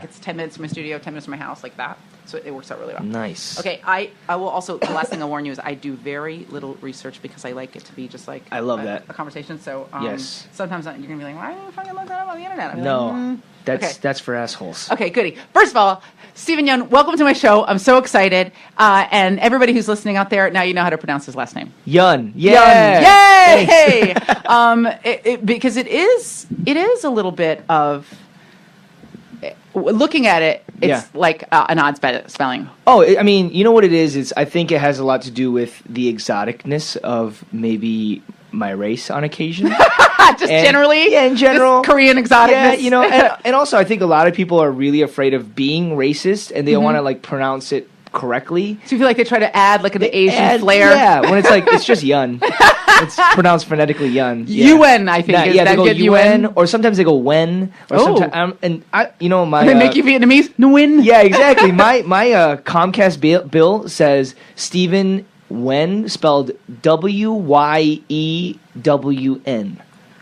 Like it's 10 minutes from my studio, 10 minutes from my house, like that. So it works out really well. Nice. Okay, I will also, the last thing I'll warn you is I do very little research because I like it to be just like I love a that. conversation. So yes. Sometimes you're going to be like, why didn't you fucking look that up on the internet? No, that's for assholes. Okay, goody. First of all, Steven Yeun, welcome to my show. I'm so excited. And everybody who's listening out there, now you know how to pronounce his last name. Yeun. Yeah. Yay! Because it is a little bit of... Looking at it, it's like an odd spelling. Oh, I mean, you know what it is? I think it has a lot to do with the exoticness of maybe my race on occasion. Generally? Yeah, in general. Just Korean exoticness. Yeah, you know, and also I think a lot of people are really afraid of being racist, and they want to, like, pronounce it correctly. So you feel like they try to add, like, an Asian flair? Yeah, when it's like, it's just Yeun. It's pronounced phonetically Yeun. Yeah. Yuen, I think. Yeah, they go Yuen, or sometimes they go Wen, or sometimes, and I, you know, my... They make you Vietnamese? Nguyen? Yeah, exactly. My Comcast bill says Steven Wen, spelled WyEWN.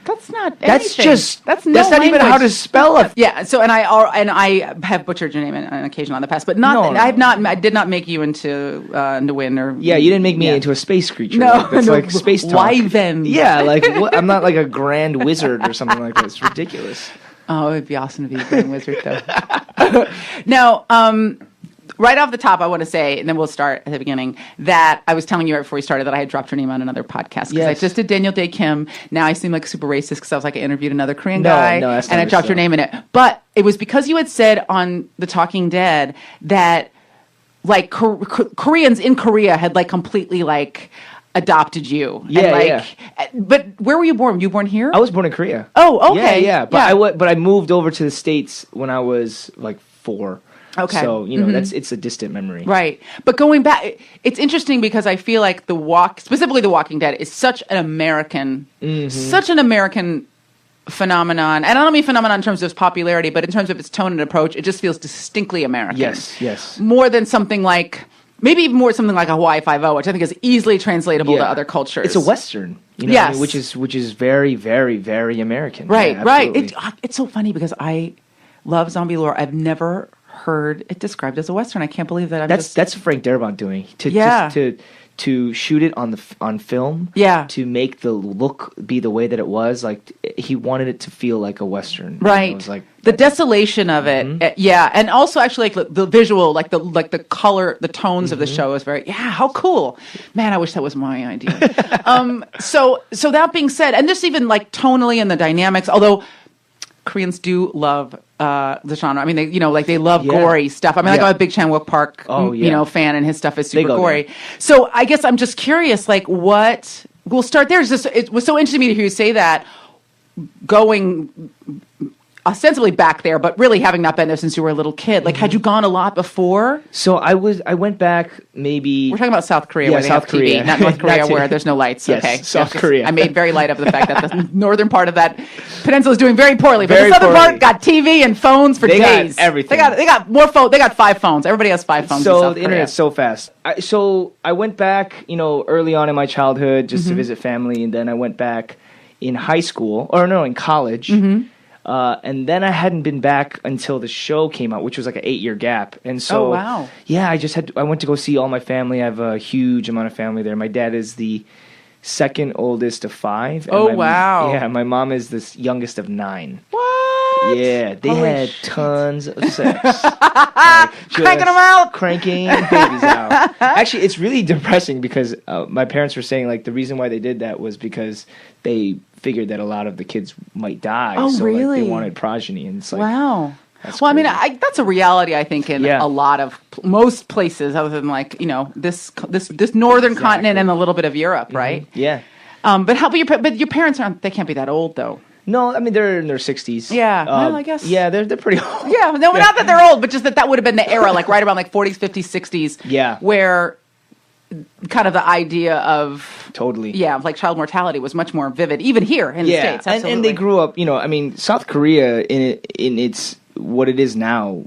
That's not anything. That's not even how to spell it. Yeah. So and I have butchered your name on occasion on the past, but not. No. I did not make you into Nguyen or. Yeah, you didn't make me into a space creature. No, it's like space talk. Why then? Yeah, like I'm not like a grand wizard or something like that. It's ridiculous. Oh, it'd be awesome to be a grand wizard, though. Now, right off the top, I want to say, and then we'll start at the beginning, that I was telling you right before we started that I had dropped your name on another podcast. Because I just did Daniel Day Kim. Now I seem like super racist because I was like, I interviewed another Korean guy, and I dropped your name in it. But it was because you had said on The Talking Dead that, like, Koreans in Korea had, like, completely, like, adopted you. Yeah, But where were you born? Were you born here? I was born in Korea. Oh, okay. Yeah. But I moved over to the States when I was, like, 4. Okay. So, you know, it's a distant memory. Right. But going back, it's interesting because I feel like specifically The Walking Dead is such an American phenomenon. And I don't mean phenomenon in terms of its popularity, but in terms of its tone and approach, it just feels distinctly American. Yes. More than something like, maybe even more something like a Hawaii Five-0, which I think is easily translatable to other cultures. It's a Western. You know, yes. I mean, which is very, very, very American. Right, yeah, right. It's so funny because I love zombie lore. I've never heard it described as a Western. I can't believe that. That's Frank Darabont doing to shoot it on film. Yeah. To make the look be the way that it was, like he wanted it to feel like a Western. Right. It was like the desolation of it. And also actually like the visual, like the color, the tones of the show is very how cool. Man, I wish that was my idea. So that being said, and just even like tonally and the dynamics, although Koreans do love the genre. I mean, they love gory stuff. I mean, like I'm a big Chan Wook Park, fan, and his stuff is super gory. There. So I guess I'm just curious, like, what? We'll start there. It was so interesting to me to hear you say that, going ostensibly back there, but really having not been there since you were a little kid. Like, had you gone a lot before? So I went back maybe... We're talking about South Korea, where they have TV, not North Korea, where there's no lights. Yes, okay, South Korea. I made very light of the fact that the northern part of that peninsula is doing very poorly, but the southern part got TV and phones for days. Got everything. They got more phones. They got 5 phones. Everybody has 5 phones. So in South the internet's so fast. So I went back, early on in my childhood just to visit family, and then I went back in in college. And then I hadn't been back until the show came out, which was like an 8-year gap. And so, I went to go see all my family. I have a huge amount of family there. My dad is the second oldest of 5. And wow. Yeah, my mom is the youngest of 9. What? Yeah, they had tons of sex. Cranking them out. Cranking babies out. Actually, it's really depressing because my parents were saying, like, the reason why they did that was because they figured that a lot of the kids might die. Oh, so really? Like, they wanted progeny. And it's like, wow. That's well, crazy. I mean, that's a reality, I think, in a lot of most places, other than like this northern continent and a little bit of Europe, right? Yeah. But your parents aren't. They can't be that old, though. No, I mean they're in their 60s. Yeah, well, I guess. Yeah, they're pretty old. Yeah, no, not that they're old, but just that would have been the era, like right around like 40s, 50s, 60s. Yeah. Where kind of the idea of like child mortality was much more vivid, even here in the States. Absolutely. And they grew up. I mean, South Korea in its what it is now,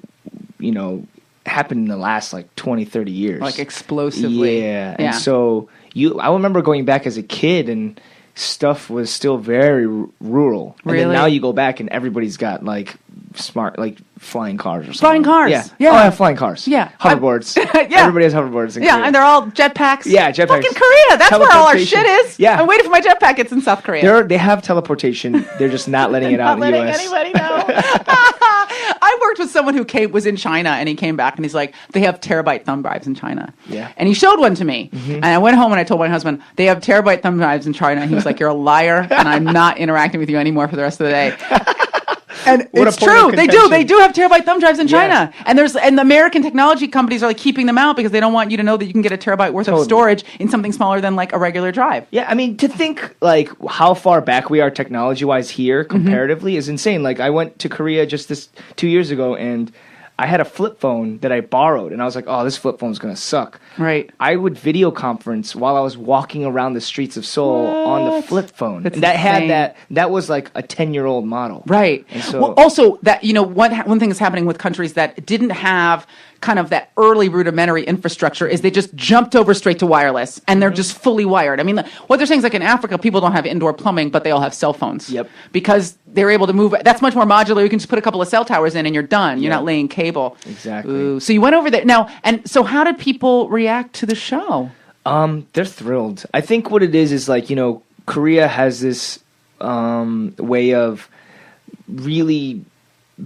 happened in the last like 20, 30 years, like explosively. Yeah. And so I remember going back as a kid and stuff was still very rural. And then now you go back and everybody's got like smart, like flying cars or something. Flying cars. Yeah. Yeah. Oh, I have flying cars. Yeah. Hoverboards. Yeah. Everybody has hoverboards in Korea. And they're all jetpacks. Yeah, jetpacks. Fucking Korea. That's where all our shit is. Yeah. I'm waiting for my jetpack. It's in South Korea. They have teleportation. They're just not letting it out in the U.S. Not letting anybody know. I worked with someone who was in China, and he came back, and he's like, they have terabyte thumb drives in China. Yeah. And he showed one to me. And I went home and I told my husband, they have terabyte thumb drives in China. And he was like, you're a liar, and I'm not interacting with you anymore for the rest of the day. And it's true. They do have terabyte thumb drives in China. And the American technology companies are like keeping them out because they don't want you to know that you can get a terabyte worth of storage in something smaller than like a regular drive. Yeah, I mean, to think like how far back we are technology-wise here comparatively is insane. Like I went to Korea just 2 years ago, and I had a flip phone that I borrowed, and I was like, oh, this flip phone's going to suck. Right. I would video conference while I was walking around the streets of Seoul on the flip phone. That's and that insane. had that was like a 10-year-old model. Right. And so, well, also, that one thing that's happening with countries that didn't have kind of that early rudimentary infrastructure is they just jumped over straight to wireless, and they're just fully wired. I mean, what they're saying is like in Africa, people don't have indoor plumbing, but they all have cell phones. Yep. Because they're able to move. That's much more modular. You can just put a couple of cell towers in, and you're done. You're not laying cable. Exactly. Ooh. So you went over there now, and so how did people react to the show? They're thrilled. I think what it is like, Korea has this way of really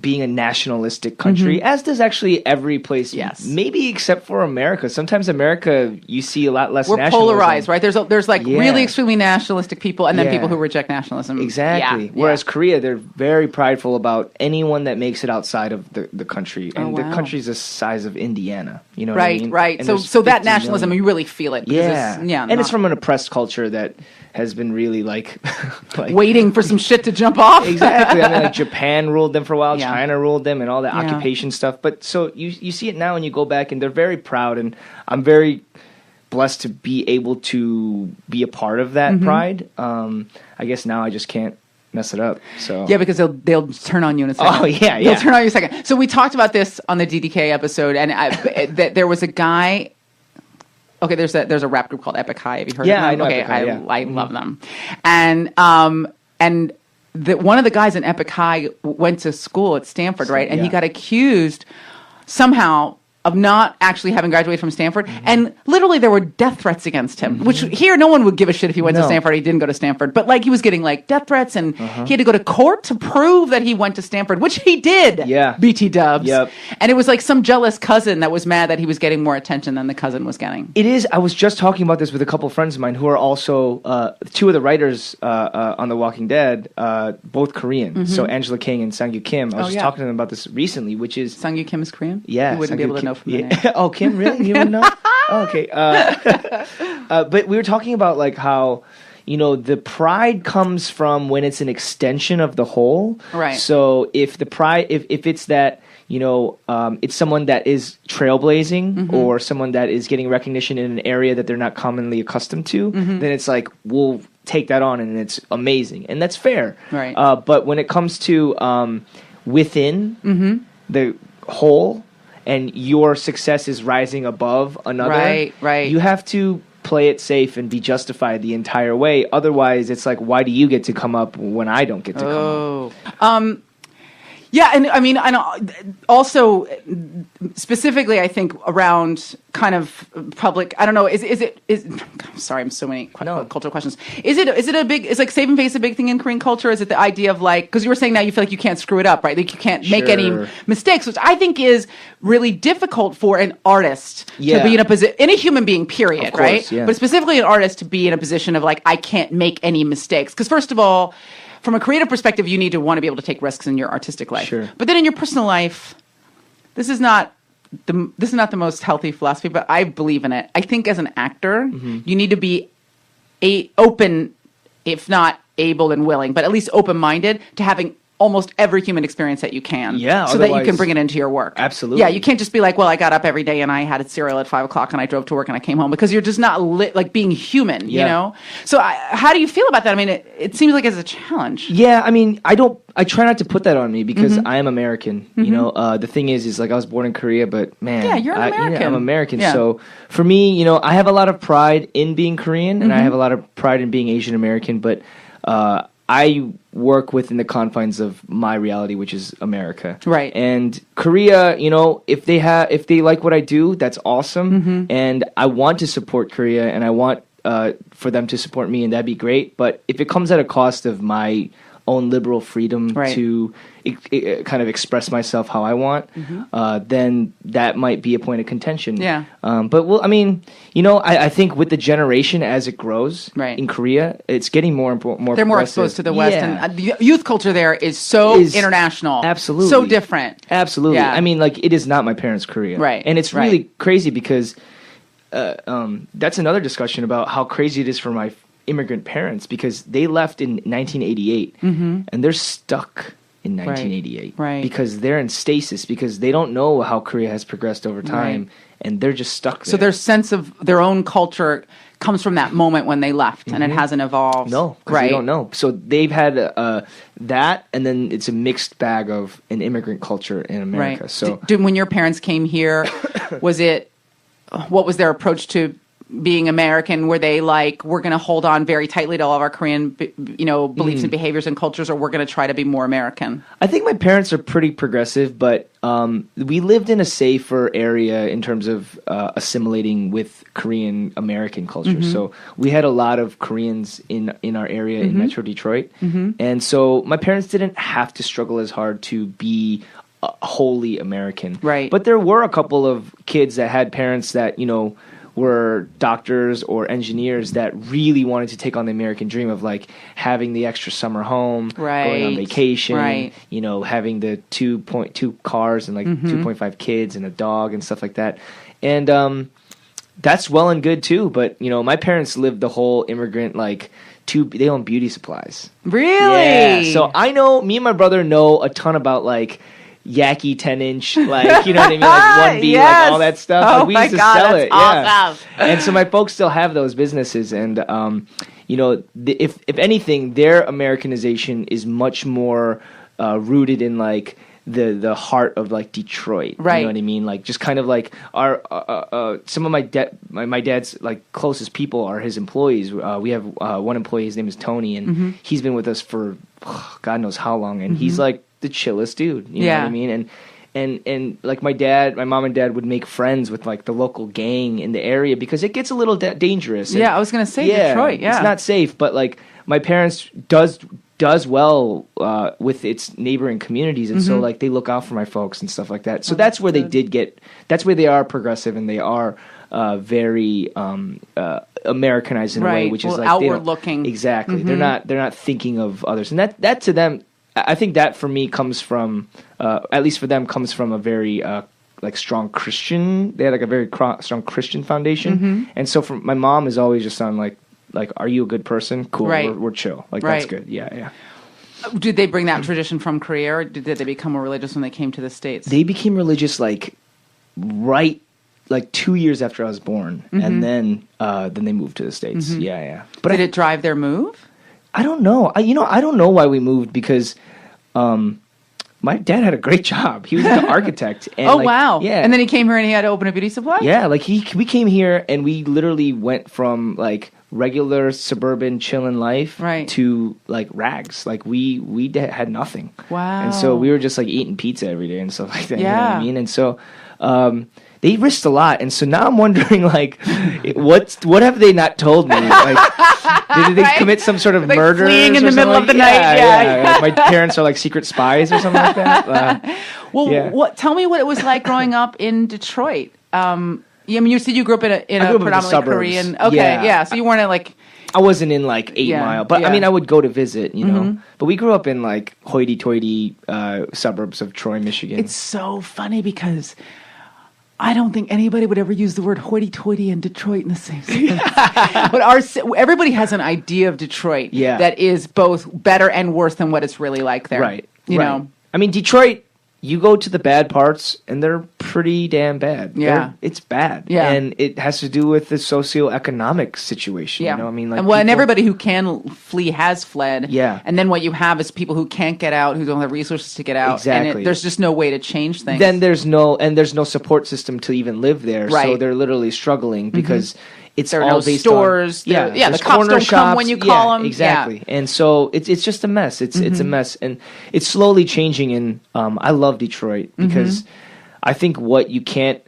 being a nationalistic country, as does actually every place. Yes. Maybe except for America. Sometimes America, you see a lot less We're nationalism. polarized, right? There's like really extremely nationalistic people, and then Yeah. people who reject nationalism. Exactly. Yeah. Whereas Korea, they're very prideful about anyone that makes it outside of the country. And the wow. country's the size of Indiana. You know what I mean? Right. And So there's that 50 nationalism, million. you really feel it. Because And it's from an oppressed culture that has been really like waiting for some shit to jump off. Exactly. I mean, like Japan ruled them for a while, Yeah. China ruled them, and all that Yeah. occupation stuff. But so you see it now, and you go back, and they're very proud, and I'm very blessed to be able to be a part of that pride. I guess now I just can't mess it up. So Yeah, because they'll turn on you in a second. Oh, yeah, They'll yeah. turn on you in a second. So we talked about this on the DDK episode, and that there was a guy. Okay, there's a rap group called Epic High. Have you heard of them? I know Okay, Epic High, yeah. I love them, and one of the guys in Epic High went to school at Stanford, right? And he Yeah. got accused somehow of not actually having graduated from Stanford. And literally there were death threats against him, which here no one would give a shit if he went to No. Stanford or he didn't go to Stanford. But like he was getting like death threats, and he had to go to court to prove that he went to Stanford, which he did. Yeah. BT dubs. Yep. And it was like some jealous cousin that was mad that he was getting more attention than the cousin was getting. It is. I was just talking about this with a couple friends of mine who are also two of the writers on The Walking Dead, both Korean. So Angela King and Sang-Yu Kim. I was just talking to them about this recently, which is Sung-Yu Kim is Korean? Yeah, You wouldn't be Sang-Yu able to Kim- know from the yeah. name. Oh, Kim, really? You don't know? Oh, okay. But we were talking about like how the pride comes from when it's an extension of the whole. Right. So if the pride, if it's that it's someone that is trailblazing or someone that is getting recognition in an area that they're not commonly accustomed to, then it's like we'll take that on and it's amazing, and that's fair. Right. But when it comes to within the whole, and your success is rising above another, Right. you have to play it safe and be justified the entire way. Otherwise, it's like, why do you get to come up when I don't get to come up? Yeah, and I mean, also specifically, I think around kind of public. I don't know. Is sorry, I'm so many cultural questions. Is like saving face a big thing in Korean culture? Is it the idea of like, because you were saying now you feel like you can't screw it up, right? Like you can't make any mistakes, which I think is really difficult for an artist to be in a position, in a human being, period, Of course, right? yeah. But specifically an artist to be in a position of like, I can't make any mistakes, because first of all, from a creative perspective, you need to want to be able to take risks in your artistic life. Sure. But then in your personal life, this is not the most healthy philosophy, but I believe in it. I think as an actor, you need to be open, if not able and willing, but at least open-minded to having almost every human experience that you can. Yeah, so that you can otherwise- bring it into your work. Absolutely. Yeah, you can't just be like, well, I got up every day and I had a cereal at 5 o'clock and I drove to work and I came home, because you're just not like being human, you know? So how do you feel about that? I mean, it seems like it's a challenge. Yeah, I mean, I try not to put that on me because I am American. The thing is like I was born in Korea, but man, Yeah, you're an American. I'm American. Yeah. So for me, I have a lot of pride in being Korean, and I have a lot of pride in being Asian American, but I work within the confines of my reality, which is America. Right. And Korea, if they like what I do, that's awesome. And I want to support Korea, and I want for them to support me, and that'd be great. But if it comes at a cost of my own liberal freedom to kind of express myself how I want, then that might be a point of contention. Yeah. But I think with the generation as it grows in Korea, it's getting more and more. They're more exposed to the West, and the youth culture there is international, absolutely, so different. Absolutely. Yeah. I mean, like, it is not my parents' Korea, right? And it's really crazy because that's another discussion about how crazy it is for my immigrant parents, because they left in 1988 and they're stuck in 1988 because they're in stasis, because they don't know how Korea has progressed over time, and they're just stuck there. So their sense of their own culture comes from that moment when they left, and it hasn't evolved. No, because they don't know. So they've had that, and then it's a mixed bag of an immigrant culture in America. Right. So when your parents came here, what was their approach to being American? Were they like, we're going to hold on very tightly to all of our Korean, beliefs and behaviors and cultures, or we're going to try to be more American? I think my parents are pretty progressive, but we lived in a safer area in terms of assimilating with Korean American culture. So we had a lot of Koreans in our area in Metro Detroit. And so my parents didn't have to struggle as hard to be wholly American. Right. But there were a couple of kids that had parents that, were doctors or engineers that really wanted to take on the American dream of, like, having the extra summer home, going on vacation, having the 2.2 cars and like 2.5 kids and a dog and stuff like that. And that's well and good too. But, my parents lived the whole immigrant, like, they own beauty supplies. Really? Yeah. So me and my brother know a ton about, like, Yaki 10-inch, like, you know what I mean, like 1B, like all that stuff. Oh, like, we used to God, sell it. Awesome. Yeah. And so my folks still have those businesses, and if anything, their Americanization is much more rooted in, like, the heart of, like, Detroit. Right. You know what I mean? Like, just kind of like our some of my dad's, like, closest people are his employees. We have one employee, his name is Tony, and he's been with us for God knows how long, and he's like the chillest dude. You know what I mean? And like, my mom and dad would make friends with, like, the local gang in the area, because it gets a little dangerous. Yeah, I was gonna say Detroit. Yeah, it's not safe, but, like, my parents does well with its neighboring communities, and so, like, they look out for my folks and stuff like that. So that's where that's where they are progressive, and they are very Americanized in a way, which is like outward looking. Exactly. They're not thinking of others, and that to them, I think that for me comes from, at least for them, comes from a very like, strong Christian. They had, like, a very strong Christian foundation, and so my mom is always just on like, are you a good person? Cool, we're chill. Like, that's good. Yeah. Did they bring that tradition from Korea, or did they become more religious when they came to the States? They became religious, like, right, like, 2 years after I was born, and then they moved to the States. Yeah. But did it drive their move? I don't know. I don't know why we moved, because my dad had a great job. He was an architect. And wow. Yeah. And then he came here and he had to open a beauty supply? Yeah, like, we came here and we literally went from, like, regular suburban chillin' life to, like, rags. Like, we had nothing. Wow. And so we were just, like, eating pizza every day and stuff like that. Yeah. You know what I mean? And so they risked a lot, and so now I'm wondering, like, what have they not told me? Like, did they commit some sort of murder? Fleeing in the middle of the night. Yeah. Like, my parents are, like, secret spies or something like that. Tell me what it was like growing up in Detroit. I mean, you said you grew up in a predominantly Korean. Okay, yeah. So you weren't at, like, I wasn't in, like, 8 Mile, but I mean, I would go to visit, you know. But we grew up in, like, hoity-toity suburbs of Troy, Michigan. It's so funny because I don't think anybody would ever use the word hoity-toity and Detroit in the same sentence. But everybody has an idea of Detroit that is both better and worse than what it's really like there. Right. You know? I mean, Detroit, you go to the bad parts, and they're pretty damn bad. Yeah. It's bad. Yeah. And it has to do with the socioeconomic situation. Yeah. You know, I mean, like, and everybody who can flee has fled. Yeah. And then what you have is people who can't get out, who don't have resources to get out. Exactly. And there's just no way to change things. Then there's no support system to even live there. Right. So they're literally struggling because it's there are all no based stores. on The there's cops corner don't come shops. when you call them. Exactly. And so it's just a mess. It's a mess, and it's slowly changing. And I love Detroit because I think what you can't.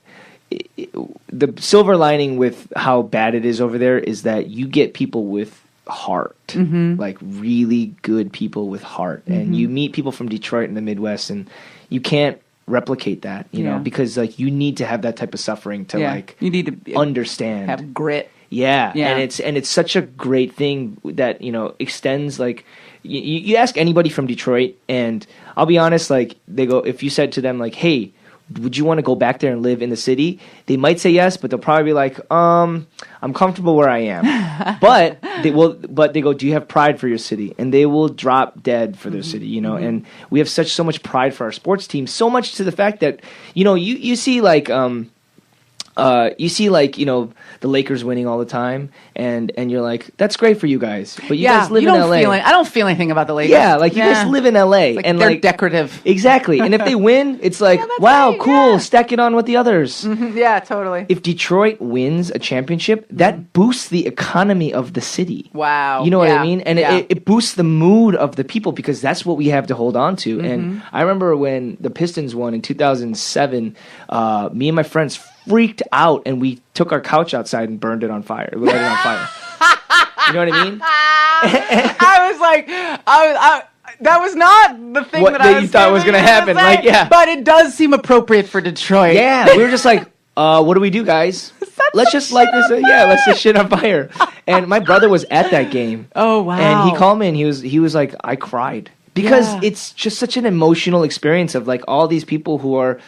The silver lining with how bad it is over there is that you get people with heart, like really good people with heart, and you meet people from Detroit in the Midwest, and you can't replicate that, you know, because like you need to have that type of suffering to like you need to understand, have grit. Yeah, and it's such a great thing that, you know, extends like you ask anybody from Detroit, and I'll be honest, like they go, if you said to them like, hey, would you want to go back there and live in the city? They might say yes, but they'll probably be like, I'm comfortable where I am. but they go, do you have pride for your city? And they will drop dead for their city, you know. And we have so much pride for our sports team, so much to the fact that, you know, you see like you know, the Lakers winning all the time, and you're like, that's great for you guys, but you guys live in LA. I don't feel anything about the Lakers. Yeah, like you guys live in LA, like and they're like decorative. Exactly, and if they win, it's like, wow, great, cool, stack it on with the others. Yeah, totally. If Detroit wins a championship, that boosts the economy of the city. Wow, you know what I mean? And it boosts the mood of the people because that's what we have to hold on to. And I remember when the Pistons won in 2007, me and my friends freaked out, and we took our couch outside and burned it on fire. We lit it on fire. You know what I mean? I was like, that was not the thing that you thought was going to happen. Like, yeah, but it does seem appropriate for Detroit. Yeah, we were just like, what do we do, guys? Let's just light this. Let's just shit on fire. And my brother was at that game. Oh wow! And he called me, and he was like, I cried because it's just such an emotional experience of like all these people who are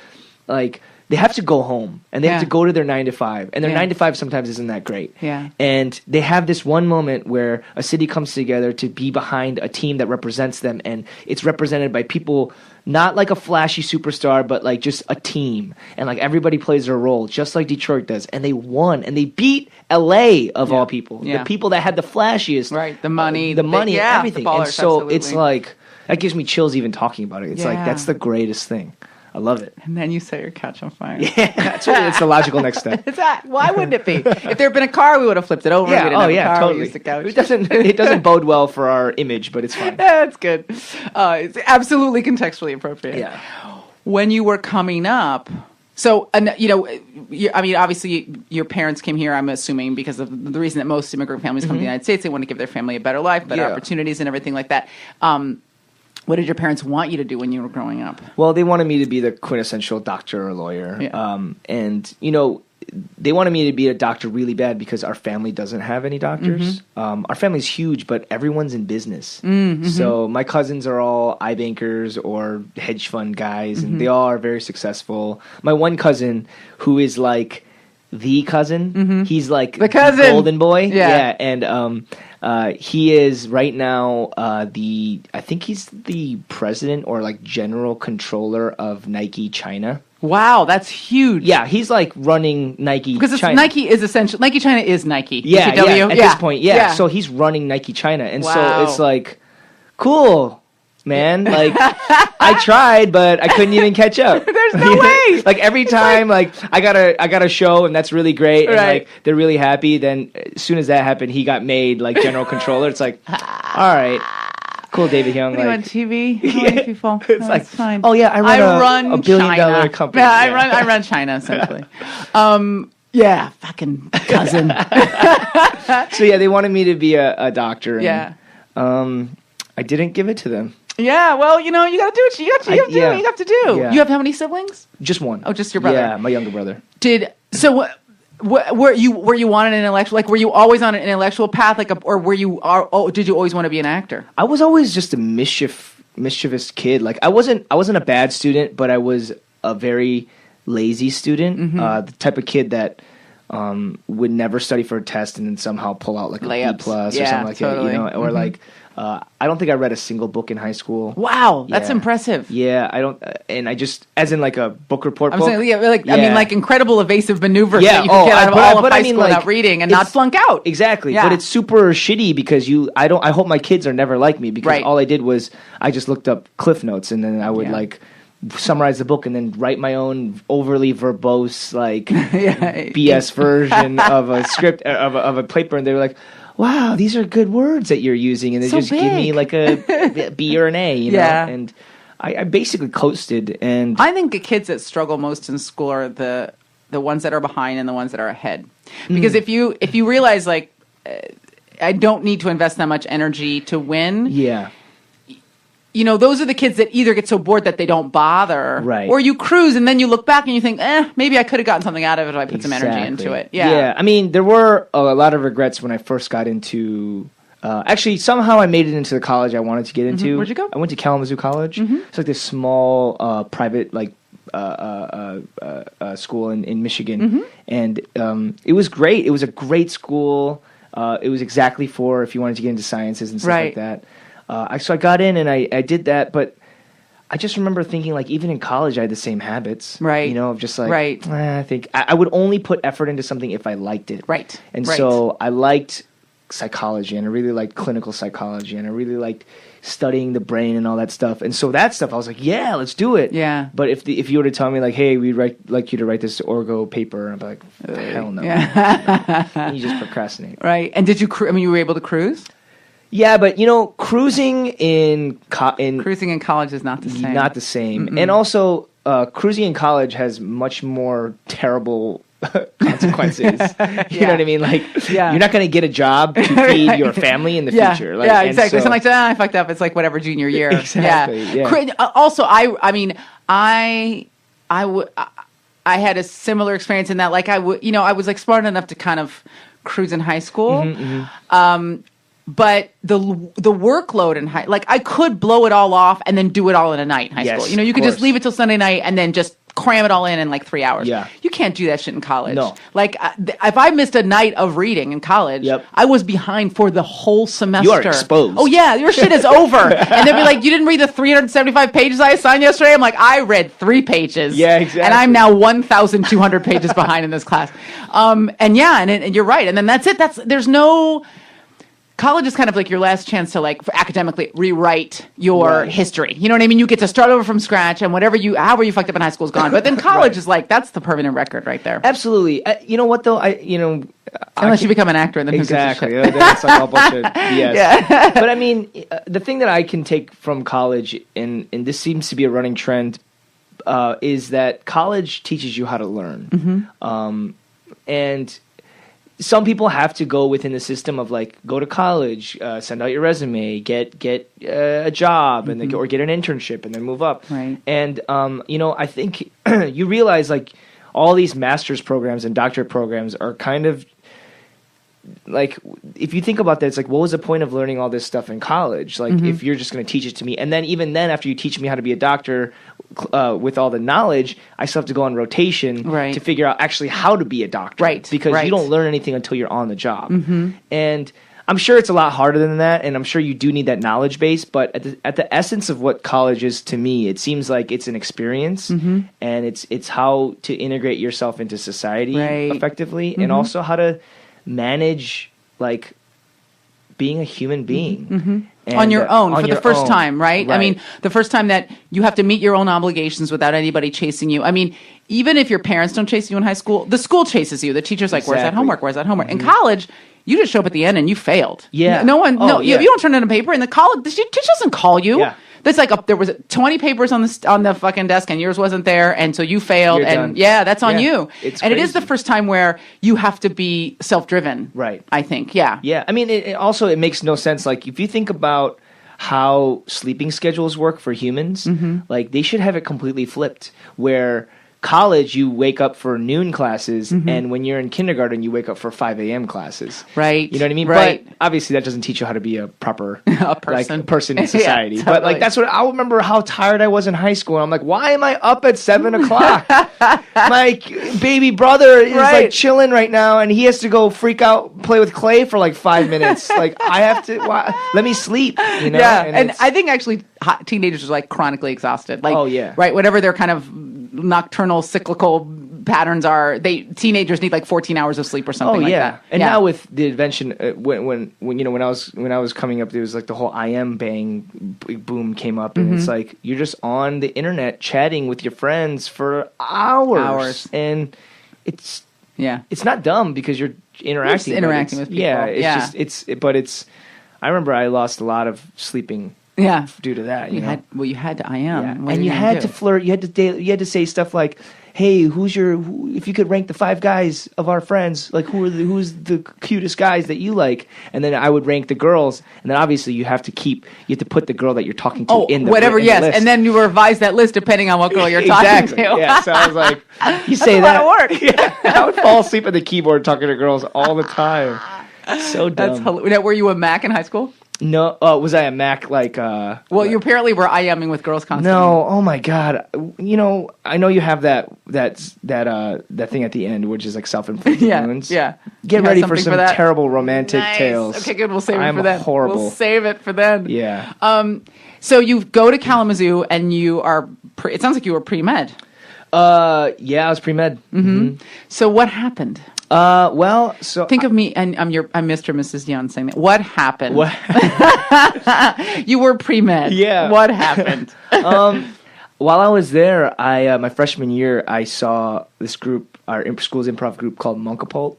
like. They have to go home, and they have to go to their 9 to 5, and their 9 to 5 sometimes isn't that great. Yeah. And they have this one moment where a city comes together to be behind a team that represents them, and it's represented by people not like a flashy superstar, but like just a team, and like everybody plays their role, just like Detroit does. And they won, and they beat LA of all people, the people that had the flashiest, right? The money, and everything. Ballers, and so absolutely. It's like that gives me chills even talking about it. It's like that's the greatest thing. I love it. And then you set your couch on fire. Yeah, it's the logical next step. Why wouldn't it be? If there had been a car, we would have flipped it over. Yeah, we didn't have a car, totally. We used the couch. It doesn't bode well for our image, but it's fine. Yeah, it's good. It's absolutely contextually appropriate. Yeah. When you were coming up, so, you know, I mean, obviously your parents came here, I'm assuming, because of the reason that most immigrant families come to the United States. They want to give their family a better life, better opportunities and everything like that. What did your parents want you to do when you were growing up? Well, they wanted me to be the quintessential doctor or lawyer. Yeah. And, you know, they wanted me to be a doctor really bad because our family doesn't have any doctors. Our family's huge, but everyone's in business. So my cousins are all iBankers or hedge fund guys, and they all are very successful. My one cousin, who is like the cousin, he's like the cousin, the golden boy. Yeah. And he is right now I think he's the president or like general controller of Nike China. Wow, that's huge. Yeah, he's like running Nike because China. Nike is essential. Nike China is Nike. Yeah, at this point, so he's running Nike China, and so it's like, cool, man. Like, I tried, but I couldn't even catch up. There's no way. Like every time, like I got a show, and that's really great, and like they're really happy. Then as soon as that happened, he got made like general controller. It's like, all right. Cool, David Young. Like, on TV, people. It's like, fine. Oh yeah, I run a $1 billion China. company. Yeah, I run China essentially. Yeah, fucking cousin. So yeah, they wanted me to be a doctor. And, yeah. I didn't give it to them. Yeah, well, you know, you got to do what you have to do. You have to do. Yeah. You have how many siblings? Just one. Oh, just your brother. Yeah, my younger brother. Were you on an intellectual, like, were you always on an intellectual path, like, or did you always want to be an actor? I was always just a mischievous kid. Like I wasn't a bad student, but I was a very lazy student. The type of kid that would never study for a test and then somehow pull out like a B+ or something like that, you know, or like. I don't think I read a single book in high school. Wow, that's impressive. Yeah, I don't, and I just, as in like a book report. I'm saying, I mean, like incredible evasive maneuvers that you could get out of all of high school without reading and not flunk out. Exactly, but it's super shitty because I hope my kids are never like me because all I did was I just looked up Cliff Notes and then I would like summarize the book and then write my own overly verbose like BS version of a script of a paper, and they were like, wow, these are good words that you're using, and they just give me like a B or an A, you know? And I basically coasted. And I think the kids that struggle most in school are the ones that are behind and the ones that are ahead. Because if you realize like I don't need to invest that much energy to win. Yeah. You know, those are the kids that either get so bored that they don't bother, right? Or you cruise and then you look back and you think, maybe I could have gotten something out of it if I put some energy into it. Yeah. I mean, there were a lot of regrets when I first got into. Actually, somehow I made it into the college I wanted to get into. Where'd you go? I went to Kalamazoo College. It's like this small private like school in Michigan, and it was great. It was a great school. It was exactly for if you wanted to get into sciences and stuff like that. So I got in and I did that, but I just remember thinking like even in college I had the same habits, right? You know, of just like I think I would only put effort into something if I liked it, right? And so I liked psychology, and I really liked clinical psychology, and I really liked studying the brain and all that stuff. And so that stuff I was like, yeah, let's do it. Yeah. But if you were to tell me like, hey, we'd like you to write this Orgo paper, I'd be like, hell no. Yeah. And you just procrastinate, right? And did you? You were able to cruise. Yeah, but you know, cruising in college is not the same. Not the same, and also cruising in college has much more terrible consequences. You know what I mean? Like, you're not going to get a job to feed your family in the future. Like, exactly. So, something like I fucked up. It's like whatever junior year. Exactly. Yeah. Also, I had a similar experience in that. Like, I was like smart enough to kind of cruise in high school. But the workload in like I could blow it all off and then do it all in a night in high school. You know, you could just leave it till Sunday night and then just cram it all in like 3 hours. Yeah. You can't do that shit in college. No. Like if I missed a night of reading in college, I was behind for the whole semester. You are exposed. Oh yeah, your shit is over. And they'd be like, you didn't read the 375 pages I assigned yesterday? I'm like, I read 3 pages. Yeah, exactly. And I'm now 1,200 pages behind in this class. And you're right. And then that's it. There's no... College is kind of like your last chance to like academically rewrite your history. You know what I mean? You get to start over from scratch, and however you fucked up in high school is gone. But then college is like that's the permanent record right there. Absolutely. You know what though? Unless you become an actor, and then exactly. That's like a bunch of BS. Yeah. But I mean, the thing that I can take from college, and this seems to be a running trend, is that college teaches you how to learn, and some people have to go within the system of like go to college, send out your resume, get a job, and or get an internship, and then move up. Right. And I think you realize like all these master's programs and doctorate programs are kind of like, if you think about that, it's like, what was the point of learning all this stuff in college? Like, if you're just going to teach it to me, and then even then, after you teach me how to be a doctor with all the knowledge, I still have to go on rotation to figure out actually how to be a doctor, because you don't learn anything until you're on the job. And I'm sure it's a lot harder than that, and I'm sure you do need that knowledge base. But at the essence of what college is to me, it seems like it's an experience, and it's how to integrate yourself into society effectively, and also how to manage like being a human being and, on your own for the first time, right? I mean, the first time that you have to meet your own obligations without anybody chasing you. I mean, even if your parents don't chase you in high school, the school chases you. The teacher's like, "Where's that homework? Where's that homework?" In college, you just show up at the end and you failed. Yeah, you don't turn in a paper. In the college, the teacher doesn't call you. Yeah. That's like there was 20 papers on the fucking desk, and yours wasn't there, and so you failed. You're and done. that's on you. It's and crazy. it is the first time where you have to be self-driven. Right. I think. Yeah. Yeah. I mean, it makes no sense. Like if you think about how sleeping schedules work for humans, like they should have it completely flipped, where college you wake up for noon classes, and when you're in kindergarten you wake up for 5 a.m. classes. Right. You know what I mean? Right. But obviously that doesn't teach you how to be a proper person in society. Yeah, totally. But like that's what I remember how tired I was in high school. And I'm like, why am I up at 7 o'clock? My baby brother is like chilling right now, and he has to go freak out, play with clay for like 5 minutes. Like I have to let me sleep. You know? Yeah. And I think actually teenagers are like chronically exhausted. Like, oh yeah. Right. Whatever their kind of nocturnal cyclical patterns are teenagers need like 14 hours of sleep or something like that. And now with the invention, when I was coming up, there was like the whole I am bang boom came up, and it's like you're just on the internet chatting with your friends for hours. And it's not dumb because you're interacting with people. Yeah, it's I remember I lost a lot of sleeping. Yeah, due to that, you had to I am, and you had to flirt. You had to say stuff like, "Hey, if you could rank the 5 guys of our friends, like who's the cutest guys that you like?" And then I would rank the girls, and then obviously you have to put the girl that you're talking to in the whatever. in the list. And then you revise that list depending on what girl you're talking to. Yeah, so I was like, you say that. A lot of work. Yeah, I would fall asleep at the keyboard talking to girls all the time. So dumb. That's hilarious. Were you a Mac in high school? No, was I a Mac like? Well, you apparently were IMing with girls constantly. No, oh my god! I know you have that thing at the end, which is like self-inflicted wounds. Yeah. Get ready for some terrible romantic tales. Okay, good. We'll save it for then. I'm horrible. We'll save it for then. Yeah. So you go to Kalamazoo, and you are. It sounds like you were pre-med. Yeah, I was pre-med. Mm-hmm. So what happened? So think of me, and I'm Mr. and Mrs. Yeun saying that. What happened? What? You were pre-med. Yeah. What happened? While I was there, my freshman year, I saw this group, our school's improv group called Monkapult,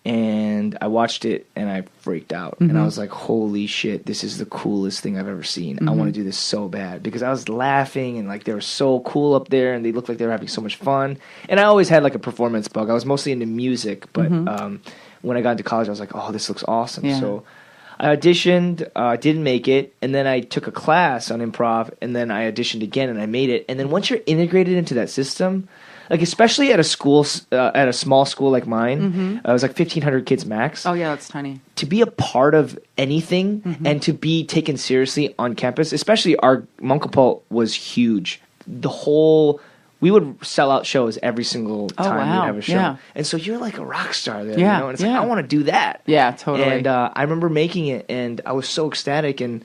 and I watched it and I freaked out, and I was like, "Holy shit! This is the coolest thing I've ever seen. I want to do this so bad," because I was laughing and like they were so cool up there, and they looked like they were having so much fun. And I always had like a performance bug. I was mostly into music, but when I got into college, I was like, "Oh, this looks awesome!" Yeah. So I auditioned, didn't make it, and then I took a class on improv, and then I auditioned again, and I made it. And then once you're integrated into that system, like especially at a school, at a small school like mine, it was like 1,500 kids max. Oh yeah, that's tiny. To be a part of anything and to be taken seriously on campus, especially our Monkapult was huge. We would sell out shows every single time we'd have a show. Yeah. And so you're like a rock star there, Yeah. And it's like, I want to do that. Yeah, totally. And I remember making it, and I was so ecstatic, and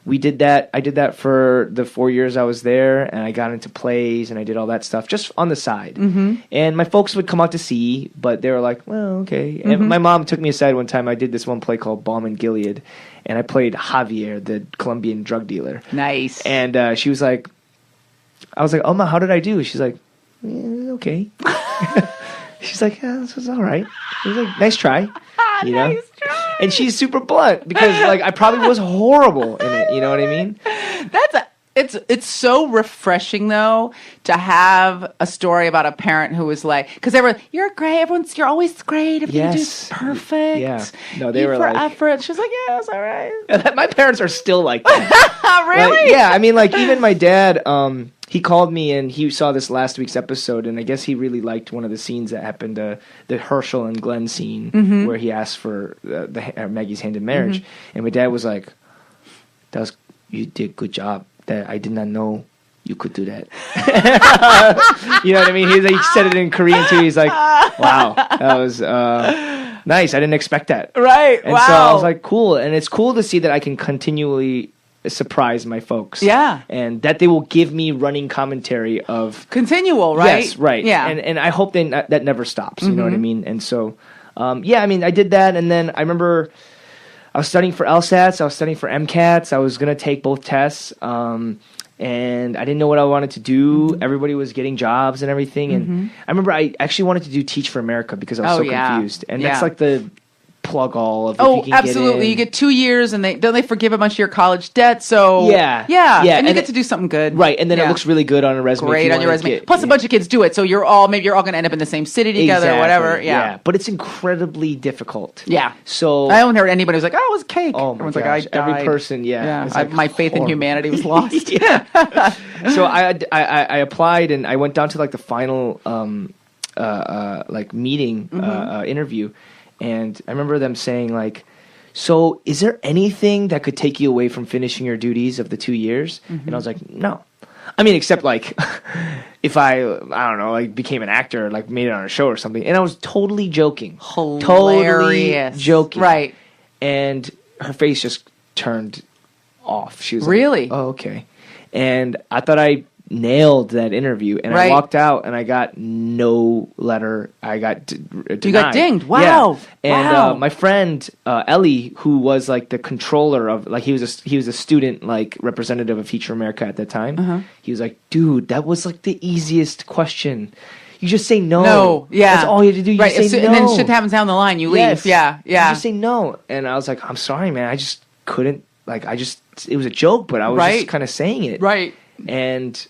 we did that. I did that for the 4 years I was there, and I got into plays, and I did all that stuff just on the side. And my folks would come out to see, but they were like, well, okay. And my mom took me aside one time. I did this one play called Balm and Gilead, and I played Javier, the Colombian drug dealer. Nice. And she was like, I was like, "Oh, Ma, how did I do?" She's like, "Okay." She's like, "Yeah, this was all right." I was like, "Nice try." You know? Nice try. And she's super blunt because like I probably was horrible in it, you know what I mean? It's so refreshing though to have a story about a parent who was like, because you're great, you're always great, everything you do is perfect. Yeah. No, they were for like effort. She was like, yeah, it's all right. My parents are still like that. Really? Like, yeah, I mean like even my dad, he called me and he saw this last week's episode, and I guess he really liked one of the scenes that happened, the Herschel and Glenn scene where he asked for Maggie's hand in marriage, and my dad was like, "You did a good job. That I did not know you could do that." You know what I mean? He said it in Korean too. He's like, "Wow, that was nice. I didn't expect that." Right. And so I was like, "Cool." And it's cool to see that I can continually surprise my folks. Yeah. And that they will give me running commentary of continual, right? Yes, right. Yeah. And I hope that never stops. You know what I mean? And so, I mean, I did that, and then I remember I was studying for LSATs, I was studying for MCATs, I was gonna take both tests, and I didn't know what I wanted to do. Everybody was getting jobs and everything, and I remember I actually wanted to do Teach for America because I was so confused, and that's like the plug all of if you can absolutely get in. You get 2 years and they forgive a bunch of your college debt, so yeah and you get to do something good, right? And then it looks really good on a resume, great on your resume, plus a bunch of kids do it, so you're all going to end up in the same city together, whatever. But it's incredibly difficult. So I haven't heard anybody who's like, "Oh, it was cake." Oh my Everyone's gosh. like, "I died." Every person like, my faith in humanity was lost. So I applied, and I went down to like the final like meeting interview. And I remember them saying, like, "So is there anything that could take you away from finishing your duties of the 2 years?" And I was like, "No. I mean, except, like, if I don't know, like, became an actor, like, made it on a show or something." And I was totally joking. Hilarious. Totally joking. Right. And her face just turned off. She was really? Like, "Oh, okay." And I thought I nailed that interview, and I walked out and I got no letter. I got denied. You got dinged. Wow. Yeah. And my friend Ellie, who was like the controller of, like, he was a student like representative of Feature America at that time. He was like, dude, that was like the easiest question. You just say no. No, yeah. That's all you have to do. You say no. And then shit happens down the line. You leave. Yeah, yeah. You just say no. And I was like, I'm sorry, man. I just couldn't, like, it was a joke, but I was just kind of saying it. Right. And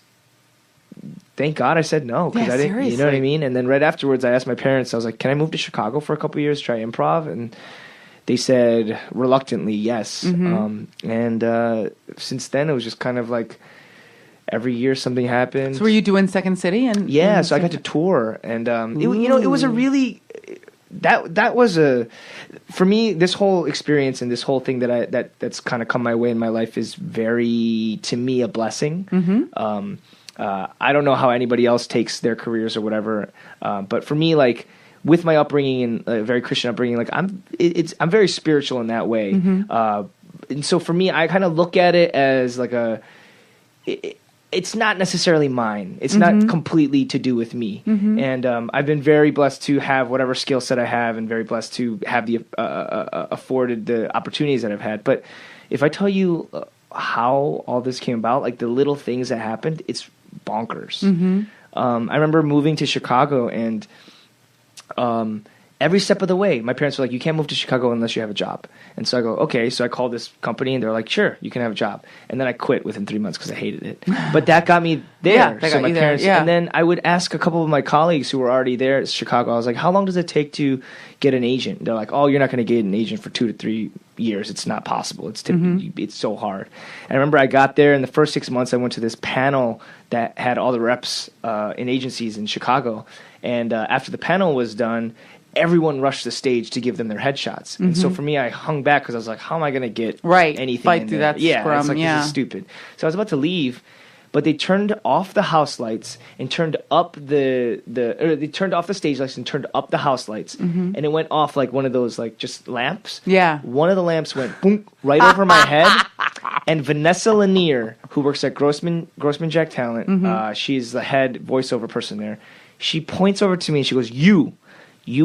thank God I said no, because I didn't, seriously. You know what I mean? And then right afterwards, I asked my parents, I was like, can I move to Chicago for a couple of years, try improv? And they said reluctantly yes. And since then, it was just kind of like every year something happened. So were you doing Second City? So I got to tour. And, it was a really... That was for me, this whole experience and this whole thing that's kind of come my way in my life is very, to me, a blessing. I don't know how anybody else takes their careers or whatever, but for me, like, with my upbringing and a very Christian upbringing, like, I'm very spiritual in that way. And so for me, I kind of look at it as like it's not necessarily mine. It's not completely to do with me. And I've been very blessed to have whatever skill set I have, and very blessed to have the afforded the opportunities that I've had. But if I tell you how all this came about, like the little things that happened, it's bonkers. I remember moving to Chicago, and every step of the way, my parents were like, you can't move to Chicago unless you have a job. And so I go, okay. So I called this company, and they're like, sure, you can have a job. And then I quit within 3 months because I hated it. But that got me there. So my parents, and then I would ask a couple of my colleagues who were already there at Chicago, I was like, how long does it take to get an agent? They're like, oh, you're not going to get an agent for 2 to 3 years. It's not possible. It's it's so hard. And I remember I got there, in the first 6 months, I went to this panel that had all the reps in agencies in Chicago. And after the panel was done, everyone rushed the stage to give them their headshots. And so for me, I hung back because I was like, how am I going to get anything fight through that scrum? It's like, this is stupid. So I was about to leave, but they turned off the house lights and turned up they turned off the stage lights and turned up the house lights. And it went off like one of those, like, just lamps. Yeah. One of the lamps went boom right over my head. And Vanessa Lanier, who works at Grossman Jack Talent, she's the head voiceover person there. She points over to me and she goes, you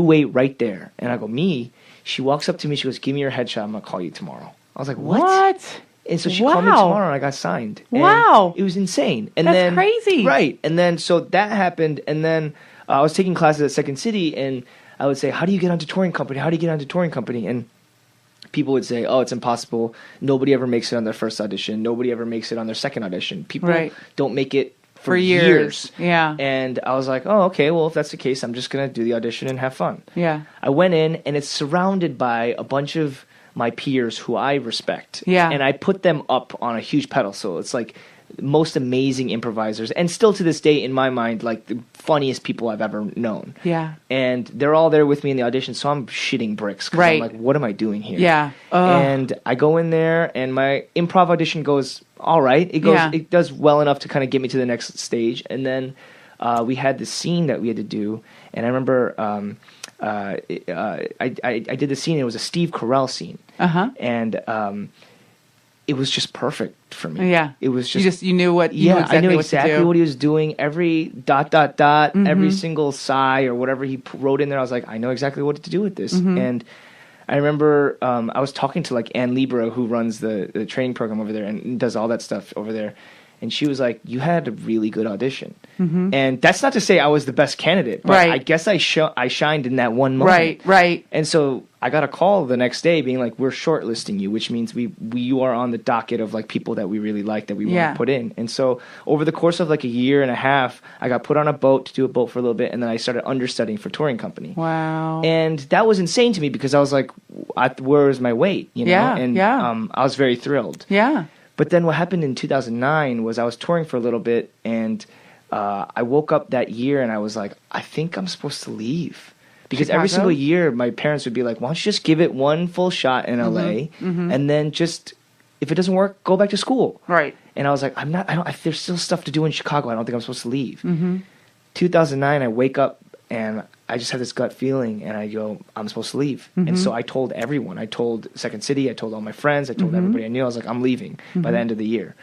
wait right there. And I go, me? She walks up to me. She goes, give me your headshot. I'm going to call you tomorrow. I was like, what? And so she called me tomorrow, and I got signed. And it was insane. And That's crazy. Right. And then so that happened. And then I was taking classes at Second City, and I would say, how do you get onto touring company? How do you get onto touring company? And people would say, oh, it's impossible. Nobody ever makes it on their first audition. Nobody ever makes it on their second audition. People don't make it for years. Yeah. And I was like, oh, okay, well, if that's the case, I'm just going to do the audition and have fun. Yeah. I went in, and it's surrounded by a bunch of my peers who I respect. Yeah. And I put them up on a huge pedestal. It's like most amazing improvisers, and still to this day, in my mind, like the funniest people I've ever known. Yeah. And they're all there with me in the audition, so I'm shitting bricks. Right. I'm like, what am I doing here? Yeah. And I go in there, and my improv audition goes all right. It does well enough to kind of get me to the next stage. And then we had this scene that we had to do, and I remember I did the scene, and it was a Steve Carell scene. And it was just perfect for me. Yeah. It was just... You knew what... I knew exactly what he was doing. Every ... every single sigh or whatever he wrote in there, I was like, I know exactly what to do with this. And I remember I was talking to, like, Ann Libra, who runs the training program over there and does all that stuff over there. And she was like, you had a really good audition. And that's not to say I was the best candidate, but I guess I shined in that one moment. Right. And so I got a call the next day being like, we're shortlisting you, which means you are on the docket of, like, people that we really like, that we want to put in. And so over the course of like a year and a half, I got put on a boat to do a boat for a little bit, and then I started understudying for touring company. Wow. And that was insane to me because I was like, where is my weight? You know? And I was very thrilled. Yeah. But then what happened in 2009 was I was touring for a little bit, and I woke up that year and I was like, I think I'm supposed to leave. Because every single year my parents would be like, why don't you just give it one full shot in LA, and then just, if it doesn't work, go back to school. Right. And I was like, there's still stuff to do in Chicago. I don't think I'm supposed to leave. 2009, I wake up and I just had this gut feeling, and I go, I'm supposed to leave. And so I told everyone. I told Second City. I told all my friends. I told everybody I knew. I was like, I'm leaving by the end of the year.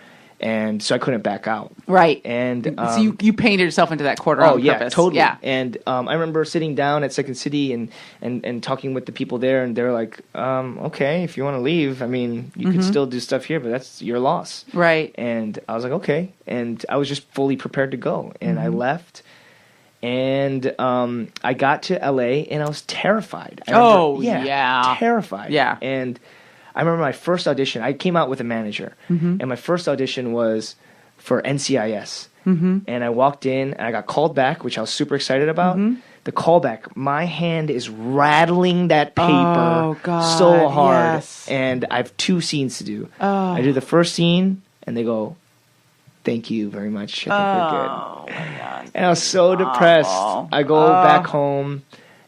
And so I couldn't back out. Right. And so you painted yourself into that corner on purpose. Totally. Yeah. And I remember sitting down at Second City and talking with the people there, and they're like, okay, if you want to leave, I mean, you could still do stuff here, but that's your loss. Right. And I was like, okay. And I was just fully prepared to go. And I left. And I got to LA, and I was terrified. Terrified. Yeah. And I remember my first audition. I came out with a manager, and my first audition was for NCIS. And I walked in, and I got called back, which I was super excited about. The callback, my hand is rattling that paper so hard, and I have 2 scenes to do. I do the first scene, and they go, "Thank you very much. I think we're good." Oh my God. And I was so depressed. I go back home.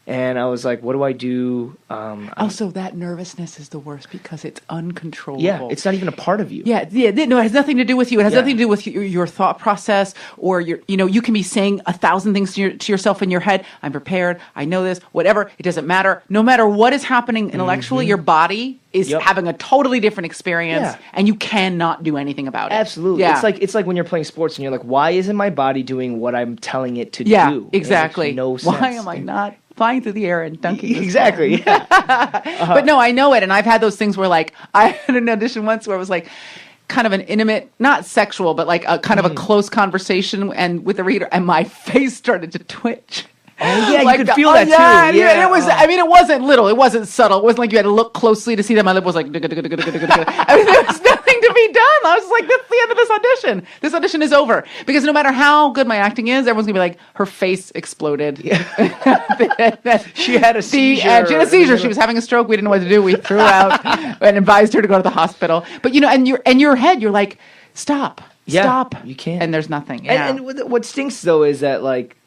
And I was like, what do I do? Also, that nervousness is the worst because it's uncontrollable. Yeah, it's not even a part of you. Yeah, no, it has nothing to do with you. It has nothing to do with your thought process, or you can be saying 1,000 things to yourself in your head. I'm prepared. I know this. Whatever. It doesn't matter. No matter what is happening intellectually, your body is having a totally different experience, and you cannot do anything about it. Absolutely. Yeah. It's like when you're playing sports and you're like, why isn't my body doing what I'm telling it to do? Yeah, exactly. No sense. Why am I not flying through the air and dunking this exactly. ball? But no, I know it, and I've had those things where, like, I had an audition once where it was like kind of an intimate, not sexual, but like a kind of a close conversation and with the reader, and my face started to twitch. Oh yeah, like you could feel that too. Yeah, and it was. I mean, it wasn't little. It wasn't subtle. It wasn't like you had to look closely to see that my lip was like. I mean, there was nothing to be done. I was just like, that's the end of this audition. This audition is over because no matter how good my acting is, everyone's gonna be like, her face exploded. Yeah. She had a seizure. She had a seizure. She was having a stroke. We didn't know what to do. We threw her out and advised her to go to the hospital. But and your head, you're like, stop. You can't. And there's nothing. Yeah. And what stinks though is that like.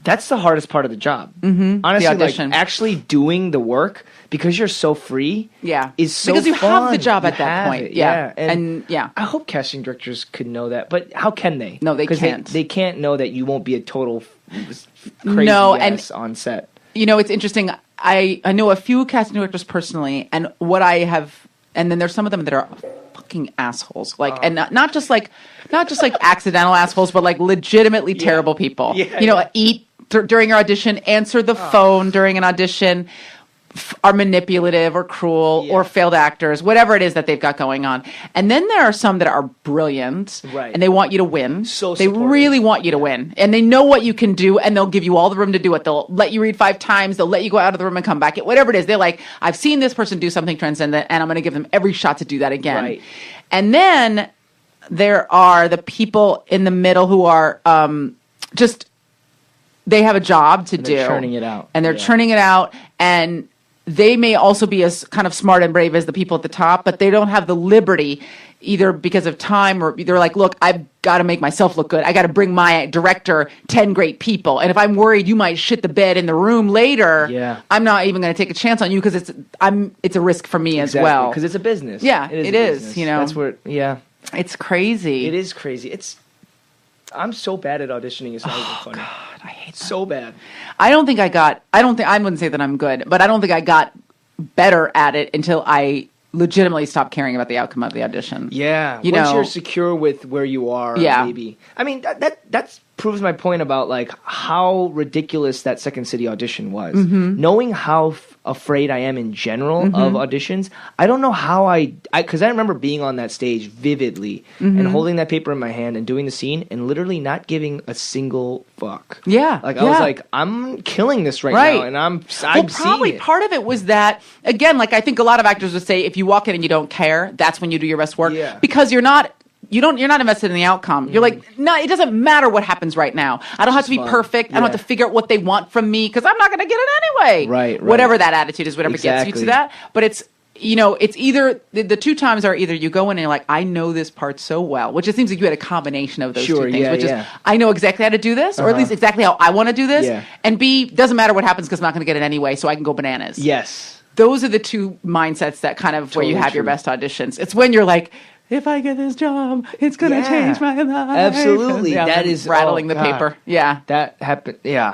That's the hardest part of the job. Honestly, like actually doing the work because you're so free. Is so because you fun. have the job at that point. Yeah. And I hope casting directors could know that, but how can they? No, they can't. They can't know that you won't be a total crazy ass on set. It's interesting. I know a few casting directors personally, and what I have, and then there's some of them that are fucking assholes, like, and not just like accidental assholes, but like legitimately terrible people. Eat during your audition, answer the phone during an audition, are manipulative or cruel or failed actors, whatever it is that they've got going on. And then there are some that are brilliant, and they want you to win. They really want you to win, and they know what you can do, and they'll give you all the room to do it. They'll let you read 5 times. They'll let you go out of the room and come back. Whatever it is, they're like, I've seen this person do something transcendent, and I'm going to give them every shot to do that again. Right. And then there are the people in the middle who are just, they have a job to do. They're churning it out. And they're churning it out, and they may also be as kind of smart and brave as the people at the top, but they don't have the liberty either because of time, or they're like, look, I've got to make myself look good. I got to bring my director 10 great people. And if I'm worried you might shit the bed in the room later, I'm not even going to take a chance on you because it's a risk for me as well. Because it's a business. Yeah, it is. That's where, It's crazy. It is crazy. I'm so bad at auditioning. It's not even funny. God, I hate that. So bad. I wouldn't say that I'm good, but I don't think I got better at it until I legitimately stopped caring about the outcome of the audition. Yeah. Once you're secure with where you are, maybe. I mean, that proves my point about like how ridiculous that Second City audition was. Knowing how afraid I am in general of auditions, I don't know how because I remember being on that stage vividly and holding that paper in my hand and doing the scene and literally not giving a single fuck. Yeah. Like I was like, I'm killing this right now, and I'm probably seeing it. Part of it was that, again, like I think a lot of actors would say, if you walk in and you don't care, that's when you do your best work. Yeah. Because you're not invested in the outcome. You're like, no, it doesn't matter what happens right now. I don't have to be perfect. I don't have to figure out what they want from me because I'm not going to get it anyway. Right. Whatever that attitude is, whatever gets you to that. But it's either the 2 times are either you go in and you're like, I know this part so well, which it seems like you had a combination of those 2 things, which is I know exactly how to do this, or at least exactly how I want to do this, and B, doesn't matter what happens because I'm not going to get it anyway, so I can go bananas. Yes. Those are the 2 mindsets that kind of where you have your best auditions. It's when you're like, if I get this job, it's going to change my life. Absolutely. That is rattling the paper. Yeah. That happened. Yeah.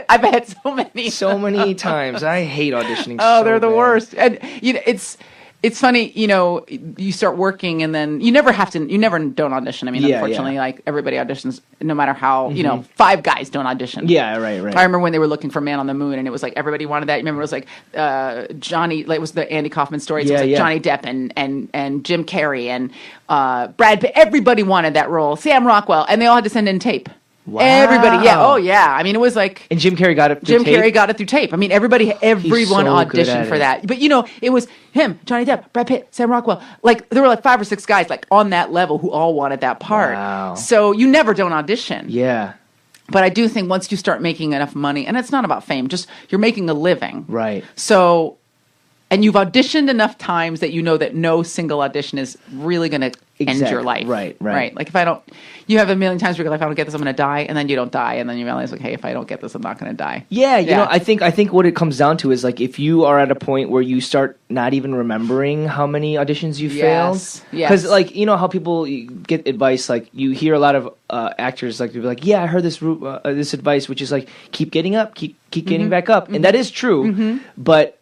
I've had so many. So many times. I hate auditioning. They're the worst. And it's it's funny, you start working and then you never don't audition. I mean, unfortunately, like everybody auditions no matter how, 5 guys don't audition. Yeah, right. I remember when they were looking for Man on the Moon and it was like everybody wanted that. You remember it was like Johnny, like it was the Andy Kaufman story. So it was like Johnny Depp and Jim Carrey and Brad Pitt. Everybody wanted that role. Sam Rockwell. And they all had to send in tape. Wow. Everybody, yeah, oh yeah. I mean, it was like, and Jim Carrey got it. Carrey got it through tape. I mean, everyone auditioned for that. But it was him, Johnny Depp, Brad Pitt, Sam Rockwell. Like there were like 5 or 6 guys like on that level who all wanted that part. Wow. So you never don't audition. Yeah. But I do think once you start making enough money, and it's not about fame, just you're making a living. Right. So, and you've auditioned enough times that you know that no single audition is really going to end your life. Right. Like you have a million times where you're like, if I don't get this, I'm going to die. And then you don't die. And then you realize, okay, if I don't get this, I'm not going to die. Yeah. You know, I think what it comes down to is like, if you are at a point where you start not even remembering how many auditions you failed. Because like, you know how people get advice, like you hear a lot of actors like, they'll be like, yeah, I heard this advice, which is like, keep getting up, keep getting back up. And that is true. But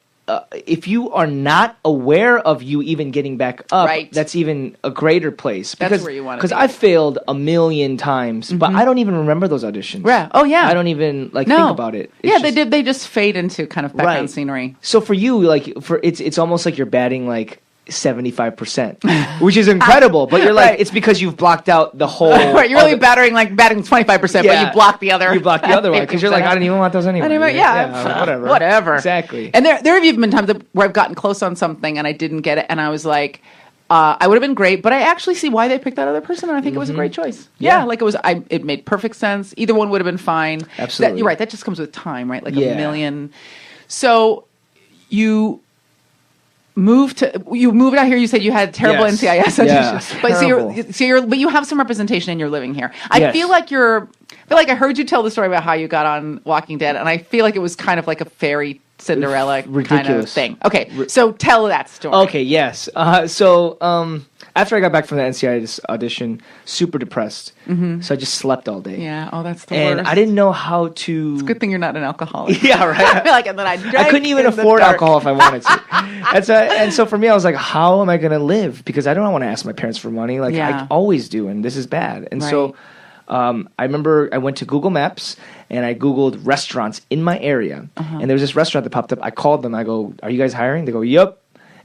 if you are not aware of you even getting back up, that's even a greater place. That's where you want to be. Because I failed a million times, but I don't even remember those auditions. Yeah. Oh, yeah. I don't even think about it. They just fade into kind of background scenery. So for you, like it's almost like you're batting like 75%, which is incredible. But you're like, it's because you've blocked out the whole. Right, you're really batting 25%, but you block the other. You block the other one because you're like, I don't even want those anyway. Whatever. Exactly. And there have even been times where I've gotten close on something and I didn't get it, and I was like, I would have been great, but I actually see why they picked that other person, and I think it was a great choice. Yeah, like it made perfect sense. Either one would have been fine. Absolutely. You're right. That just comes with time, right? Like a million. So you moved out here. You said you had terrible NCIS auditions, but you have some representation and you're living here. I feel like I heard you tell the story about how you got on Walking Dead, and I feel like it was kind of like a fairy Cinderella kind of thing. Okay, so tell that story. Okay, yes. So after I got back from the NCIS audition, super depressed. So I just slept all day. Yeah. Oh, that's the worst. And I didn't know how to. It's a good thing you're not an alcoholic. Yeah, right. I feel like, and then I couldn't even afford alcohol if I wanted to. And so for me, I was like, how am I going to live? Because I don't want to ask my parents for money. Like I always do, and this is bad. And so I remember I went to Google Maps and I Googled restaurants in my area. And there was this restaurant that popped up. I called them. I go, are you guys hiring? They go, yep.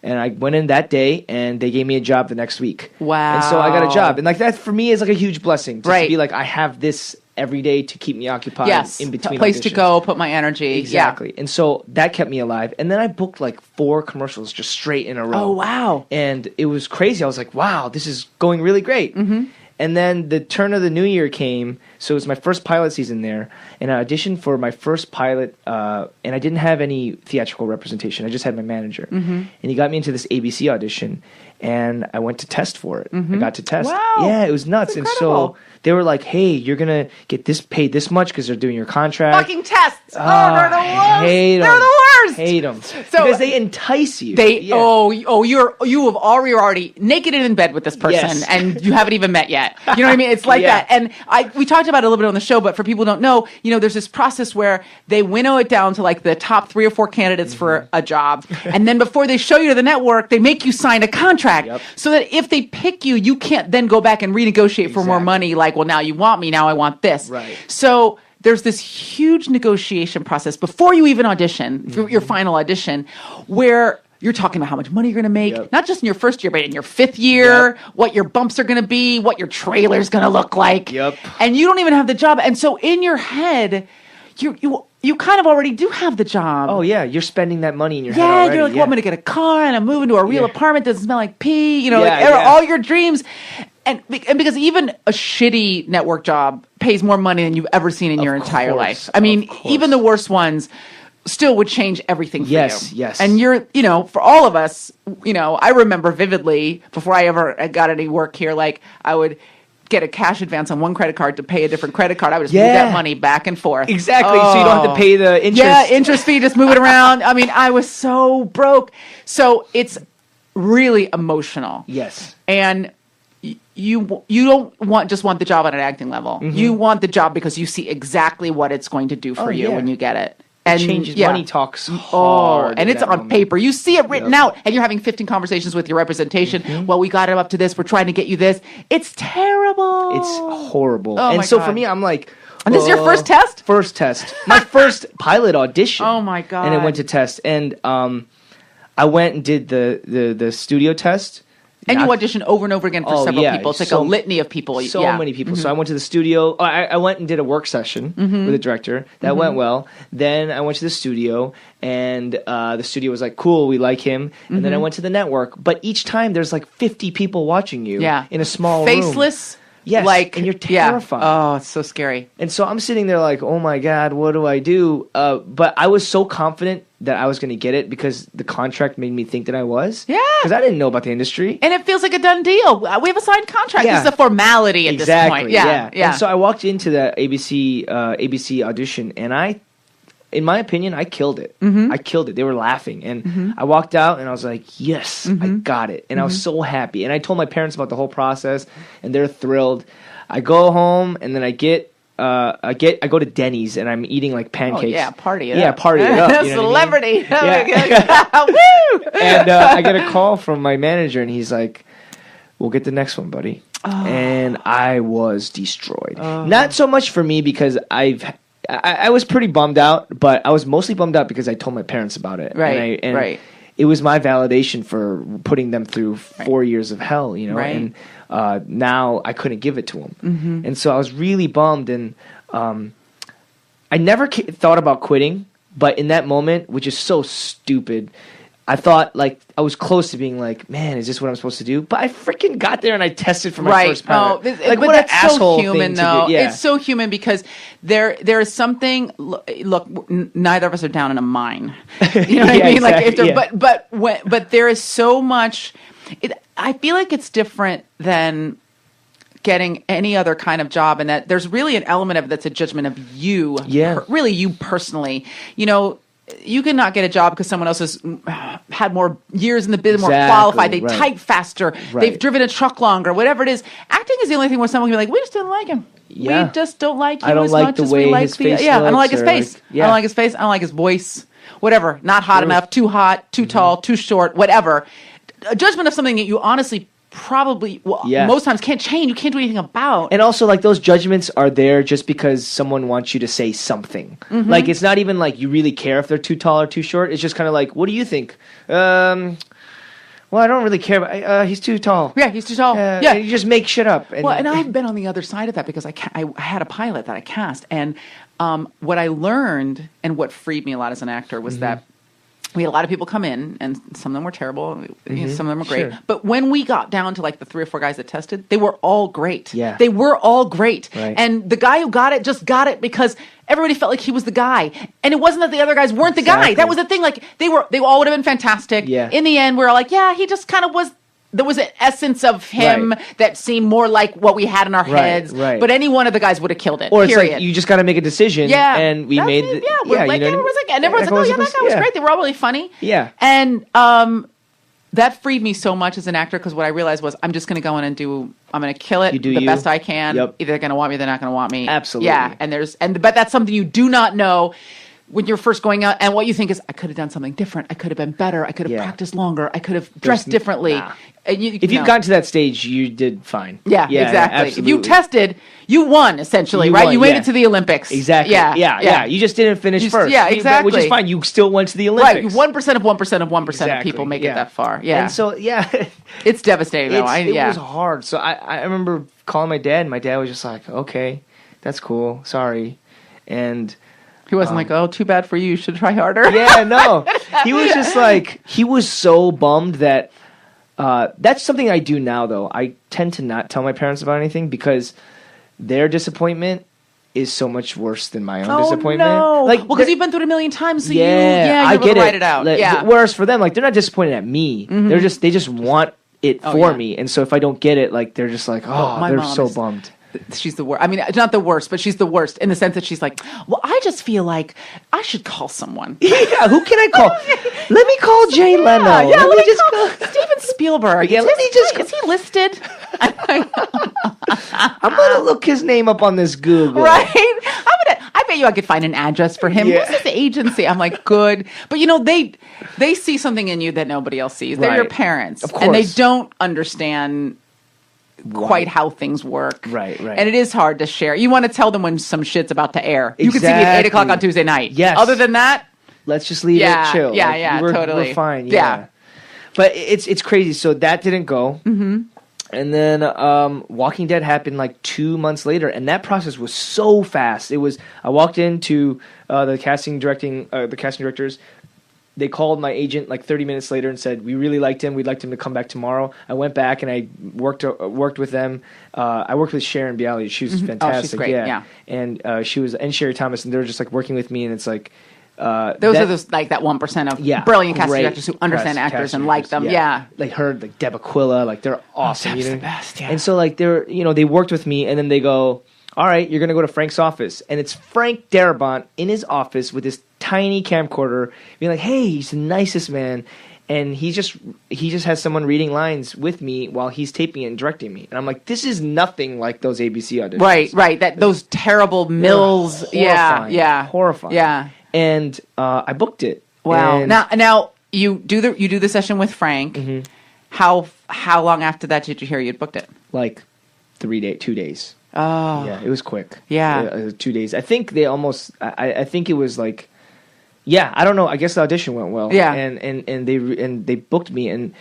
And I went in that day, and they gave me a job the next week. Wow. And so I got a job. And like that, for me, is like a huge blessing. To be like, I have this every day to keep me occupied in between place auditions. To go, put my energy. Exactly. And so that kept me alive. And then I booked like 4 commercials just straight in a row. Oh, wow. And it was crazy. I was like, wow, this is going really great. And then the turn of the new year came, so it was my first pilot season there, and I auditioned for my first pilot, and I didn't have any theatrical representation. I just had my manager. And he got me into this ABC audition, and I went to test for it. I got to test. Wow. Yeah, it was nuts. And so they were like, hey, you're going to get paid this much because they're doing your contract. Fucking tests. They're the worst. Hate they're the worst. Hate them. Because they entice you. You're already naked and in bed with this person, and you haven't even met yet. You know what I mean? It's like that. And we talked about it a little bit on the show, but for people who don't know, there's this process where they winnow it down to like the top 3 or 4 candidates for a job. And then before they show you to the network, they make you sign a contract so that if they pick you, you can't then go back and renegotiate for more money. Like, well, now you want me, now I want this. Right. So there's this huge negotiation process before you even audition, your final audition, where you're talking about how much money you're going to make, not just in your first year, but in your 5th year, what your bumps are going to be, what your trailer's going to look like. And you don't even have the job. And so in your head, you kind of already do have the job. Oh, yeah. You're spending that money in your head already. You're like, well, I'm going to get a car and I'm moving to a real apartment that doesn't smell like pee. All your dreams. And because even a shitty network job pays more money than you've ever seen in your entire life. I mean, even the worst ones still would change everything for you. Yes. And you're, for all of us, I remember vividly before I ever got any work here, like I would get a cash advance on one credit card to pay a different credit card. I would just move that money back and forth. Exactly. So you don't have to pay the interest. Yeah, interest fee, just move it around. I mean, I was so broke. So it's really emotional. Yes. And you don't want the job on an acting level. You want the job because you see exactly what it's going to do for you when you get it. And money talks hard. And it's on paper. You see it written out, and you're having 15 conversations with your representation. Well, we got him up to this. We're trying to get you this. It's terrible. It's horrible. Oh, and my so God. for me, I'm like, And this is your first test? First test. My first pilot audition. Oh my God. And it went to test. And I went and did the studio test. And you auditioned over and over again for several people. It's like a litany of people. So many people. So I went to the studio. I went and did a work session with the director. That went well. Then I went to the studio, and the studio was like, cool, we like him. And then I went to the network. But each time there's like 50 people watching you in a small room. Faceless? Yes, and you're terrified. Oh, it's so scary. And so I'm sitting there like, oh my God, what do I do? But I was so confident that I was going to get it because the contract made me think that I was. Yeah. Because I didn't know about the industry. And it feels like a done deal. We have a signed contract. This is a formality at this point. Yeah. And so I walked into the ABC audition, and in my opinion, I killed it. I killed it. They were laughing. And I walked out, and I was like, yes, I got it. And I was so happy. And I told my parents about the whole process, and they're thrilled. I go home, and then I go to Denny's, and I'm eating like pancakes. Oh, yeah, party it up. Yeah, party it up. You know Celebrity. What I mean? Yeah. Woo! And I get a call from my manager, and he's like, we'll get the next one, buddy. Oh. And I was destroyed. Oh. Not so much for me because I was pretty bummed out, but I was mostly bummed out because I told my parents about it. Right, and it was my validation for putting them through 4 years of hell, you know. Right. And now I couldn't give it to them. And so I was really bummed, and I never thought about quitting, but in that moment, which is so stupid, I thought, like, I was close to being like, man, is this what I'm supposed to do? But I freaking got there and I tested for my first pilot. Like, what an asshole human, though. It's so human because there is something. Look, neither of us are down in a mine. You know what I mean? Exactly, but there is so much. I feel like it's different than getting any other kind of job, and that there's really an element of it that's a judgment of you. Yeah, really, you personally. You know. You cannot get a job because someone else has had more years in the business, more qualified. They type faster. They've driven a truck longer. Whatever it is, acting is the only thing where someone can be like, "We just didn't like him. We just don't like you as much as we like the." I don't like his face. I don't like his face. I don't like his voice. Whatever. Not hot enough. Too hot. Too tall. Too short. Whatever. A judgment of something that you honestly probably most times can't change. You can't do anything about. And also, like, those judgments are there just because someone wants you to say something. Like, it's not even like you really care if they're too tall or too short. It's just kind of like, what do you think? Well, I don't really care, but he's too tall. Yeah, he's too tall. You just make shit up. And, and I've been on the other side of that because I had a pilot that I cast, and what I learned and what freed me a lot as an actor was that we had a lot of people come in, and some of them were terrible. You know, some of them were great. Sure. But when we got down to like the 3 or 4 guys that tested, they were all great. Yeah. They were all great. Right. And the guy who got it just got it because everybody felt like he was the guy. And it wasn't that the other guys weren't the guy. That was the thing. Like they all would have been fantastic. Yeah. In the end, we were all like, yeah, he just kind of was. There was an essence of him that seemed more like what we had in our heads. Right. But any one of the guys would have killed it. Or it's like you just got to make a decision. Yeah. And we made it. Yeah. Like, everyone was like, and everyone's like, oh, yeah, that guy was great. They were all really funny. Yeah. And that freed me so much as an actor because what I realized was I'm just going to go in and I'm going to kill it the best I can. Yep. Either they're going to want me or they're not going to want me. Absolutely. Yeah. But that's something you do not know when you're first going out, and what you think is, I could have done something different. I could have been better. I could have practiced longer. I could have dressed differently. Nah. If you've gotten to that stage, you did fine. Yeah, exactly. Absolutely. If you tested, you won, essentially, right? You made it to the Olympics. Exactly. Yeah. You just didn't finish first. Yeah, exactly. Which is fine. You still went to the Olympics. Right. 1% of 1% of 1% of people make it that far. Yeah. And so, it's devastating, though. It was hard. So I remember calling my dad, and my dad was just like, okay, that's cool. Sorry. And he wasn't like, oh, too bad for you. You should try harder. Yeah, no. He was just like, he was so bummed that that's something I do now, though. I tend to not tell my parents about anything because their disappointment is so much worse than my own disappointment. No. Like, because you've been through it a million times, so I get it. Write it out. Like, whereas for them, like, they're not disappointed at me. They just want it for me. And so if I don't get it, like, they're just like, they're so bummed. She's the worst. I mean, not the worst, but she's the worst in the sense that she's like, well, I just feel like I should call someone. Yeah, who can I call? Let me call Jay Leno. Yeah, let me just call Steven Spielberg. Yeah, let me just. Is he listed? I'm gonna look his name up on this Google. Right. I bet bet you I could find an address for him. Yeah. Who's this agency? I'm like, good. But, they see something in you that nobody else sees. They're your parents. Of course. And they don't understand quite how things work. Right. And it is hard to share. You want to tell them when some shit's about to air. You can see me at 8 o'clock on Tuesday night. Yes. Other than that, let's just leave it chill. Yeah, totally. We're fine. Yeah. But it's crazy. So that didn't go. Mm-hmm. And then Walking Dead happened like 2 months later, and that process was so fast. I walked into the casting directors. They called my agent like 30 minutes later and said, we really liked him. We'd like him to come back tomorrow. I went back and I worked with them. I worked with Sharon Bialy. She was fantastic. Oh, she's great. Yeah. And Sherry Thomas, and they were just like working with me, and it's like those are like that 1% of brilliant casting directors who understand actors and like them. Yeah. Like her, like Deb Aquila, like they're awesome. Deb's the best. Yeah. And so like they worked with me, and then they go, all right, you're going to go to Frank's office. And it's Frank Darabont in his office with this tiny camcorder being like, hey, he's the nicest man. And he just has someone reading lines with me while he's taping it and directing me. And I'm like, this is nothing like those ABC auditions. Right. Those terrible Mills. Horrifying. Yeah. And I booked it. Wow. And now you do the session with Frank. Mm-hmm. How long after that did you hear you'd booked it? Like 2 days. Oh. Yeah, it was quick. Yeah. 2 days. I think they almost. I think it was like. Yeah, I don't know. I guess the audition went well. Yeah. And they booked me, and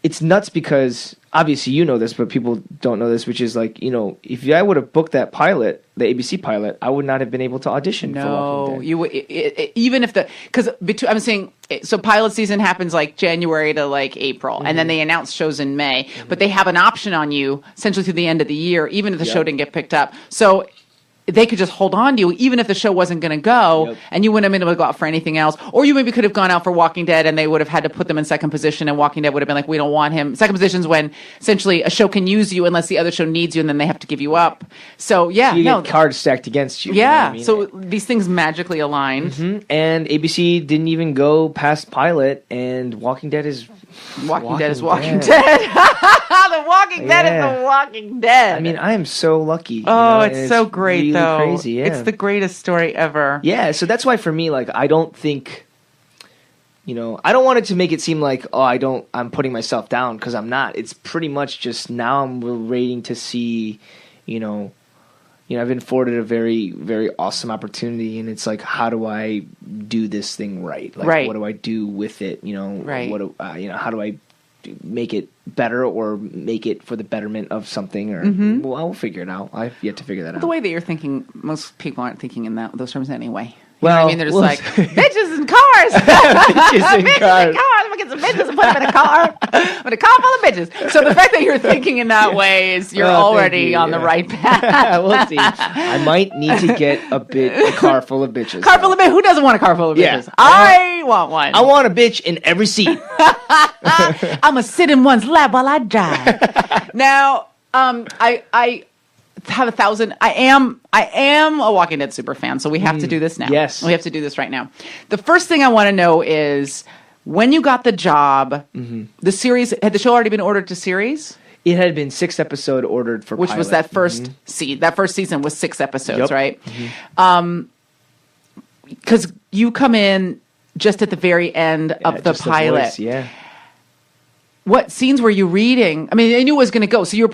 it's nuts because obviously you know this, but people don't know this, which is like, if I would have booked that pilot, the ABC pilot, I would not have been able to audition for Walking Dead. You would, even if because I'm saying, so pilot season happens like January to like April, and then they announce shows in May, but they have an option on you essentially through the end of the year, even if the show didn't get picked up. So they could just hold on to you even if the show wasn't going to go, and you wouldn't have been able to go out for anything else. Or you maybe could have gone out for Walking Dead and they would have had to put them in second position, and Walking Dead would have been like, we don't want him. Second position is when essentially a show can use you unless the other show needs you, and then they have to give you up. So you get cards stacked against you. Yeah, you know what I mean? so these things magically aligned. Mm-hmm. And ABC didn't even go past pilot, and Walking Dead is Walking Dead. The Walking Dead is the Walking Dead. I mean, I am so lucky. Oh, it's so great, really though. Crazy, yeah. It's the greatest story ever. Yeah, so that's why for me, like, I don't think, I don't want it to make it seem like, I'm putting myself down, because I'm not. It's pretty much just now I'm waiting to see, I've been afforded a very, very awesome opportunity, and it's like, how do I do this thing right? Like, what do I do with it? Right. What do, how do I make it better or make it for the betterment of something? Or well, I'll figure it out. I've yet to figure that out. The way that you're thinking, most people aren't thinking in those terms anyway. Well, know what I mean, they're just like bitches and cars. Bitches and cars. I'm gonna get some bitches and put them in a car. I'm gonna car full of bitches. So the fact that you're thinking in that way is you're already on the right path. We'll see. I might need to get a car full of bitches. Car full of bitches. Who doesn't want a car full of bitches? Yeah. I want one. I want a bitch in every seat. I'm gonna sit in one's lap while I drive. Now, I have 1,000. I am a Walking Dead super fan, so we have to do this now. Yes. We have to do this right now. The first thing I want to know is when you got the job, the series, had the show already been ordered to series? It had been 6 episode ordered for Which pilot. was that first that first season was 6 episodes, Yep. right? Because you come in just at the very end of the pilot. Voice, yeah. What scenes were you reading? I mean, I knew it was going to go, so you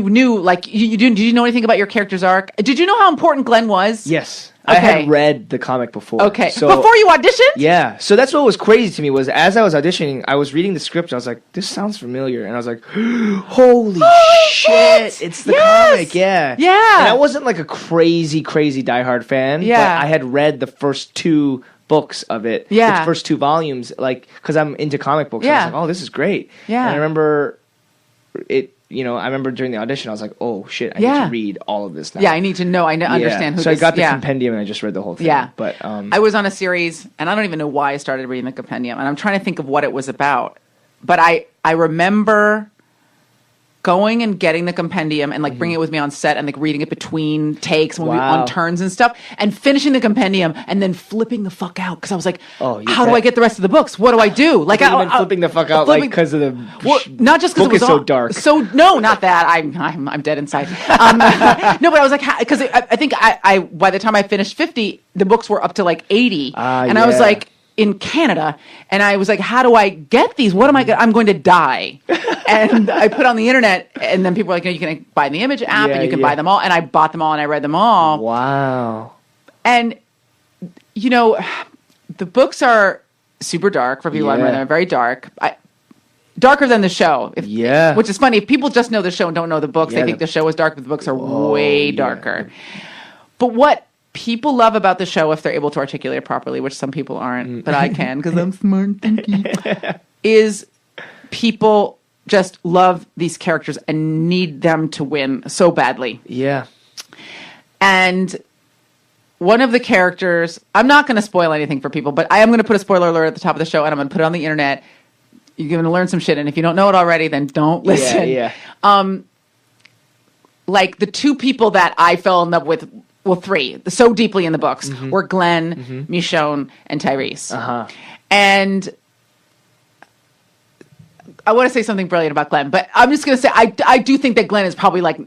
knew, like, did you know anything about your character's arc? Did you know how important Glenn was? Yes. Okay. I had read the comic before. Okay. So, before you auditioned? Yeah. So that's what was crazy to me was as I was auditioning, I was reading the script and I was like, this sounds familiar. And I was like, holy shit. It's the comic. Yeah. Yeah. And I wasn't like a crazy diehard fan. Yeah. But I had read the first 2 books of it. Yeah. The first 2 volumes, like, because I'm into comic books. Yeah. I was like, oh, this is great. Yeah. And I remember it. I remember during the audition, I was like, oh, shit, I need to read all of this now. Yeah, I need to know. I understand who So this, I got the compendium and I just read the whole thing. Yeah. But I was on a series, and I don't even know why I started reading the compendium, and I'm trying to think of what it was about. But I remember going and getting the compendium and like bringing it with me on set and like reading it between takes when we on turns and stuff, and finishing the compendium and then flipping the fuck out because I was like, how do I get the rest of the books? What do I do? Like I flipping the fuck out like because of the not just because it was so dark. So no, not that I'm dead inside. No, but I was like, because I think I by the time I finished 50, the books were up to like 80, and I was like, in Canada, and I was like, how do I get these? What am I I'm going to die. And I put on the internet, and then people were like, you can buy the Image app, and you can buy them all, and I bought them all, and I read them all. Wow. And, you know, the books are super dark for people who haven't read them. They're very dark. Darker than the show. Which is funny. If people just know the show and don't know the books, they think the show is dark, but the books are way darker. But what people love about the show, if they're able to articulate it properly, which some people aren't, but I can because I'm smart and thinky, is people just love these characters and need them to win so badly. Yeah. And one of the characters, I'm not going to spoil anything for people, but I am going to put a spoiler alert at the top of the show, and I'm going to put it on the internet. You're going to learn some shit, and if you don't know it already, then don't listen. Like the two people that I fell in love with, well, three, so deeply in the books, were Glenn, Michonne, and Tyrese. And I want to say something brilliant about Glenn, but I'm just going to say I do think that Glenn is probably like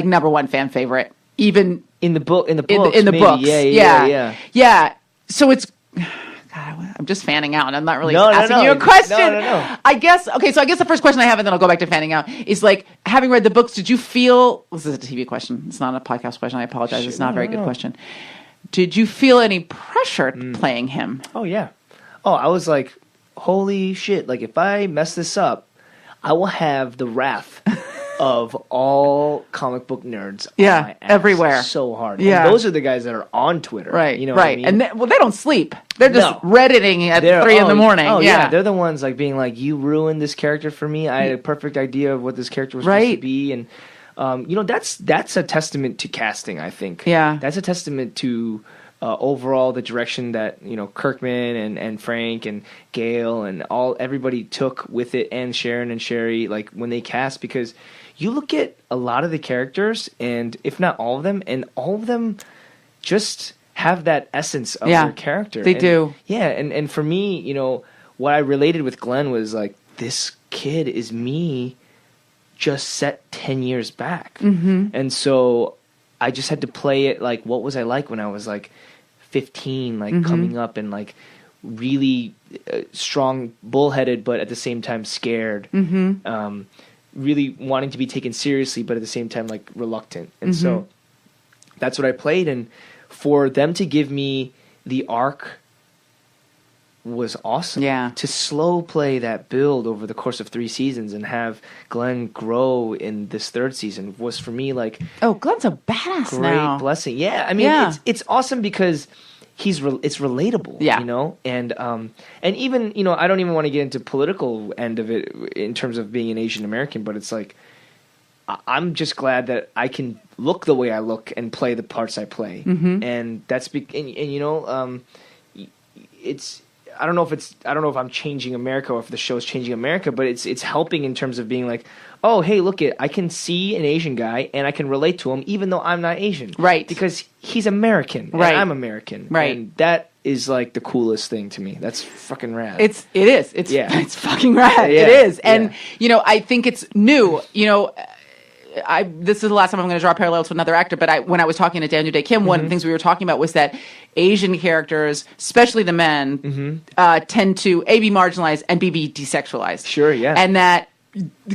number one fan favorite, even in the books. In the books, yeah. So it's. God, I'm just fanning out, and I'm not really asking you a question. No. I guess the first question I have, and then I'll go back to fanning out, is like, having read the books, did you feel, this is a TV question, it's not a podcast question, I apologize, it's not a very good question. Did you feel any pressure playing him? Oh, yeah. Oh, I was like, holy shit, like, if I mess this up, I will have the wrath of all comic book nerds on my ass everywhere. So hard. And those are the guys that are on Twitter. Right, you know what I mean? And they don't sleep. They're just Redditing at 3 in the morning. Oh, yeah. They're the ones like being like, you ruined this character for me. I had a perfect idea of what this character was supposed to be. And, you know, that's a testament to casting, I think. Yeah. That's a testament to overall the direction that, you know, Kirkman and Frank and Gail and everybody took with it, and Sharon and Sherry, like when they cast, because you look at a lot of the characters, and if not all of them, and all of them just have that essence of their character. They do. Yeah, and for me, you know, what I related with Glenn was like, this kid is me just set 10 years back. And so I just had to play it like, what was I like when I was like 15, like coming up and like really strong, bullheaded, but at the same time scared. Really wanting to be taken seriously, but at the same time like reluctant. And so that's what I played. And for them to give me the arc was awesome. Yeah. To slow play that build over the course of 3 seasons and have Glenn grow in this 3rd season was for me like, oh, Glenn's a badass now. Great blessing. Yeah. I mean, it's awesome because it's relatable, you know, and even, you know, I don't even want to get into political end of it in terms of being an Asian American, but it's like, I'm just glad that I can look the way I look and play the parts I play. And that's, and you know, it's, I don't know if I'm changing America or if the show's changing America, but it's helping in terms of being like, oh, hey, look I can see an Asian guy and I can relate to him even though I'm not Asian. Right. Because he's American and I'm American. Right. And that is like the coolest thing to me. That's fucking rad. It is. It's fucking rad. It is. And, you know, I think it's new. You know, this is the last time I'm going to draw parallels to another actor, but when I was talking to Daniel Day Kim, one of the things we were talking about was that Asian characters, especially the men, tend to A, be marginalized and B, be desexualized. Sure, yeah. And that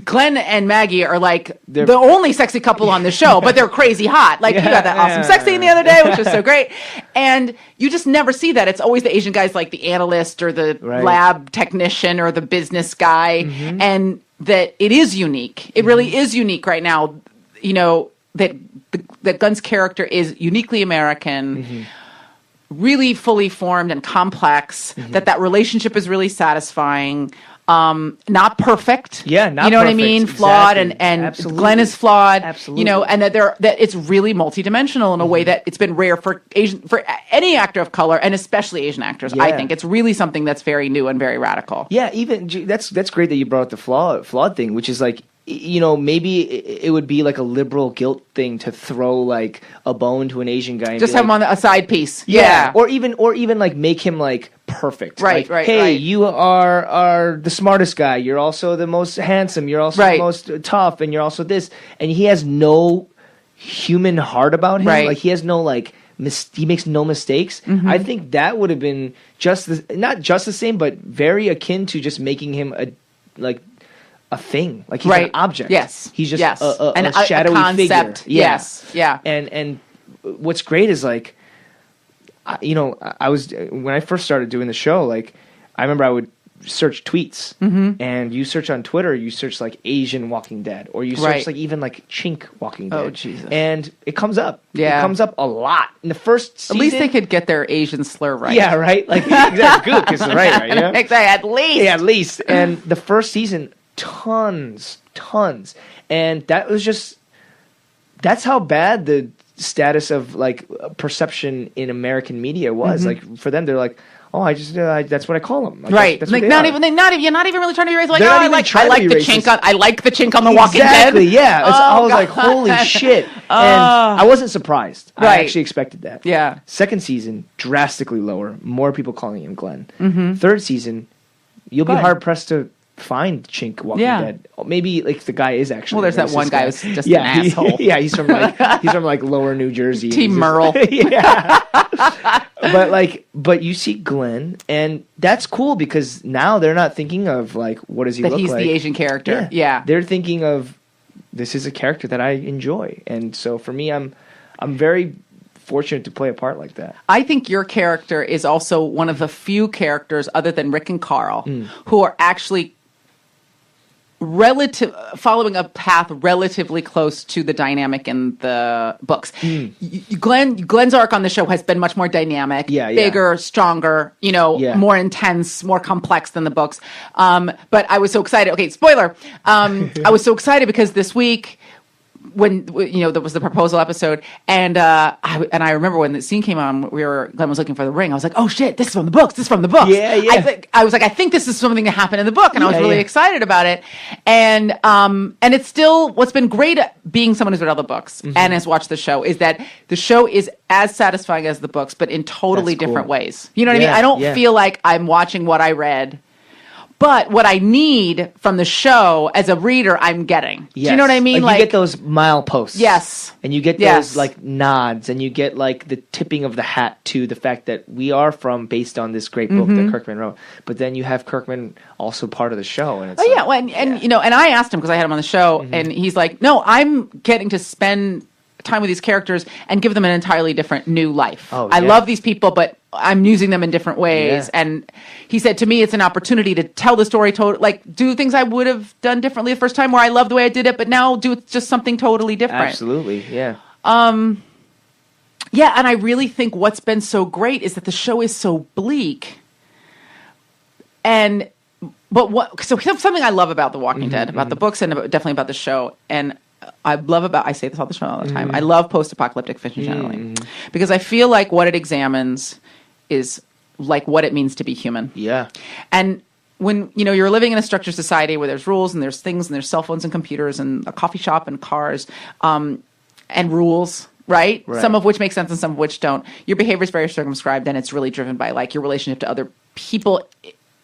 Glenn and Maggie are like the only sexy couple on the show, but they're crazy hot. Like, you got that awesome sex scene the other day, which was so great. And you just never see that. It's always the Asian guys, like the analyst or the lab technician or the business guy. And that it is unique. It really is unique right now, you know, that Glenn's character is uniquely American, really fully formed and complex, that relationship is really satisfying. Not perfect. Yeah, not perfect. You know what I mean? Flawed, and Glenn is flawed. Absolutely. You know, and that it's really multidimensional in a way that it's been rare for any actor of color, and especially Asian actors. I think it's really something that's very new and very radical. Yeah, even that's great that you brought up the flawed thing, which is like, you know, maybe it would be like a liberal guilt thing to throw like a bone to an Asian guy and Just be have him like, on a side piece. yeah, or even like make him like perfect. Right, like, right, hey, right. you are the smartest guy. You're also the most handsome. You're also Right. the most tough, and you're also this. And he has no human heart about him. Right. Like he has no like he makes no mistakes. I think that would have been not just the same, but very akin to just making him a thing. Like he's an object. Yes. He's just yes. a shadowy concept. figure. Yeah. Yes. Yeah. And what's great is like, you know, I was when I first started doing the show, like I remember I would search tweets, and you search on Twitter, you search like Asian Walking Dead, or you search Right. like even like Chink Walking Dead. Oh, Jesus. And it comes up. Yeah. It comes up a lot in the first season. At least they could get their Asian slur right. Yeah, right. Like exactly, good because right. Yeah. Exactly. At least. Yeah, at least. And the first season, tons, and that's how bad the status of like perception in American media was. Like for them, they're like, oh, I just that's what I call them. Like, Right. That's Like what you're not even really trying to be racist. Like, They're oh, not I even like trying to the be chink racist. I like the chink on the Walking Exactly, Dead. yeah. I was like, God. holy shit. And I wasn't surprised. I Right. actually expected that. Yeah. Second season, drastically lower. More people calling him Glenn. Third season, you'll be Glenn. hard pressed to find Chink Walking Yeah. Dead. Maybe like the guy is actually. Well, there's a that one racist guy who's just an asshole. Yeah, he's from like lower New Jersey. Team He's just- Merle. Yeah. but you see Glenn, and that's cool because now they're not thinking of like what does he That look he's like. the Asian character. Yeah. They're thinking of this is a character that I enjoy, and so for me, I'm very fortunate to play a part like that. I think your character is also one of the few characters, other than Rick and Carl, who are actually following a path relatively close to the dynamic in the books. Glenn's arc on the show has been much more dynamic, bigger, stronger, more intense, more complex than the books. But I was so excited. Okay, spoiler. I was so excited because this week, when there was the proposal episode, and I remember when the scene came on, Glenn was looking for the ring. I was like, oh shit, this is from the books. This is from the books. Yeah. I was like, I think this is something that happened in the book, and I was really excited about it. And it's still what's been great being someone who's read all the books and has watched the show is that the show is as satisfying as the books, but in totally different ways. You know what I mean? I don't feel like I'm watching what I read. But what I need from the show as a reader, I'm getting. Yes. Do you know what I mean? Like you get those mileposts. Yes. And you get those like nods, and you get like the tipping of the hat to the fact that we are based on this great book that Kirkman wrote. But then you have Kirkman also part of the show, and it's and I asked him because I had him on the show, and he's like, no, I'm getting to spend time with these characters and give them an entirely different new life. I love these people, but I'm using them in different ways. And he said to me, it's an opportunity to tell the story, do things I would have done differently the first time where I love the way I did it, but now do just something totally different. Absolutely, yeah. Yeah, and I really think what's been so great is that the show is so bleak. But something I love about The Walking Dead, about the books and definitely about the show, and I say this all the time, I love post-apocalyptic fiction generally. Because I feel like what it examines is like what it means to be human. Yeah. And when you're living in a structured society where there's rules and there's things and there's cell phones and computers and a coffee shop and cars and rules, right? Some of which make sense and some of which don't. Your behavior is very circumscribed, and it's really driven by like your relationship to other people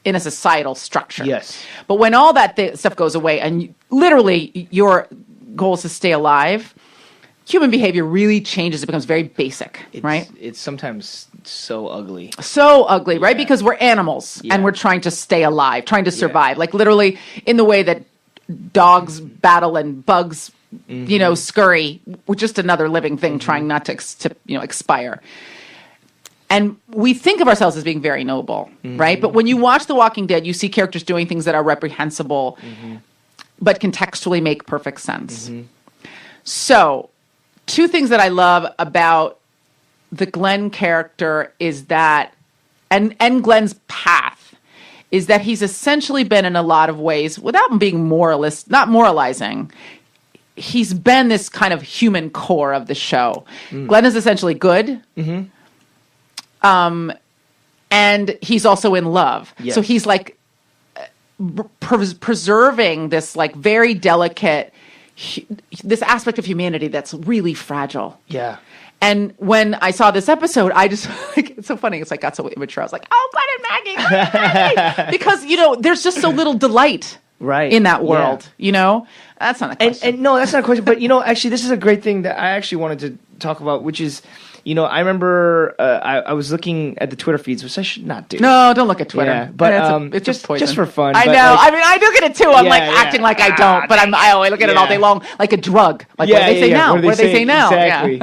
in a societal structure. Yes. But when all that stuff goes away and literally your goal is to stay alive, human behavior really changes. It becomes very basic, right? It's sometimes so ugly. So ugly, right? Because we're animals and we're trying to stay alive, trying to survive. Like literally in the way that dogs battle and bugs, scurry. We're just another living thing trying not to expire. And we think of ourselves as being very noble, right? But when you watch The Walking Dead, you see characters doing things that are reprehensible, but contextually make perfect sense. So, two things that I love about the Glenn character is that, and Glenn's path, is that he's essentially been in a lot of ways, without being not moralizing, he's been this kind of human core of the show. Glenn is essentially good. And he's also in love. Yes. So he's like preserving this like very delicate, this aspect of humanity that's really fragile. Yeah. And when I saw this episode, I just like, it's so funny. It's like got so immature. I was like, oh, Glenn and Maggie, because there's just so little delight in that world. That's not a question. And no, that's not a question. But actually, this is a great thing that I actually wanted to talk about, which is, I remember I was looking at the Twitter feeds, which I should not do. No, don't look at Twitter. Yeah, but it's just poison. Just for fun. I know. I mean, I look at it too. I'm acting like I don't, but I always look at it all day long, like a drug. Like what do they say now? What do they say now? Exactly.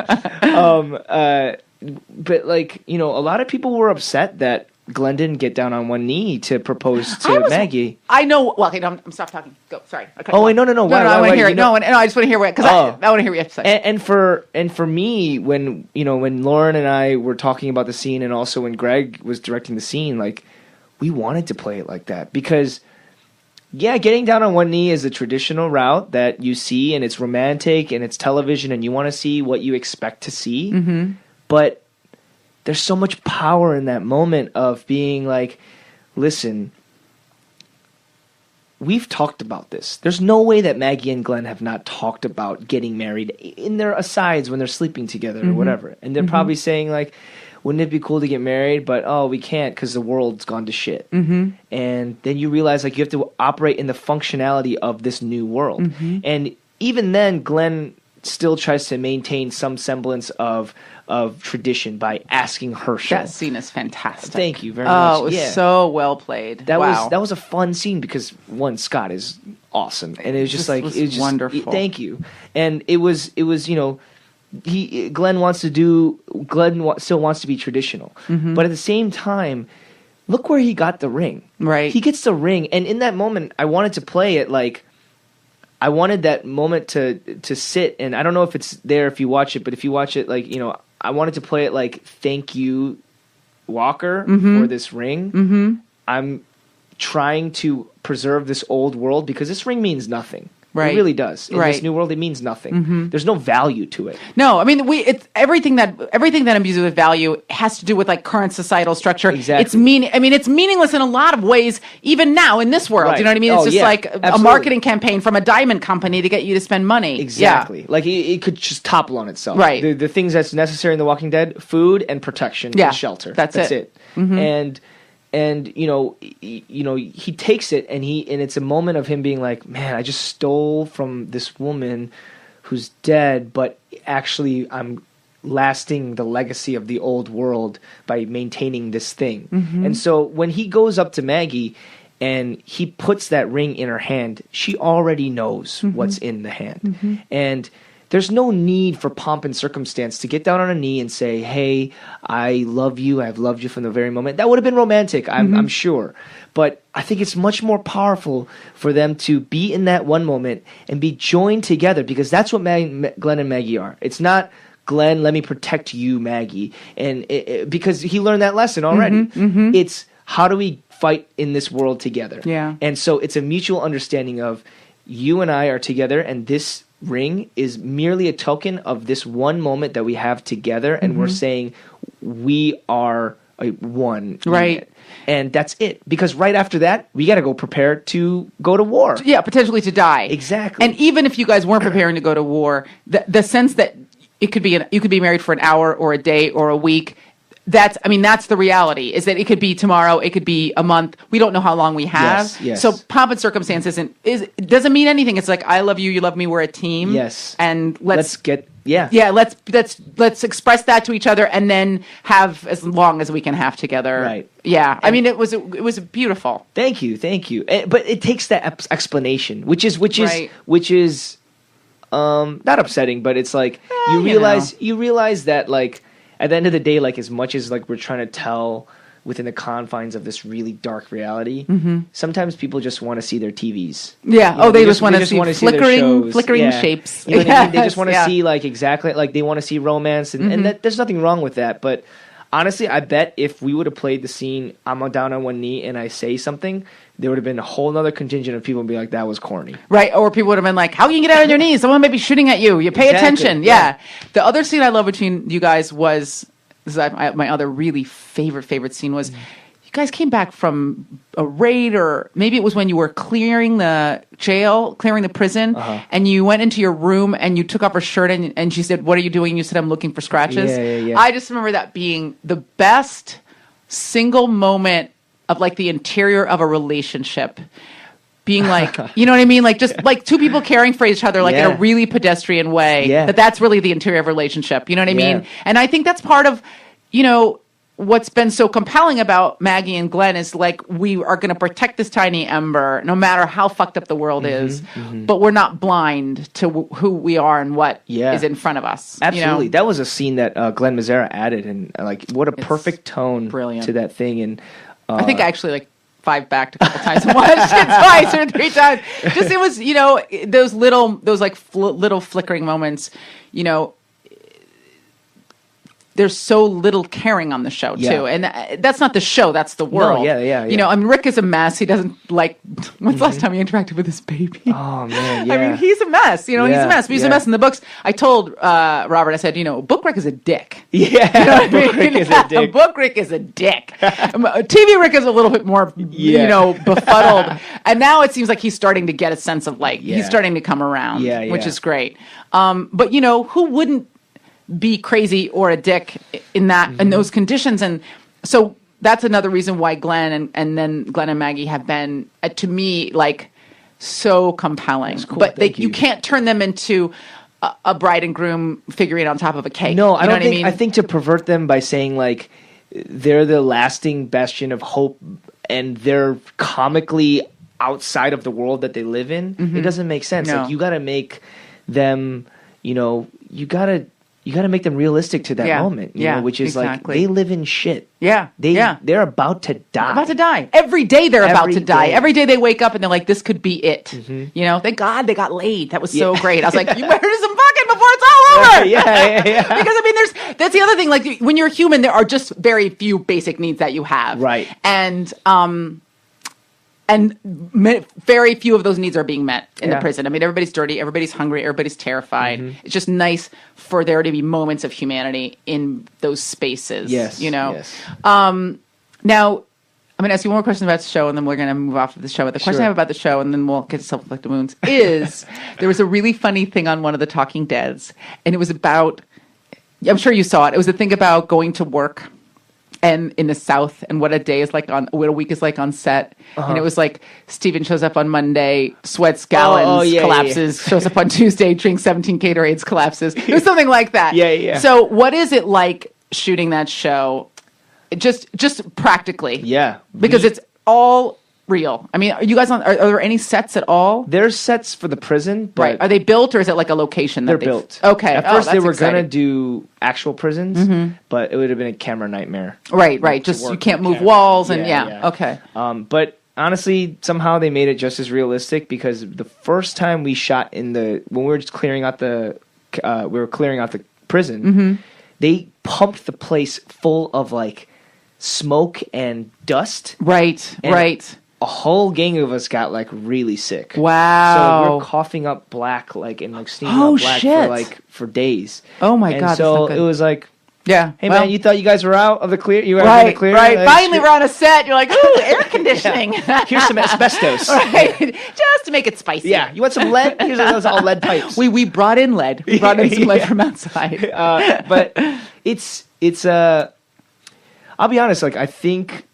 But like a lot of people were upset that Glenn didn't get down on one knee to propose to Maggie. I know. Well, okay, no, I'm stop talking. Go. Sorry. Wait, no. Why, I want to hear it. No, I just want to hear what, because I want to hear what you have to say. And for me, when Lauren and I were talking about the scene, and also when Greg was directing the scene, like we wanted to play it like that because, getting down on one knee is a traditional route that you see, and it's romantic and it's television, and you want to see what you expect to see, but there's so much power in that moment of being like, listen, we've talked about this. There's no way that Maggie and Glenn have not talked about getting married in their asides when they're sleeping together or whatever. And they're probably saying like, wouldn't it be cool to get married? But, we can't because the world's gone to shit. And then you realize like you have to operate in the functionality of this new world. And even then, Glenn still tries to maintain some semblance of tradition by asking her show. That scene is fantastic. Thank you very much. Oh, it was so well played. That was a fun scene because one, Scott is awesome, and it was just it was just wonderful. Thank you. And it was Glenn still wants to be traditional, but at the same time, look where he got the ring. Right, he gets the ring, and in that moment, I wanted to play it like. I wanted that moment to sit, and I don't know if it's there if you watch it, but if you watch it, like, I wanted to play it like, thank you, Walker, for this ring. I'm trying to preserve this old world because this ring means nothing. Right. It really does. In this new world, it means nothing. There's no value to it. No, I mean, it's everything that imbues with value has to do with like current societal structure. Exactly. It's meaningless in a lot of ways, even now in this world. Right. You know what I mean? It's just like a marketing campaign from a diamond company to get you to spend money. Exactly. Yeah. Like it could just topple on itself. Right. The things that's necessary in The Walking Dead: food and protection and shelter. That's it. And he takes it and it's a moment of him being like, man, I just stole from this woman who's dead, but actually I'm lasting the legacy of the old world by maintaining this thing. And so when he goes up to Maggie and he puts that ring in her hand, she already knows what's in the hand. And there's no need for pomp and circumstance to get down on a knee and say, hey, I love you. I've loved you from the very moment. That would have been romantic, I'm sure. But I think it's much more powerful for them to be in that one moment and be joined together, because that's what Glenn and Maggie are. It's not, Glenn, let me protect you, Maggie. And because he learned that lesson already. It's, how do we fight in this world together? Yeah. And so it's a mutual understanding of, you and I are together, and this ring is merely a token of this one moment that we have together, and we're saying we are a one unit. And that's it, because right after that we got to go prepare to go to war, potentially to die. Exactly. And even if you guys weren't preparing to go to war, the sense that it could be you could be married for an hour or a day or a week, that's the reality, is that it could be tomorrow, it could be a month. We don't know how long we have. Yes. So pomp and circumstance doesn't mean anything. It's like, I love you, you love me, we're a team. Yes. And let's express that to each other, and then have as long as we can have together. Right. Yeah. And it was beautiful. Thank you. But it takes that explanation, which is not upsetting, but it's like you realize that, like, at the end of the day, like, as much as like we're trying to tell within the confines of this really dark reality, sometimes people just want to see their TVs. Yeah. They just want to see flickering shapes. You know what I mean? They just want to see, like, exactly, like, they want to see romance, and there's nothing wrong with that. But honestly, I bet if we would have played the scene, I'm down on one knee and I say something, there would have been a whole other contingent of people be like, that was corny. Right. Or people would have been like, how can you get out on your knees? Someone may be shooting at you. You pay attention. Yeah. The other scene I love between you guys was, this is my other really favorite scene was, guys came back from a raid, or maybe it was when you were clearing the prison, and you went into your room and you took off her shirt and she said, "What are you doing?" And you said, "I'm looking for scratches." Yeah. I just remember that being the best single moment of like the interior of a relationship. Being like, you know what I mean? Like just like two people caring for each other, like in a really pedestrian way. Yeah. That's really the interior of a relationship. You know what I mean? And I think that's part of, what's been so compelling about Maggie and Glenn is like, we are going to protect this tiny ember no matter how fucked up the world is, but we're not blind to who we are and what is in front of us. Absolutely. That was a scene that Glenn Mazzara added, and like what a perfect tone to that thing. And I think I actually like 5-backed a couple times and watched it twice or 3 times. Just it was, those little flickering moments, there's so little caring on the show too, and that's not the show, that's the world. I mean, Rick is a mess. He doesn't like. When's the last time he interacted with his baby? Oh man, I mean, he's a mess. He's a mess. But he's a mess in the books. I told Robert, I said, Book Rick is a dick. Yeah, Book Rick is a dick. Book Rick is a dick. TV Rick is a little bit more, befuddled, and now it seems like he's starting to get a sense of like he's starting to come around, which is great. But who wouldn't be crazy or a dick in those conditions? And so that's another reason why Glenn and Maggie have been to me like so compelling. Cool. But you can't turn them into a bride and groom figurine on top of a cake. No, I don't think. I think to pervert them by saying like they're the lasting bastion of hope and they're comically outside of the world that they live in, it doesn't make sense. No. Like you got to make them, you got to make them realistic to that moment, you know, which is like they live in shit. They're about to die. Every day they're about to die. Every day they wake up and they're like, this could be it. Thank God they got laid. That was so great. I was like, you better do some fucking before it's all over. Because I mean, that's the other thing. Like when you're human, there are just very few basic needs that you have. Right. And very few of those needs are being met in the prison. I mean, everybody's dirty, everybody's hungry, everybody's terrified. It's just nice for there to be moments of humanity in those spaces. Yes. Now, I'm going to ask you one more question about the show, and then we're going to move off of the show. But the question I have about the show, and then we'll get to Self-Inflicted Wounds, is there was a really funny thing on one of the Talking Deads, and it was about, I'm sure you saw it, it was a thing about going to work and in the South, and what a day is like what a week is like on set. And it was like Steven shows up on Monday, sweats gallons, collapses, shows up on Tuesday, drinks 17 Gatorades, collapses. It was something like that. So what is it like shooting that show? Just practically. Because it's all real. I mean, are you guys are there any sets at all? There's sets for the prison, but are they built, or is it like a location that they're built? Okay. At first they were gonna do actual prisons, but it would have been a camera nightmare. Right. Just you can't move walls and okay. But honestly, somehow they made it just as realistic, because the first time we shot when we were just clearing out the prison, they pumped the place full of like smoke and dust. Right. A whole gang of us got like really sick. Wow! So we're coughing up black, and sneezing up black for days. Oh my God! So it was like, hey man, you thought you guys were out of the clear? You were in the clear? Right. Finally, we're on a set. You're like, ooh, air conditioning. Here's some asbestos. Just to make it spicy. Yeah, you want some lead? Here's those all lead pipes. We brought in lead. We brought in some lead from outside. But it's I'll be honest. Like I think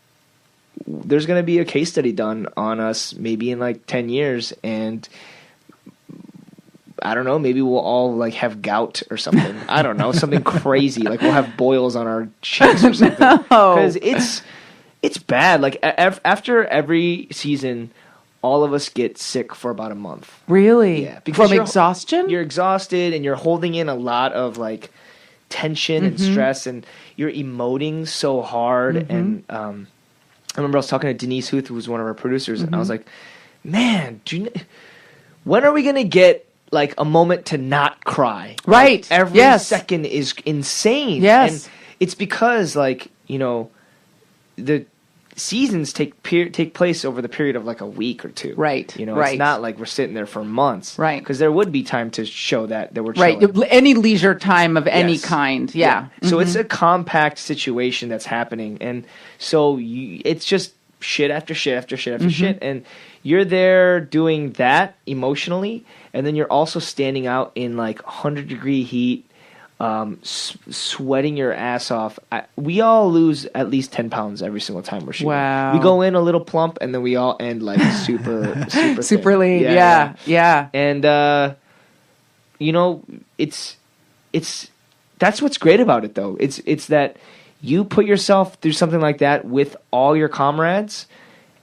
there's going to be a case study done on us maybe in like 10 years, and I don't know, maybe we'll all have gout or something. I don't know, something crazy, like we'll have boils on our cheeks or something, because it's bad. Like after every season, all of us get sick for about a month. Really? Yeah, because from exhaustion. You're exhausted and you're holding in a lot of tension and stress, and you're emoting so hard. And I remember I was talking to Denise Huth, who was one of our producers, and I was like, man, when are we going to get a moment to not cry? Right. Every second is insane. Yes. And it's because the seasons take place over the period of like a week or two. Right. You know, right. it's not like we're sitting there for months. Right. Because there would be time to show that we're right. chilling. Any leisure time of any Yes. kind. Yeah. So it's a compact situation that's happening, and so it's just shit after shit after shit after shit, and you're there doing that emotionally, and then you're also standing out in like 100-degree heat, sweating your ass off. We all lose at least 10 pounds every single time we're shooting. Wow. We go in a little plump, and then we all end like super super thin. lean. Yeah. And you know, it's that's what's great about it, though. It's that you put yourself through something like that with all your comrades.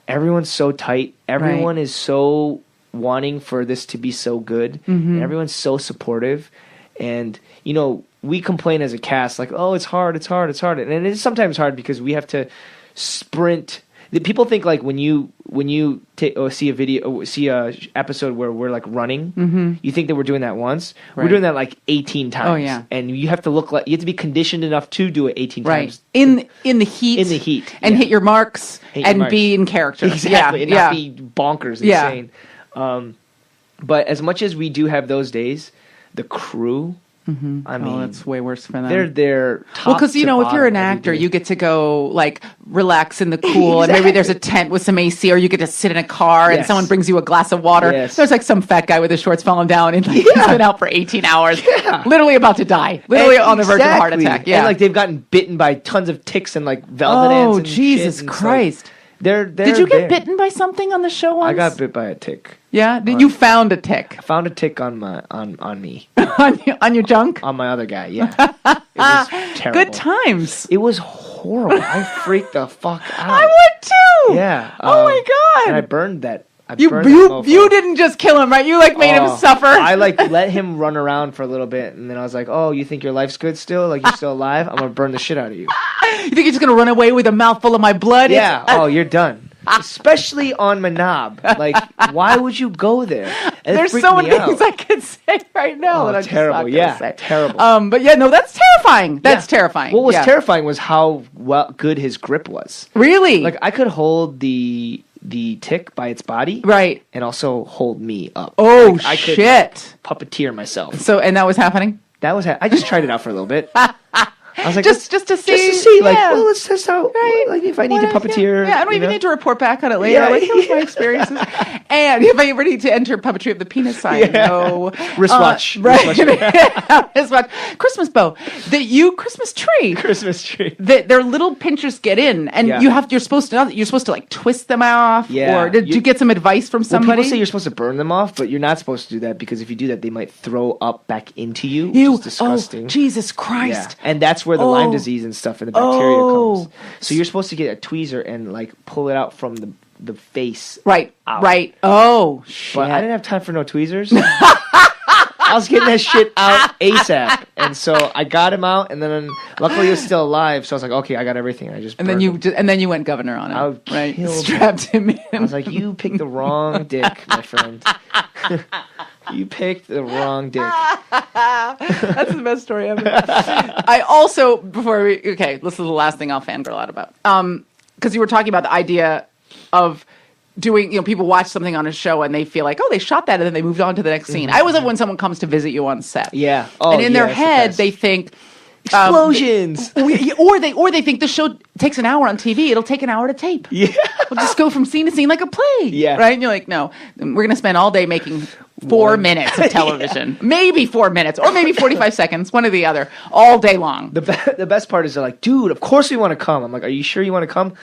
Everyone's so tight. Everyone is so wanting for this to be so good. And everyone's so supportive. And, you know, we complain as a cast like, oh, it's hard. And it is sometimes hard because we have to sprint. People think like when you see a episode where we're like running, you think that we're doing that once. Right. We're doing that like 18 times. Oh, yeah. And you have to you have to be conditioned enough to do it 18 Right. times. In the heat. In the heat. And hit your marks Hit your and marks. be in character. Exactly. And Yeah. not be bonkers Yeah. insane. But as much as we do have those days, the crew, I mean, that's way worse for them. they're top well, because to if you're bottom an every actor, day. you get to go like relax in the cool, and maybe there's a tent with some AC, or you get to sit in a car and Yes. someone brings you a glass of water. Yes. There's like some fat guy with his shorts falling down, and like, he's been out for 18 hours, literally about to die, literally on the verge of a heart attack. Yeah, And like they've gotten bitten by tons of ticks and like velvet ants. oh And Jesus shit, and it's Christ! Like, they're Did you get there. bitten by something on the show once? I got bit by a tick. Yeah, you found a tick I found a tick on me. on your junk. On my other guy, yeah. It was terrible. Good times. It was horrible. I freaked the fuck out. I would too. Yeah. Oh my God. And I burned that. You didn't just kill him, right? You like made him suffer. I like let him run around for a little bit, and then I was like, "Oh, you think your life's good still? Like you're still alive? I'm gonna burn the shit out of you." You think you're just gonna run away with a mouthful of my blood? Yeah. Oh, you're done. Especially on my knob. Like, why would you go there? And There's so many things I could say right now that I'm terrible. just not gonna say. Terrible. But yeah, no, that's terrifying. That's terrifying. What was Yeah. terrifying was how good his grip was. Really? Like I could hold the tick by its body, right. and also hold me up. Oh Like, I could shit! puppeteer myself. So and that was happening. That was I just tried it out for a little bit. I was like, just to see, just to see, like, yeah. well, let's test out, Right. like, if I need to puppeteer. Yeah, I don't even need to report back on it later. Yeah. Like, here's my experiences. And if I ever need to enter puppetry of the penis sign, no. Wristwatch. Right. Wristwatch. Christmas bow. Christmas tree. Christmas tree. Their little pinchers get in, and Yeah. you're supposed to like twist them off. Yeah. Or did you get some advice from Well, somebody? people say you're supposed to burn them off, but you're not supposed to do that because if you do that, they might throw up back into you, which is disgusting. Oh, Jesus Yeah. Christ. And that's where the Lyme disease and stuff and the bacteria comes. So you're supposed to get a tweezer and like pull it out from the face. Right. out. Right. Oh, shit. But I didn't have time for no tweezers. I was getting that shit out ASAP, and so I got him out, and then luckily he was still alive. So I was like, okay, I got everything. I just and then you went governor on him. Right. killed him. Strapped him in. I was like, you picked the wrong dick, my friend. You picked the wrong dick. That's the best story ever. I also, this is the last thing I'll fangirl out about. Because you were talking about the idea of doing, people watch something on a show and they feel like, oh, they shot that and then they moved on to the next scene. I always love when someone comes to visit you on set. Yeah. Oh, and in their that's head, the they think, explosions. or they think the show takes an hour on TV. It'll take an hour to tape. Yeah. We'll just go from scene to scene like a play. Yeah. Right? And you're like, no, we're going to spend all day making 4 minutes of television. Maybe 4 minutes or maybe 45 seconds, one or the other, all day long. The best part is they're like, dude, of course we want to come. I'm like, are you sure you want to come?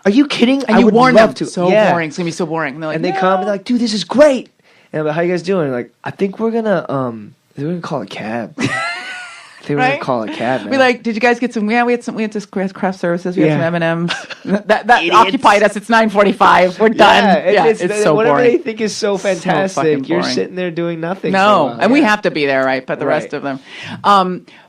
Are you kidding? And I you would warn love them. to. So Yeah. boring. It's going to be so boring. And they're like, And they no. come and they're like, dude, this is great. And I'm like, how you guys doing? Like, I think we're gonna call a cab. I think we're gonna call a cab, man. Be like, did you guys get some? Yeah, we had just craft services. We had Yeah. some M&Ms. That Idiots. occupied us. It's 9:45. We're done. It's so whatever boring. they think is so fantastic. fucking You're boring. sitting there doing nothing. for a No, while. and we Yeah. have to be there, right? But the Right. rest of them.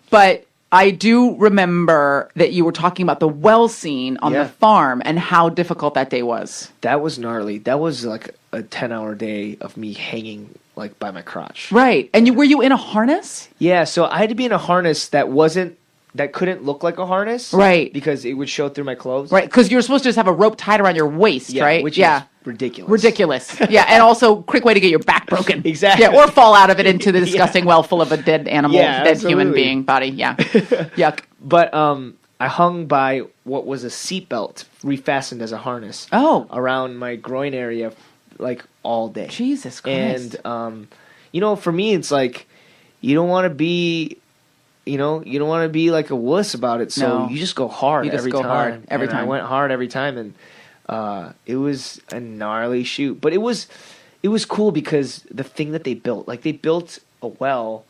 But I do remember that you were talking about the well scene on Yeah. the farm and how difficult that day was. That was gnarly. That was like a 10-hour day of me hanging like by my crotch. Right. And were you in a harness? Yeah, so I had to be in a harness that wasn't that couldn't look like a harness, right? Because it would show through my clothes, right? Because you're supposed to just have a rope tied around your waist, right? Which is ridiculous. Yeah, and also quick way to get your back broken. Exactly. Yeah, or fall out of it into the disgusting well full of a dead animal, dead absolutely. human being body. Yeah, yuck. But I hung by what was a seatbelt refastened as a harness. Around my groin area, like all day. Jesus Christ. And for me, it's like you don't want to be. You don't want to be like a wuss about it, so you just go hard every time. I went hard every time, and it was a gnarly shoot. But it was cool because the thing that they built a well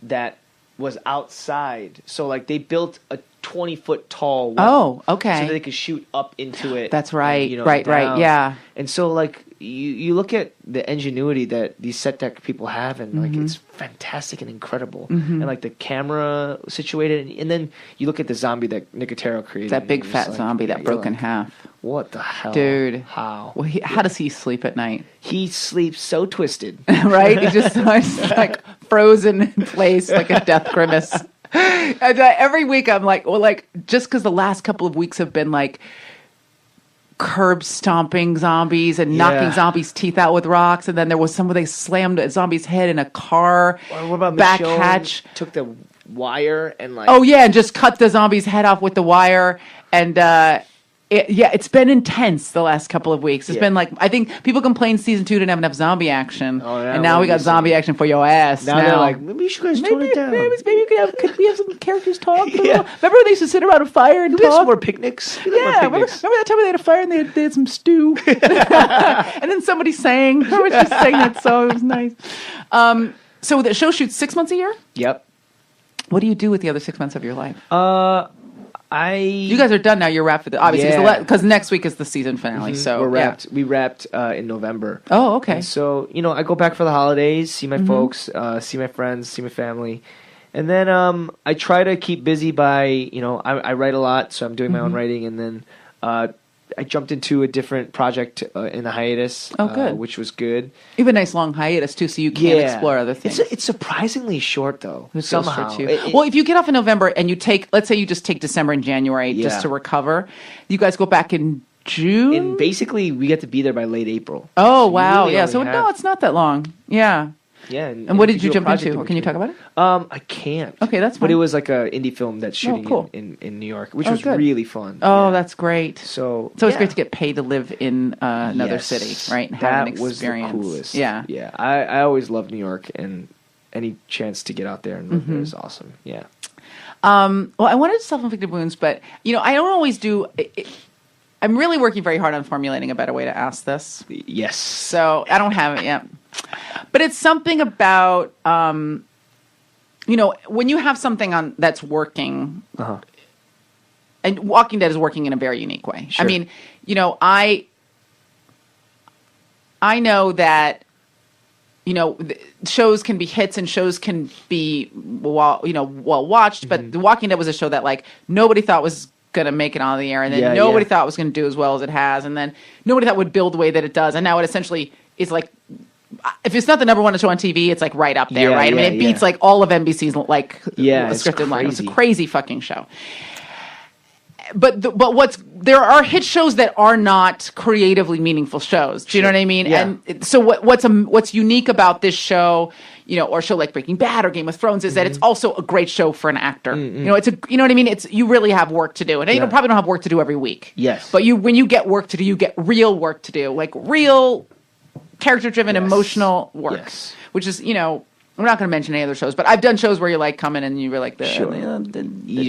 that was outside. So like they built a 20-foot tall well. Oh, okay. So that they could shoot up into it. That's right. And, right, down. yeah. And so like you look at the ingenuity that these set deck people have, and like it's fantastic and incredible. And like the camera situated, and then you look at the zombie that Nicotero created. That big fat zombie that broke in half. What the hell, dude? How? Well, how does he sleep at night? He sleeps so twisted, right? He just like frozen in place like a death grimace. And, every week I'm like, well, like just because the last couple of weeks have been like curb stomping zombies and knocking zombies' teeth out with rocks, and then there was somebody slammed a zombie's head in a car. Or what about back Michonne hatch? Took the wire and like and just cut the zombie's head off with the wire, and it's been intense the last couple of weeks. It's been like, I think people complained season 2 didn't have enough zombie action, and now we got zombie action for your ass. Now they're like, maybe you should guys tone it down. Maybe could we have some characters talk? Remember when they used to sit around a fire and talk? We have some more picnics. Remember that time when they had a fire and they had some stew, and then somebody sang. Remember when she sang that song? It was nice. So the show shoots 6 months a year. Yep. What do you do with the other 6 months of your life? You guys are done now. You're wrapped with it, obviously, because next week is the season finale. So we're wrapped. We wrapped in November. Oh, okay. And so I go back for the holidays, see my folks, see my friends, see my family, and then I try to keep busy by I write a lot, so I'm doing my own writing, and then I jumped into a different project in the hiatus. Oh, good. Which was good. You have a nice long hiatus too, so you can explore other things. It's surprisingly short though. Somehow. Well, if you get off in November and you take, let's say you just take December and January just to recover, you guys go back in June. And basically, we get to be there by late April. Oh, so wow! Really so no, it's not that long. Yeah. Yeah. And what did you jump into? Or can you talk about it? I can't. Okay, that's fine. But it was like an indie film that's shooting in New York, which was really fun. Oh, that's great. So it's great to get paid to live in another city, right? And have an experience. Was the coolest. Yeah. Yeah. I always loved New York, and any chance to get out there and live there is awesome. Yeah. Well, I wanted self-inflicted wounds, but I don't always do. I'm really working very hard on formulating a better way to ask this. Yes. So I don't have it yet. But it's something about, when you have something on that's working, and Walking Dead is working in a very unique way. Sure. I mean, I know that, shows can be hits and shows can be, well watched, but The Walking Dead was a show that like nobody thought was going to make it on the air, and then nobody thought it was going to do as well as it has, and then nobody thought would build the way that it does, and now it essentially is like, if it's not the number one show on TV, it's like right up there, right? I mean, it beats like all of NBC's like scripted line. It's a crazy fucking show. But there are hit shows that are not creatively meaningful shows. Do you know what I mean? Yeah. And so what's unique about this show, or a show like Breaking Bad or Game of Thrones, is that it's also a great show for an actor. It's you know what I mean? It's, you really have work to do, and you probably don't have work to do every week. Yes. But when you get work to do, you get real work to do, like real character-driven, emotional work, which is, I'm not going to mention any other shows, but I've done shows where you like come in and you were like, the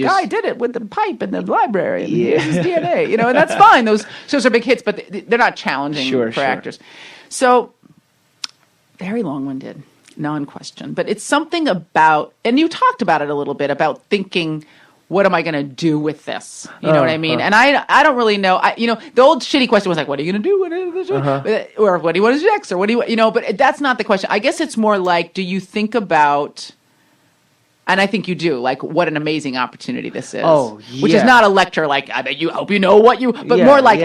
guy did it with the pipe in the library, and here's his DNA, and that's fine. Those shows are big hits, but they're not challenging for actors. So, very long-winded, non-question, but it's something about, and you talked about it a little bit, about thinking, what am I going to do with this? You know what I mean? And I don't really know. The old shitty question was like, what are you going to do? Or what do you want to do next? Or what do you, but that's not the question. I guess it's more like, do you think about, and I think you do, like, what an amazing opportunity this is. Oh, yeah. Which is not a lecture, like, I hope you know what you, but more like,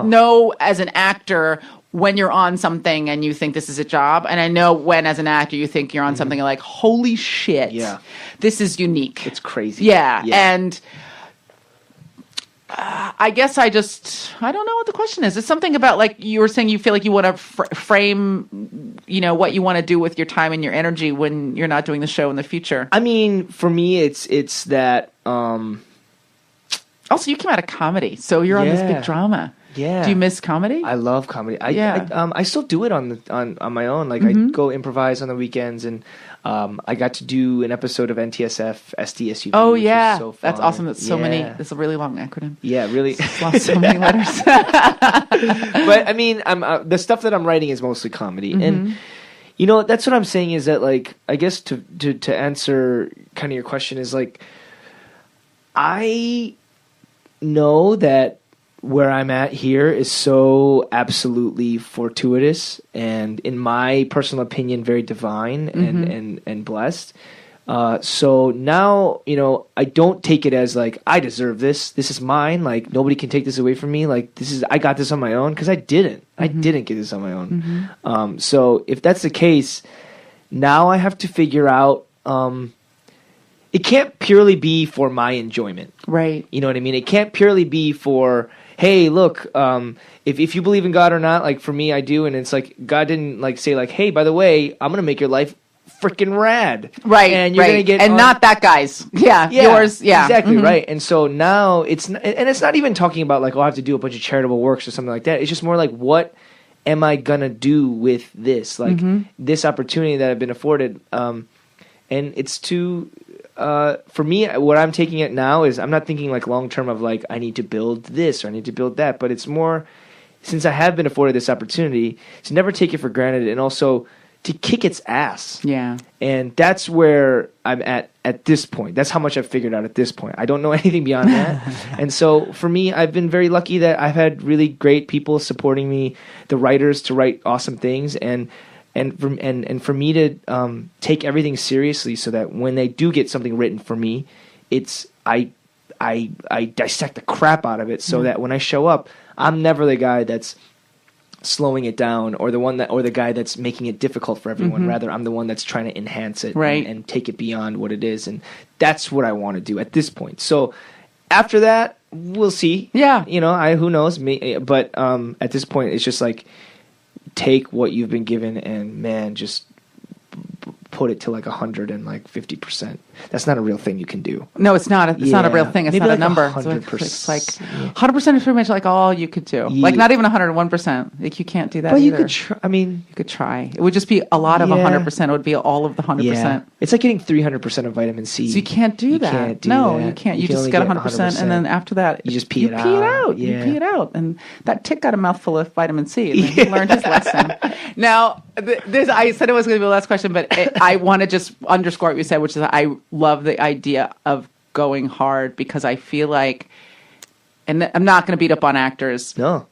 know as an actor when you're on something and you think this is a job, and I know when as an actor you think you're on something and like, holy shit, this is unique. It's crazy. Yeah. And I guess I don't know what the question is. It's something about, like you were saying, you feel like you want to frame, what you want to do with your time and your energy when you're not doing the show in the future. I mean, for me, it's that. Also, you came out of comedy, so you're on this big drama. Yeah. Do you miss comedy? I love comedy. I still do it on my own. Like I go improvise on the weekends, and I got to do an episode of NTSF SDSUV. Oh yeah, so that's awesome. That's so many. That's a really long acronym. Yeah, really. So many letters. But I mean, the stuff that I'm writing is mostly comedy, and that's what I'm saying is that, like, I guess to answer kind of your question is, like, I know that where I'm at here is so absolutely fortuitous and, in my personal opinion, very divine and blessed. So now, I don't take it as like, I deserve this. This is mine. Like, nobody can take this away from me. Like, I got this on my own, because I didn't. I didn't get this on my own. So if that's the case, now I have to figure out, it can't purely be for my enjoyment. Right. You know what I mean? It can't purely be for, hey, look, if you believe in God or not, like, for me, I do, and it's like, God didn't, like, say, like, hey, by the way, I'm gonna make your life freaking rad, right? And you're gonna get not that guy's, yours, exactly, right. And so now it's not even talking about, like, oh, I have to do a bunch of charitable works or something like that. It's just more like, what am I gonna do with this, like, this opportunity that I've been afforded, and it's to. For me, what I'm taking it now is, I'm not thinking like long term of like, I need to build this or I need to build that, but it's more, since I have been afforded this opportunity, to never take it for granted, and also to kick its ass. Yeah. And that's where I'm at this point. That's how much I've figured out at this point. I don't know anything beyond that. And so for me, I've been very lucky that I've had really great people supporting me, the writers, to write awesome things, and for me to take everything seriously, so that when they do get something written for me, it's I dissect the crap out of it, so that when I show up, I'm never the guy that's slowing it down, or the guy that's making it difficult for everyone. Rather, I'm the one that's trying to enhance it, and take it beyond what it is, and that's what I want to do at this point. So after that, we'll see. Yeah, who knows me, but at this point, it's just like, take what you've been given and, man, just put it to like 150%. That's not a real thing you can do. No, it's not. It's not a real thing. It's maybe not like a number. 100%. It's like 100% is pretty much like all you could do. Like, not even 101%. Like, you can't do that. But either. You could you could try. It would just be a lot of 100%. It would be all of the 100%. Yeah. It's like getting 300% of vitamin C. So you can't do that. Can't do that. You can't. You just get 100%, and then after that, you just pee it out. Yeah. You pee it out. And that tick got a mouthful of vitamin C. And he learned his lesson. Now, I said it was going to be the last question, but I want to just underscore what you said, which is I love the idea of going hard, because I feel like, and I'm not going to beat up on actors, no,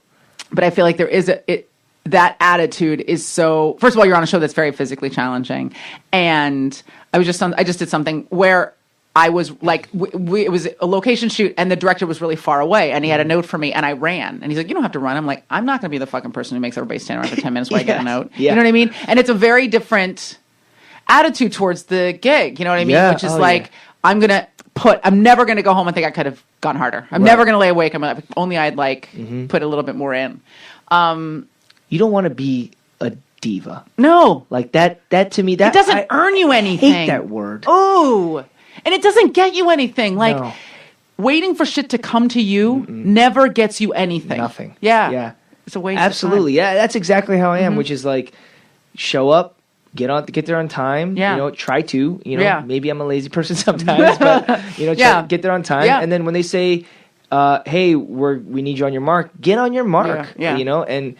but I feel like there is that attitude is so. First of all, you're on a show that's very physically challenging, and I just did something where I was like, it was a location shoot, and the director was really far away, and he had a note for me, and I ran, and he's like, "You don't have to run." I'm like, "I'm not going to be the fucking person who makes everybody stand around for 10 minutes while I get a note." Yeah. You know what I mean? And it's a very different attitude towards the gig. You know what I mean? Yeah. Which is I'm never going to go home and think I could have gone harder. I'm never going to lay awake. I'm like, if only I'd put a little bit more in. You don't want to be a diva. No. Like that to me, that it doesn't earn you anything. I hate that word. Oh. And it doesn't get you anything. Like, waiting for shit to come to you never gets you anything. Nothing. Yeah. Yeah. It's a waste Absolutely. of time. Yeah, that's exactly how I am, which is like, show up, get there on time. Yeah. Try to. Maybe I'm a lazy person sometimes, but try to get there on time. Yeah. And then when they say, "Hey, we need you on your mark," get on your mark. Yeah. And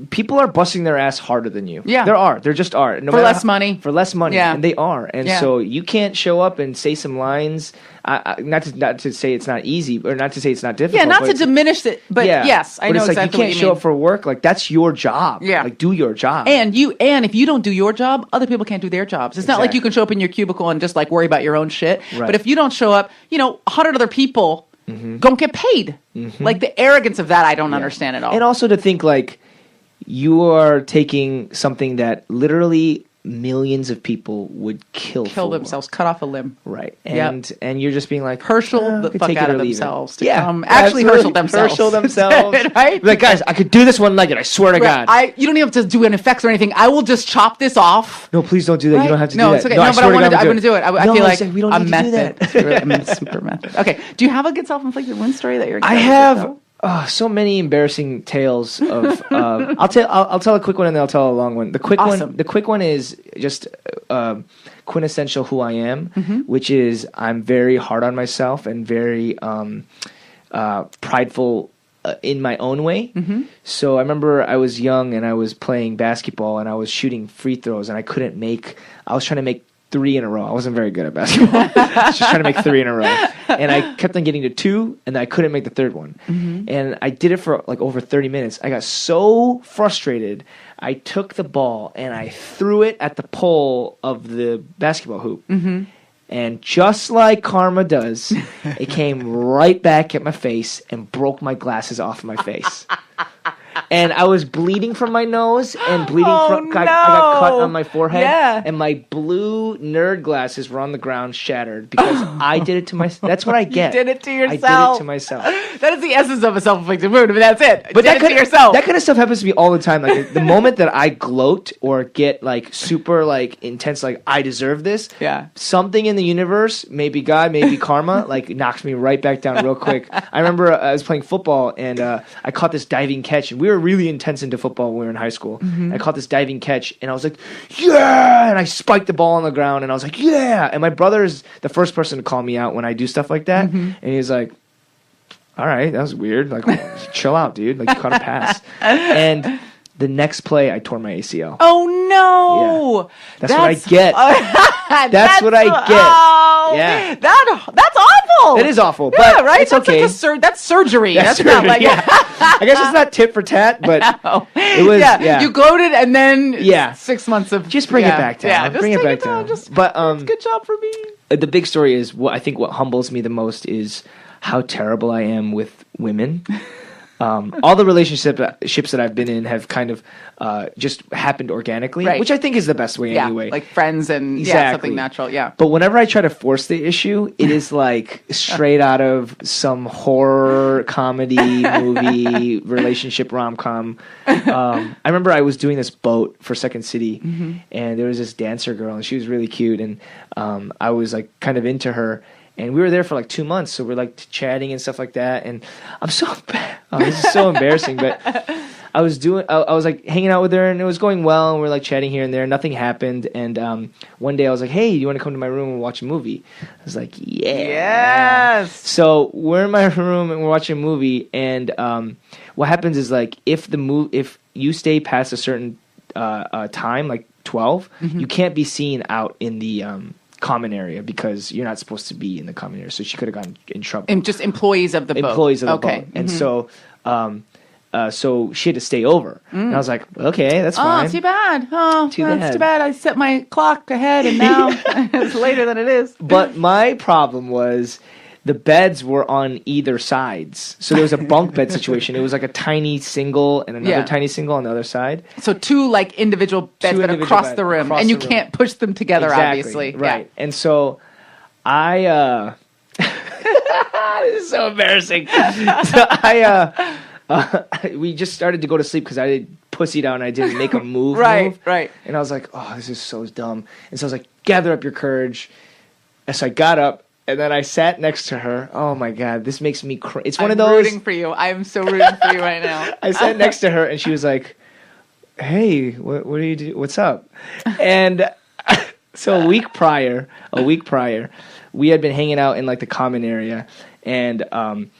people are busting their ass harder than you. Yeah. There just are. For less money. For less money. Yeah. And they are. And so you can't show up and say some lines. Not to say it's not easy, or not to say it's not difficult. Yeah, not to diminish it. But yes, I know exactly what you mean. But it's like, you can't show up for work. Like, that's your job. Yeah. Like, do your job. And if you don't do your job, other people can't do their jobs. It's not like you can show up in your cubicle and just like worry about your own shit. Right. But if you don't show up, 100 other people don't get paid. Like, the arrogance of that, I don't understand at all. And also to think like, you are taking something that literally millions of people would kill for. themselves, cut off a limb. Right. And you're just being like, Herschel the fuck out of themselves to come. Actually, Herschel themselves. Herschel themselves. Right? Like, guys, I could do this one-legged, I swear to God. You don't even have to do an effects or anything. I will just chop this off. No, please don't do that. Right? You don't have to do that. No, it's okay. No, but I want to do it. I feel like we don't need to do that. It's really, I'm super method. Okay. Do you have a good self-inflicted wound story that you're excited I have so many embarrassing tales of I'll tell a quick one and then I'll tell a long one. The quick one is just quintessential who I am, which is I'm very hard on myself and very prideful in my own way. So I remember I was young and I was playing basketball and I was shooting free throws and I was trying to make 3 in a row. I wasn't very good at basketball. I was just trying to make 3 in a row. And I kept on getting to 2, and then I couldn't make the third one. And I did it for like over 30 minutes. I got so frustrated, I took the ball and I threw it at the pole of the basketball hoop. And just like karma does, it came right back at my face and broke my glasses off my face. And I was bleeding from my nose and bleeding I got cut on my forehead. And my blue nerd glasses were on the ground shattered because I did it to myself. That's what I get. You did it to yourself. I did it to myself. That is the essence of a self-inflicted wound. I mean, that's it. But that kind of stuff happens to me all the time. Like the moment that I gloat or get like super like intense, like I deserve this. Something in the universe, maybe God, maybe karma, like knocks me right back down real quick. I remember I was playing football and I caught this diving catch, and we were really intense into football when we were in high school. I caught this diving catch and I was like, yeah! And I spiked the ball on the ground and I was like, yeah! And my brother is the first person to call me out when I do stuff like that. And he's like, all right, that was weird. Like, chill out, dude. Like, you caught a pass. And the next play, I tore my ACL. Oh, no! Yeah. That's what I get. That's what I get. Oh, yeah. That's awful. It is awful, but right? it's that's okay. Like that's surgery. That's surgery, not like... I guess it's not tit for tat, but it was... Yeah. You gloated and then 6 months of... Just bring it back down. Yeah, bring it back down. But good job for me. The big story is, I think what humbles me the most is how terrible I am with women. All the relationships that I've been in have kind of just happened organically, which I think is the best way anyway. Like friends and something natural, But whenever I try to force the issue, it is like straight out of some horror comedy movie, relationship rom-com. I remember I was doing this boat for Second City, and there was this dancer girl, and she was really cute, and I was like kind of into her. And we were there for like 2 months, so we're like chatting and stuff like that. And I'm so bad. Oh, this is so embarrassing. But I was like hanging out with her, and it was going well. And we're like chatting here and there. Nothing happened. And one day I was like, "Hey, you want to come to my room and watch a movie?" I was like, "Yeah." Yes. So we're in my room and we're watching a movie. And what happens is like if you stay past a certain time, like 12, you can't be seen out in the common area because you're not supposed to be in the common area. So she could have gotten in trouble. And just employees of the boat. Employees of the boat. And so she had to stay over. And I was like, okay, that's fine. Oh, too bad. Oh, that's too bad. I set my clock ahead and now it's later than it is. But my problem was the beds were on either sides. So there was a bunk bed situation. It was like a tiny single and another tiny single on the other side. So two like individual beds that across the room. And you can't push them together, obviously. Right. Yeah. And so I this is so embarrassing. So we just started to go to sleep because I did pussied out and I didn't make a move. Right. And I was like, oh, this is so dumb. And so I was like, gather up your courage. And so I got up. And then I sat next to her. Oh my God, this makes me cry. It's one of those. I'm rooting for you. I am so rooting for you right now. I sat next to her, and she was like, "Hey, what do you do? What's up?" And so a week prior, we had been hanging out in like the common area, and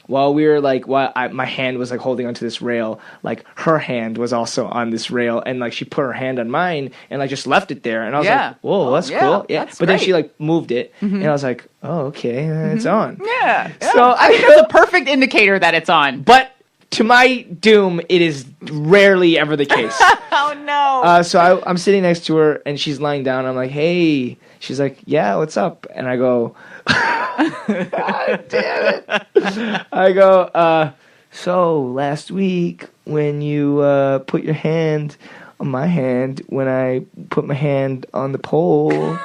while we were like, my hand was like holding onto this rail, like her hand was also on this rail, and like she put her hand on mine and like just left it there, and I was like, "Whoa, that's cool." Yeah, but then she like moved it, and I was like, "Oh, okay, it's on." Yeah. So I think that's a perfect indicator that it's on. But to my doom, it is rarely ever the case. Oh no. So I'm sitting next to her, and she's lying down. I'm like, "Hey." She's like, "Yeah, what's up?" And I go, God damn it. I go, so last week when you put your hand on my hand when I put my hand on the pole,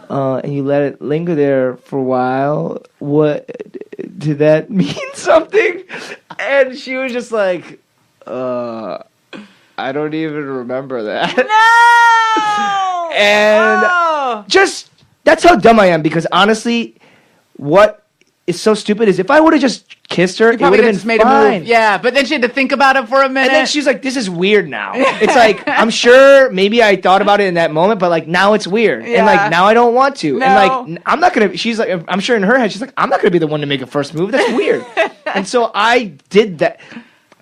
and you let it linger there for a while. What did that mean? Something?" And she was just like, "I don't even remember that." No. And just that's how dumb I am, because honestly, what is so stupid is if I would have just kissed her, it would have been made fine. a move. Yeah, but then she had to think about it for a minute. And then she's like, "This is weird now." It's like, I'm sure maybe I thought about it in that moment, but like now it's weird. Yeah. And like now I don't want to. No. And like I'm not going to, she's like, I'm sure in her head, she's like, "I'm not going to be the one to make a first move. That's weird." And so I did that.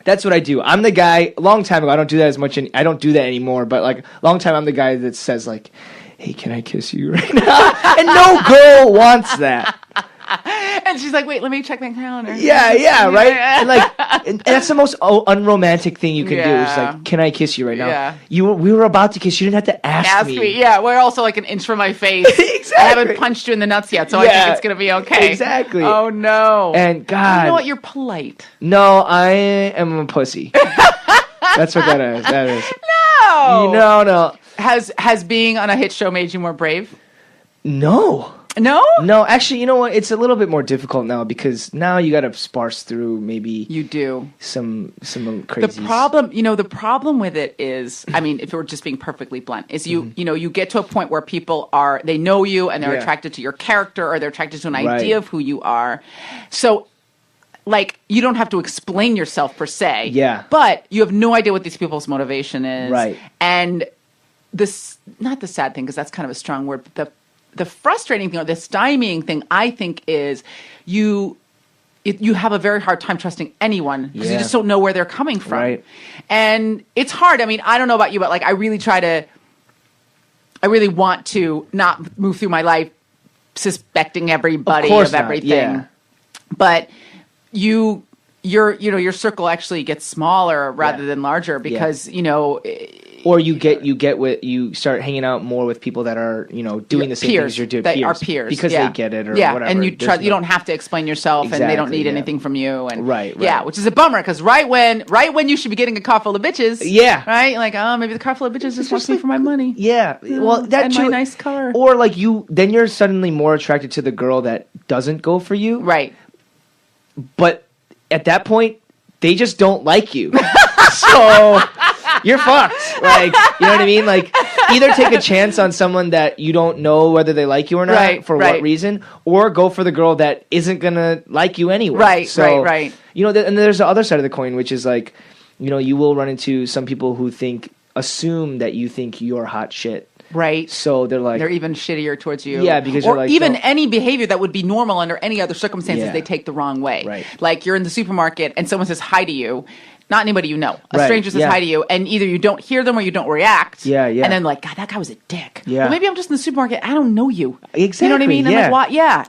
That's what I do. I'm the guy, a long time ago, I don't do that as much, and I don't do that anymore, but like a long time I'm the guy that says like, "Hey, can I kiss you right now?" And no girl wants that. And she's like, "Wait, let me check my calendar." Yeah, right? And like, and that's the most unromantic thing you can do. It's like, "Can I kiss you right now?" Yeah. We were about to kiss. You didn't have to ask me. Yeah, we're also like an inch from my face. Exactly. I haven't punched you in the nuts yet, so I think it's going to be okay. Exactly. Oh, no. And God. You know what? You're polite. No, I am a pussy. That's what that is. That is. No. No. Has being on a hit show made you more brave? No. No? No, actually, you know what? It's a little bit more difficult now, because now you got to sparse through maybe You do. some crazies. The problem with it is, I mean, if we're just being perfectly blunt, is you get to a point where people they know you and they're attracted to your character, or they're attracted to an idea of who you are. So, like, you don't have to explain yourself per se. Yeah. But you have no idea what these people's motivation is. Right. And not the sad thing, because that's kind of a strong word, but the frustrating thing, or the stymieing thing, I think, is you have a very hard time trusting anyone, because you just don't know where they're coming from. Right. And it's hard. I mean, I don't know about you, but like I really want to not move through my life suspecting everybody of everything. Yeah. But your circle actually gets smaller rather than larger, because or you start hanging out more with people that are doing the same things you're doing. That are peers because they get it or whatever. And you don't have to explain yourself, and they don't need anything from you. And right. which is a bummer, because right when you should be getting a car full of bitches, right, like, oh, maybe the car full of bitches just wants me for my money. Well, that and too, my nice car. Or like then you're suddenly more attracted to the girl that doesn't go for you, right? But at that point, they just don't like you, so you're fucked. Like, you know what I mean? Like, either take a chance on someone that you don't know whether they like you or not, what reason, or go for the girl that isn't gonna like you anyway. Right. And there's the other side of the coin, which is like, you will run into some people who assume that you think you're hot shit. Right. So they're even shittier towards you. Yeah, because or even any behavior that would be normal under any other circumstances, they take the wrong way. Right. Like, you're in the supermarket and someone says hi to you. Not anybody you know. A stranger says hi to you, and either you don't hear them or you don't react. Yeah. And then like, God, that guy was a dick. Yeah. Well, maybe I'm just in the supermarket. I don't know you. Exactly. You know what I mean? I'm like, what? Yeah.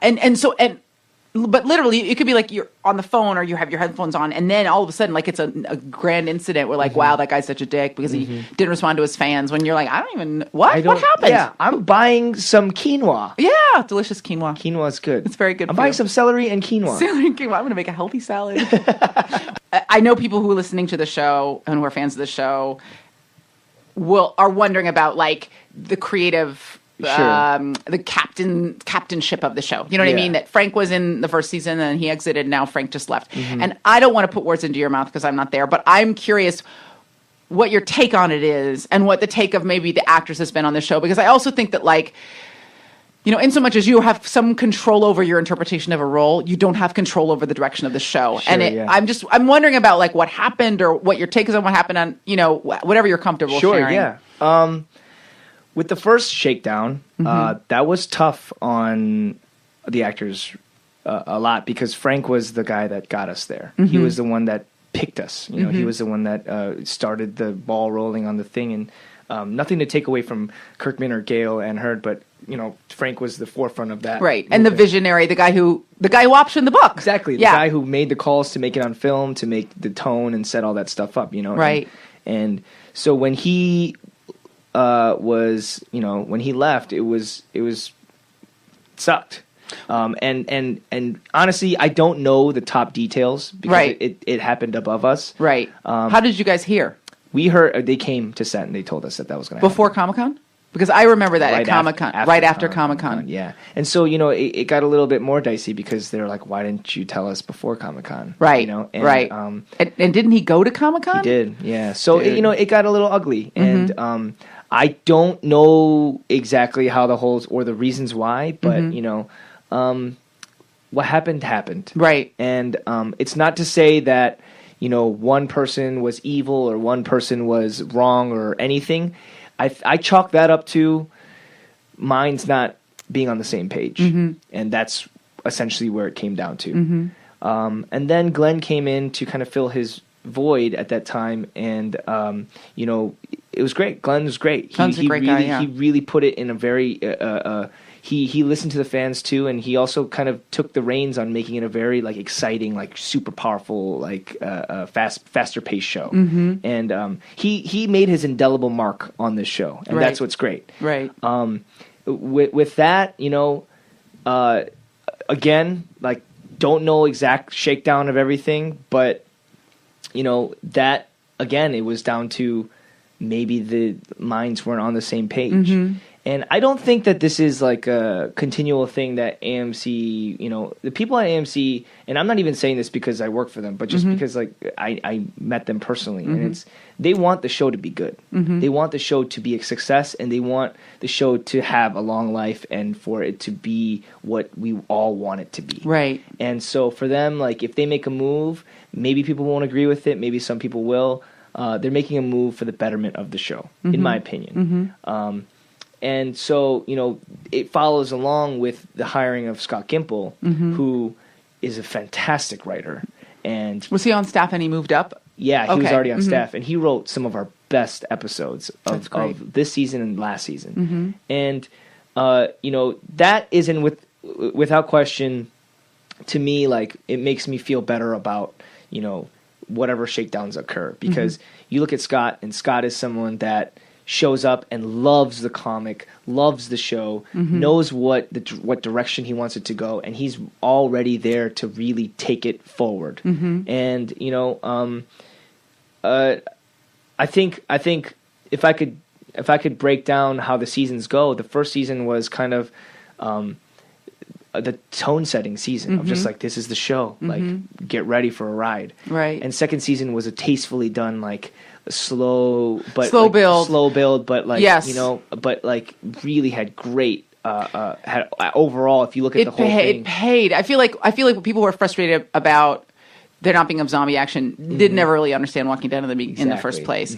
But literally, it could be like you're on the phone or you have your headphones on, and then all of a sudden, like, it's a grand incident where, like, wow, that guy's such a dick because he didn't respond to his fans. When you're like, I don't even what happened? Yeah, I'm buying some quinoa. Yeah, delicious quinoa. Quinoa's good. It's very good. I'm buying some celery and quinoa. Celery and quinoa. I'm going to make a healthy salad. I know people who are listening to the show and who are fans of the show are wondering about, like, the creative. The captainship of the show. You know what I mean? That Frank was in the first season and he exited. Now Frank just left. And I don't want to put words into your mouth because I'm not there, but I'm curious what your take on it is and what the take of maybe the actors has been on the show. Because I also think that, like, in so much as you have some control over your interpretation of a role, you don't have control over the direction of the show. Sure, and I'm wondering about, like, what happened or what your take is on what happened on, whatever you're comfortable sharing. Sure, yeah. With the first shakedown, that was tough on the actors a lot because Frank was the guy that got us there. He was the one that picked us. He was the one that started the ball rolling on the thing. And nothing to take away from Kirkman or Gale and Hurd, but Frank was the forefront of that. Right, and the visionary, the guy who optioned the book. Exactly, the guy who made the calls to make it on film, to make the tone and set all that stuff up. Right, and so when he when he left, it sucked. And honestly, I don't know the top details because it happened above us. Right. How did you guys hear? We heard they came to set and they told us that was going to happen. Before Comic-Con? Because I remember that at Comic-Con, right after Comic-Con. Yeah. And so, it got a little bit more dicey because they were like, why didn't you tell us before Comic-Con? Right, and, right. And didn't he go to Comic-Con? He did, yeah. So, it got a little ugly. Mm-hmm. And I don't know exactly how or the reasons why, but, what happened. Right. And it's not to say that, one person was evil or one person was wrong or anything. I chalk that up to minds not being on the same page, and that's essentially where it came down to. And then Glenn came in to kind of fill his void at that time, and it was great. Glenn was great. Glenn's a great guy. Yeah. He really put it in a very. He listened to the fans too, and he also kind of took the reins on making it a very exciting, super powerful, faster paced show. And he made his indelible mark on this show, and that's what's great. Right. With that, again, don't know exact shakedown of everything, but that again, it was down to maybe the minds weren't on the same page. And I don't think that this is a continual thing that AMC, the people at AMC, and I'm not even saying this because I work for them, but just because I met them personally, and they want the show to be good. They want the show to be a success, and they want the show to have a long life and for it to be what we all want it to be. Right. And so for them, if they make a move, maybe people won't agree with it, maybe some people will. They're making a move for the betterment of the show, in my opinion. And so, it follows along with the hiring of Scott Gimple, who is a fantastic writer. And was he on staff and he moved up? Yeah, he was already on staff, and he wrote some of our best episodes of this season and last season. And that isn't without question. To me, it makes me feel better about whatever shakedowns occur, because you look at Scott, and Scott is someone that shows up and loves the comic, loves the show, knows what direction he wants it to go, and he's already there to really take it forward. And I think if I could break down how the seasons go, the first season was kind of the tone setting season of just this is the show, get ready for a ride. Right. And second season was a tastefully done slow build, but yes. but really had great had overall, if you look at the whole thing, it paid. I feel like people were frustrated about there not being a zombie action didn't ever really understand Walking Dead in the first place,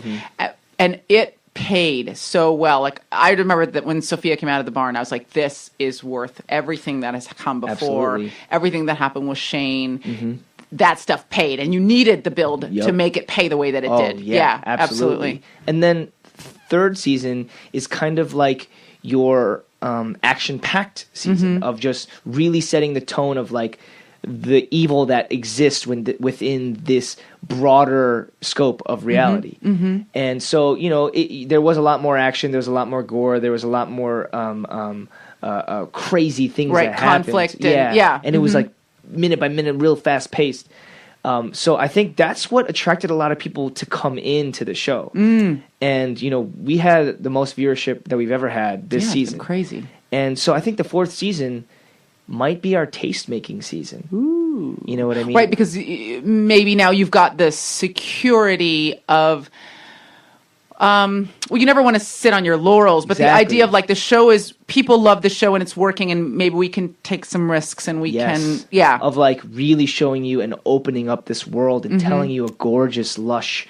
and it paid so well. I remember that when Sophia came out of the barn, I was like, this is worth everything that has come before. Absolutely. Everything that happened with Shane. That stuff paid, and you needed the build to make it pay the way that it did. Yeah, absolutely. And then third season is kind of like your action-packed season of just really setting the tone of the evil that exists within this broader scope of reality. And so, there was a lot more action, there was a lot more gore, there was a lot more crazy things that happened. Conflict. And it was minute by minute, real fast paced. So I think that's what attracted a lot of people to come into the show. And we had the most viewership that we've ever had this season. It's crazy. And so I think the fourth season might be our taste making season. Ooh. You know what I mean? Right, because maybe now you've got the security of you never want to sit on your laurels, but the idea of the show is people love the show and it's working, and maybe we can take some risks and we can of really showing you and opening up this world and telling you a gorgeous, lush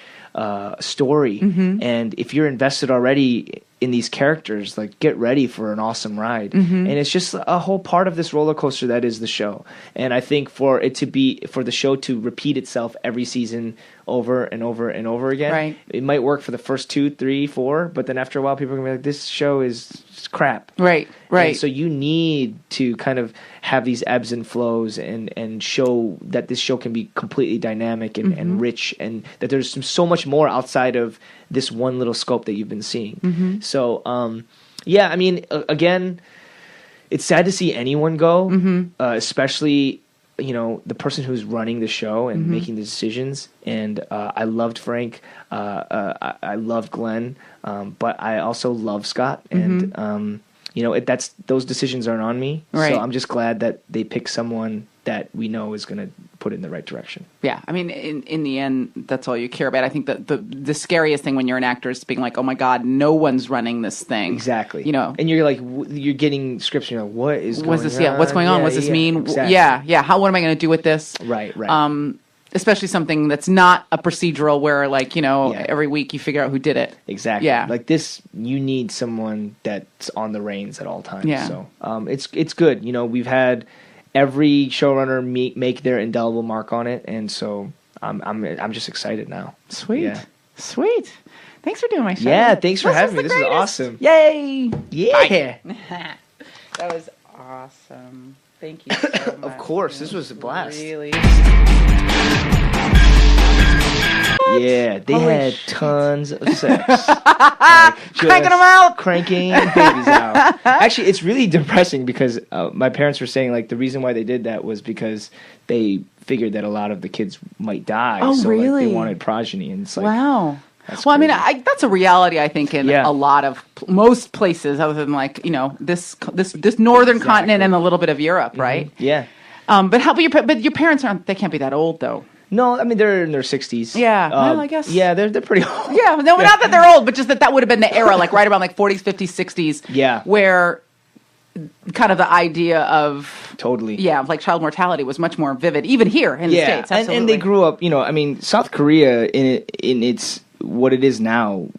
story. And if you're invested already in these characters, get ready for an awesome ride. And it's just a whole part of this roller coaster that is the show. And I think for the show to repeat itself every season over and over and over again, it might work for the first 2, 3, 4, but then after a while people are gonna be like, this show is crap. Right. And so you need to kind of have these ebbs and flows and show that this show can be completely dynamic and rich, and that there's so much more outside of this one little scope that you've been seeing. So, I mean, again, it's sad to see anyone go, especially the person who's running the show and making the decisions. And I loved Frank. I loved Glenn, but I also love Scott. And that's those decisions aren't on me. Right. So I'm just glad that they picked someone that we know is going to put it in the right direction. Yeah, I mean, in the end, that's all you care about. I think that the scariest thing when you're an actor is being like, oh my God, no one's running this thing. Exactly. And you're like, you're getting scripts, and you're like, what is going on? Yeah, what's going on? What's this mean? Exactly. Yeah. What am I going to do with this? Right. Especially something that's not a procedural where, like, every week you figure out who did it. Exactly. Yeah. Like this, you need someone that's on the reins at all times. Yeah. So it's good. We've had every showrunner make their indelible mark on it, and so I'm just excited now. Sweet. Yeah. Sweet. Thanks for doing my show. Yeah, thanks for having me. This is awesome. Yay! Yeah. That was awesome. Thank you so much. Of course, this was a blast. Really. Yeah, they had tons of sex. Cranking them out. Cranking babies out. Actually, it's really depressing because my parents were saying, like, the reason why they did that was because they figured that a lot of the kids might die. Oh, so, really? like, they wanted progeny. And it's like, wow. That's well, crazy. I mean, that's a reality, I think, in a lot of most places, other than like this northern continent and a little bit of Europe, right? Yeah. But your parents aren't. They can't be that old, though. No, I mean they're in their 60s. Yeah, well, I guess. Yeah, they're pretty old. Yeah, no, not that they're old, but just that would have been the era, like right around like 40s, 50s, 60s. Yeah. Where kind of the idea of totally. Yeah, like child mortality was much more vivid, even here in the States. Absolutely. And they grew up. I mean, South Korea in its what it is now,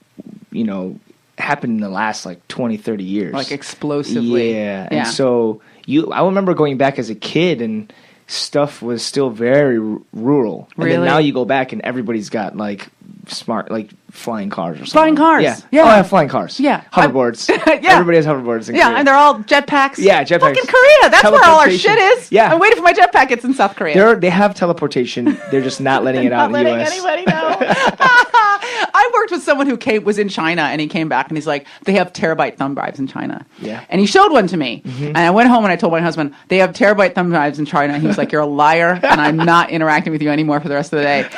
happened in the last like 20, 30 years. Like explosively. Yeah. And so I remember going back as a kid and stuff was still very rural. And then now you go back and everybody's got like smart, like flying cars or something. Flying cars. Yeah. Oh, I have flying cars. Yeah. Hoverboards. Yeah. Everybody has hoverboards in Korea. And they're all jetpacks. Yeah, jetpacks. Fucking Korea. That's where all our shit is. Yeah. I'm waiting for my jetpack. It's in South Korea. They have teleportation. They're just not letting it out in the U.S. Not letting anybody know. I worked with someone who was in China, and he came back, and he's like, they have terabyte thumb drives in China. Yeah. And he showed one to me. And I went home, and I told my husband, they have terabyte thumb drives in China. And he was like, you're a liar, and I'm not interacting with you anymore for the rest of the day.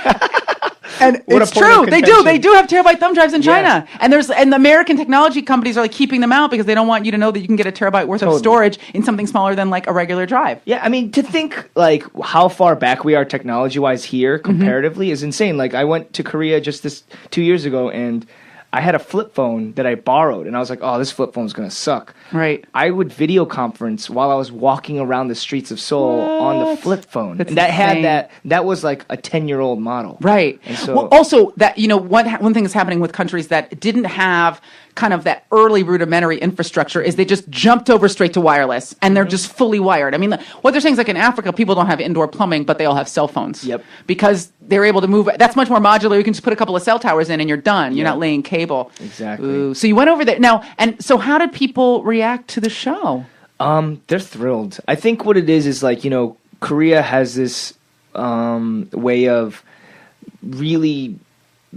And it's true. They do have terabyte thumb drives in China. And the American technology companies are like keeping them out because they don't want you to know that you can get a terabyte worth of storage in something smaller than like a regular drive. Yeah, I mean, to think like how far back we are technology-wise here comparatively is insane. Like I went to Korea just 2 years ago and I had a flip phone that I borrowed, and I was like, "Oh, this flip phone's gonna suck." Right. I would video conference while I was walking around the streets of Seoul on the flip phone. That's and that insane. had that was like a 10-year-old model. Right. And so, well, also that one thing that's happening with countries that didn't have kind of that early rudimentary infrastructure is they just jumped over straight to wireless, and they're just fully wired. I mean, what they're saying is like in Africa, people don't have indoor plumbing, but they all have cell phones. Yep. Because they're able to move. That's much more modular. You can just put a couple of cell towers in, and you're done. You're not laying cable. Exactly. Ooh. So you went over there now, and so how did people react to the show? They're thrilled. I think what it is like, Korea has this way of really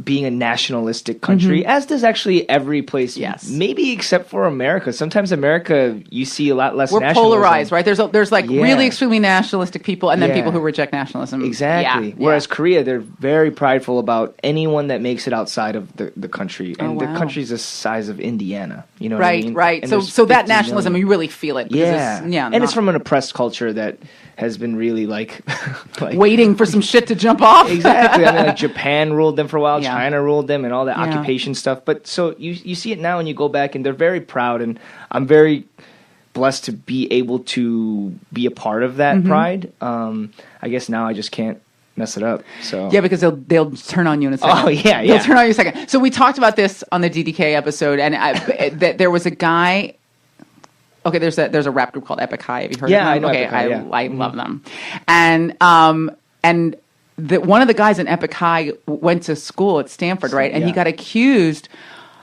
being a nationalistic country, as does actually every place. Yes. Maybe except for America. Sometimes America, you see a lot less We're nationalism. polarized, right? There's like really extremely nationalistic people, and then people who reject nationalism. Exactly. Yeah. Whereas Korea, they're very prideful about anyone that makes it outside of the country. And the country's the size of Indiana. You know what I mean? Right. And So that 50 nationalism, million. you really feel it. Yeah. And it's from an oppressed culture that has been really like waiting for some shit to jump off. Exactly. I mean, like Japan ruled them for a while, Yeah. China ruled them, and all that occupation stuff. But so you see it now, and you go back, and they're very proud, and I'm very blessed to be able to be a part of that pride. I guess now I just can't mess it up. So Yeah, because they'll turn on you in a second. Oh, yeah. They'll turn on you in a second. So we talked about this on the DDK episode, and that there was a guy. Okay, there's a rap group called Epic High. Have you heard of them? Yeah, I know Okay, Epic High, yeah. I love them. And one of the guys in Epic High went to school at Stanford, right? And he got accused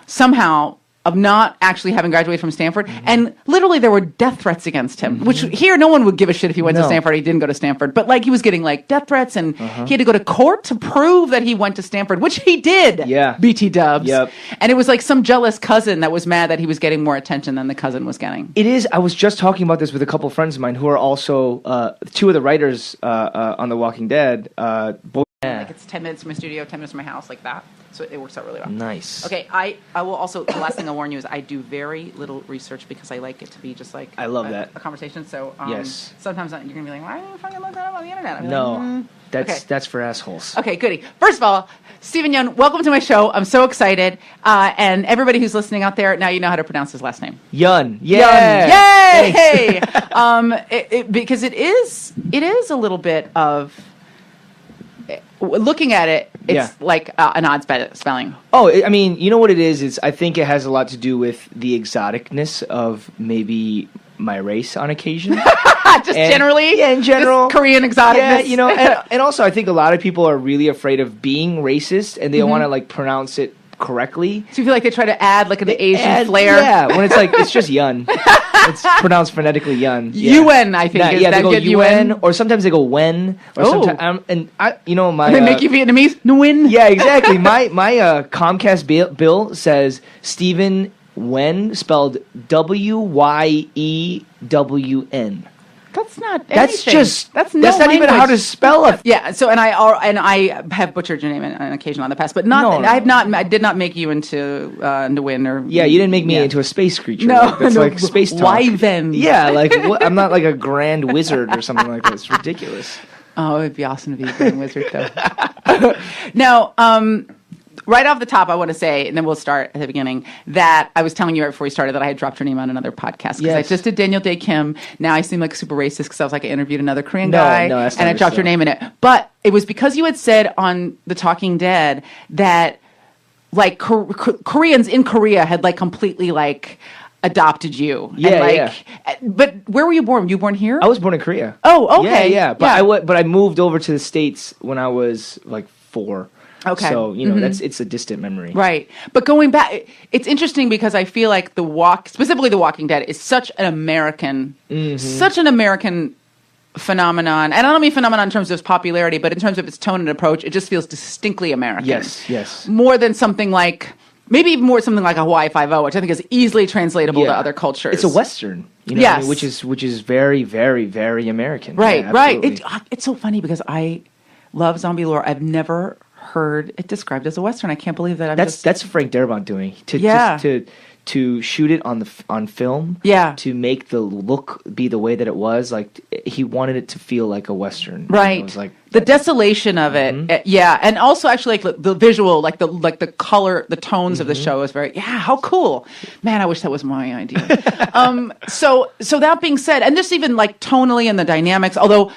somehow of not actually having graduated from Stanford. And literally there were death threats against him, which here no one would give a shit if he went to Stanford or he didn't go to Stanford. But like he was getting like death threats and he had to go to court to prove that he went to Stanford, which he did. Yeah. BT dubs. Yep. And it was like some jealous cousin that was mad that he was getting more attention than the cousin was getting. It is. I was just talking about this with a couple of friends of mine who are also two of the writers on The Walking Dead. Like it's 10 minutes from my studio, 10 minutes from my house, like that. So it works out really well. Nice. Okay, I will also, the last thing I'll warn you is I do very little research because I like it to be just like I love that. a conversation. So yes. Sometimes you're going to be like, why didn't you fucking look that up on the internet? I'm no, like, that's for assholes. Okay, goody. First of all, Steven Yeun, welcome to my show. I'm so excited. And everybody who's listening out there, now you know how to pronounce his last name. Yeun. Yeah. Yay! Because it is a little bit of... Looking at it, it's like an odd spelling. Oh, I mean, you know what it is? I think it has a lot to do with the exoticness of maybe my race on occasion. Generally? Yeah, in general. Just Korean exoticness. Yeah, you know, and also I think a lot of people are really afraid of being racist and they want to like pronounce it correctly. So you feel like they try to add like an Asian flair? Yeah, when it's like, it's just Yeun. It's pronounced phonetically Yeun. Yeah. Yuen, I think. They go Yuen, or sometimes they go Wen. Or sometimes, and I, you know, my... They make you Vietnamese? Nguyen? Yeah, exactly. My Comcast bill says Steven Yeun, spelled Wyewn. That's not anything. That's not language. even how to spell it. Yeah. So I have butchered your name on occasion on the past, but not. No. I did not make you into Nguyen or. Yeah, you didn't make me into a space creature. No, that's like space talk. Why then? Yeah, like I'm not like a grand wizard or something like that. It's ridiculous. Oh, it'd be awesome to be a grand wizard, though. Now, right off the top, I want to say, and then we'll start at the beginning, that I was telling you right before we started that I had dropped your name on another podcast. Because I just did Daniel Day Kim. Now I seem like super racist because I was like, I interviewed another Korean guy, and I dropped your name in it. But it was because you had said on The Talking Dead that like Koreans in Korea had like completely like adopted you. Yeah, But where were you born? Were you born here? I was born in Korea. Oh, okay. Yeah. But I moved over to the States when I was like 4. Okay. So, you know, it's a distant memory. Right. But going back, it's interesting because I feel like specifically The Walking Dead is such an American phenomenon. And I don't mean phenomenon in terms of its popularity, but in terms of its tone and approach, it just feels distinctly American. Yes. More than something like, maybe even more something like a Hawaii Five-0, which I think is easily translatable to other cultures. It's a Western, you know, yes. I mean, which is very, very, very American. Right, yeah, right. It's so funny because I love zombie lore. I've never heard it described as a Western. I can't believe that. That's Frank Darabont doing to shoot it on film. Yeah. To make the look be the way that it was, like he wanted it to feel like a Western. Right. It was like the desolation of it. And also actually like the visual, like the color, the tones of the show is very how cool. Man, I wish that was my idea. So that being said, and just even like tonally and the dynamics, although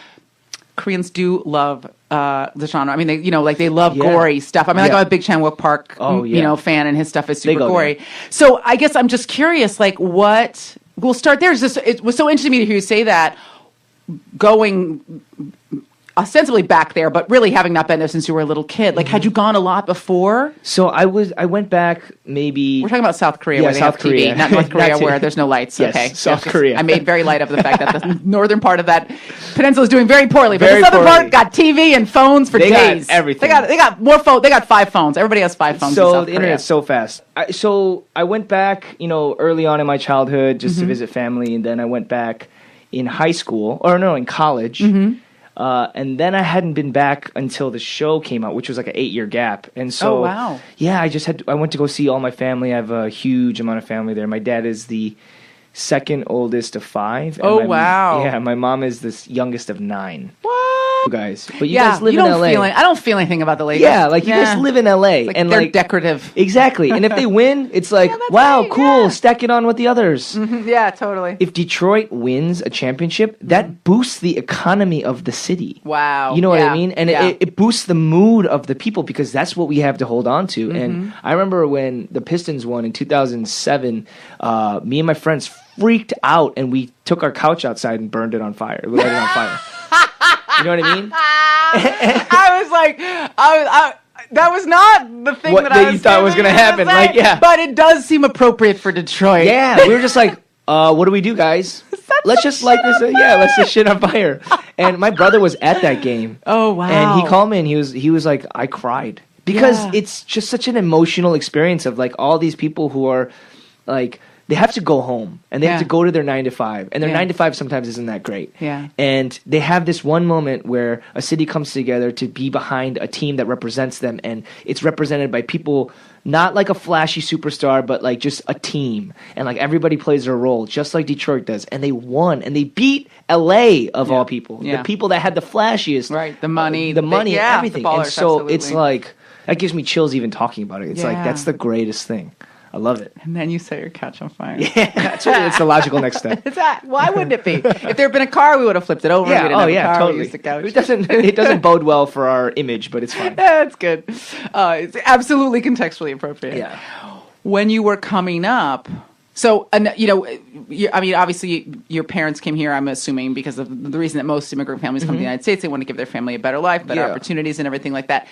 Koreans do love the genre. I mean, they love gory stuff. I mean, like I'm a big Chan Wook Park, fan, and his stuff is super gory. There. So I guess I'm just curious, like, what? We'll start there. It was so interesting to me to hear you say that, going ostensibly back there, but really having not been there since you were a little kid. Like, had you gone a lot before? So I went back maybe... We're talking about South Korea, where they have TV, not North Korea, where there's no lights. Yes, okay, South Korea. I made very light of the fact that the northern part of that peninsula is doing very poorly, but very the southern poorly. part got TV and phones for days. Got everything. They got more phones. They got 5 phones. Everybody has 5 phones. So the internet's so fast. So I went back, early on in my childhood just to visit family, and then I went back in high school, in college. And then I hadn't been back until the show came out, which was like an 8-year gap. And so, yeah, I went to go see all my family. I have a huge amount of family there. My dad is the second oldest of 5. And wow. Yeah, my mom is the youngest of 9. What? You guys. But you guys live in LA. I don't feel anything about the Lakers. Yeah, like you guys live in LA. Like and they're decorative. Exactly. And if they win, it's like, wow, right, cool, stack it on with the others. Yeah, totally. If Detroit wins a championship, that boosts the economy of the city. Wow. You know what I mean? And it boosts the mood of the people because that's what we have to hold on to. And I remember when the Pistons won in 2007, me and my friends freaked out and we took our couch outside and burned it on fire. We lit it on fire. You know what I mean? That was not the thing that I you thought was going to happen. Say, like, yeah. But it does seem appropriate for Detroit. Yeah, we were just like, what do we do, guys? Let's just light this. Let's just shit on fire. And my brother was at that game. Oh wow! And he called me and he was like, I cried because it's just such an emotional experience of like all these people who are like they have to go home and they have to go to their 9 to 5, and their 9 to 5 sometimes isn't that great. Yeah. And they have this one moment where a city comes together to be behind a team that represents them, and it's represented by people. Not like a flashy superstar, but like just a team. And like everybody plays their role, just like Detroit does. And they won. And they beat LA of all people. Yeah. The people that had the flashiest. Right, the money. And everything. The ballers, and so absolutely. It's like, that gives me chills even talking about it. It's like, that's the greatest thing. I love it. And then you set your couch on fire. Yeah, it's the logical next step. Why wouldn't it be? If there had been a car, we would have flipped it over. Yeah, we didn't have a car, totally. We used the couch. It doesn't bode well for our image, but it's fine. Yeah, it's good. It's absolutely contextually appropriate. Yeah. When you were coming up, so, obviously your parents came here, I'm assuming, because of the reason that most immigrant families come to the United States. They want to give their family a better life, better opportunities, and everything like that.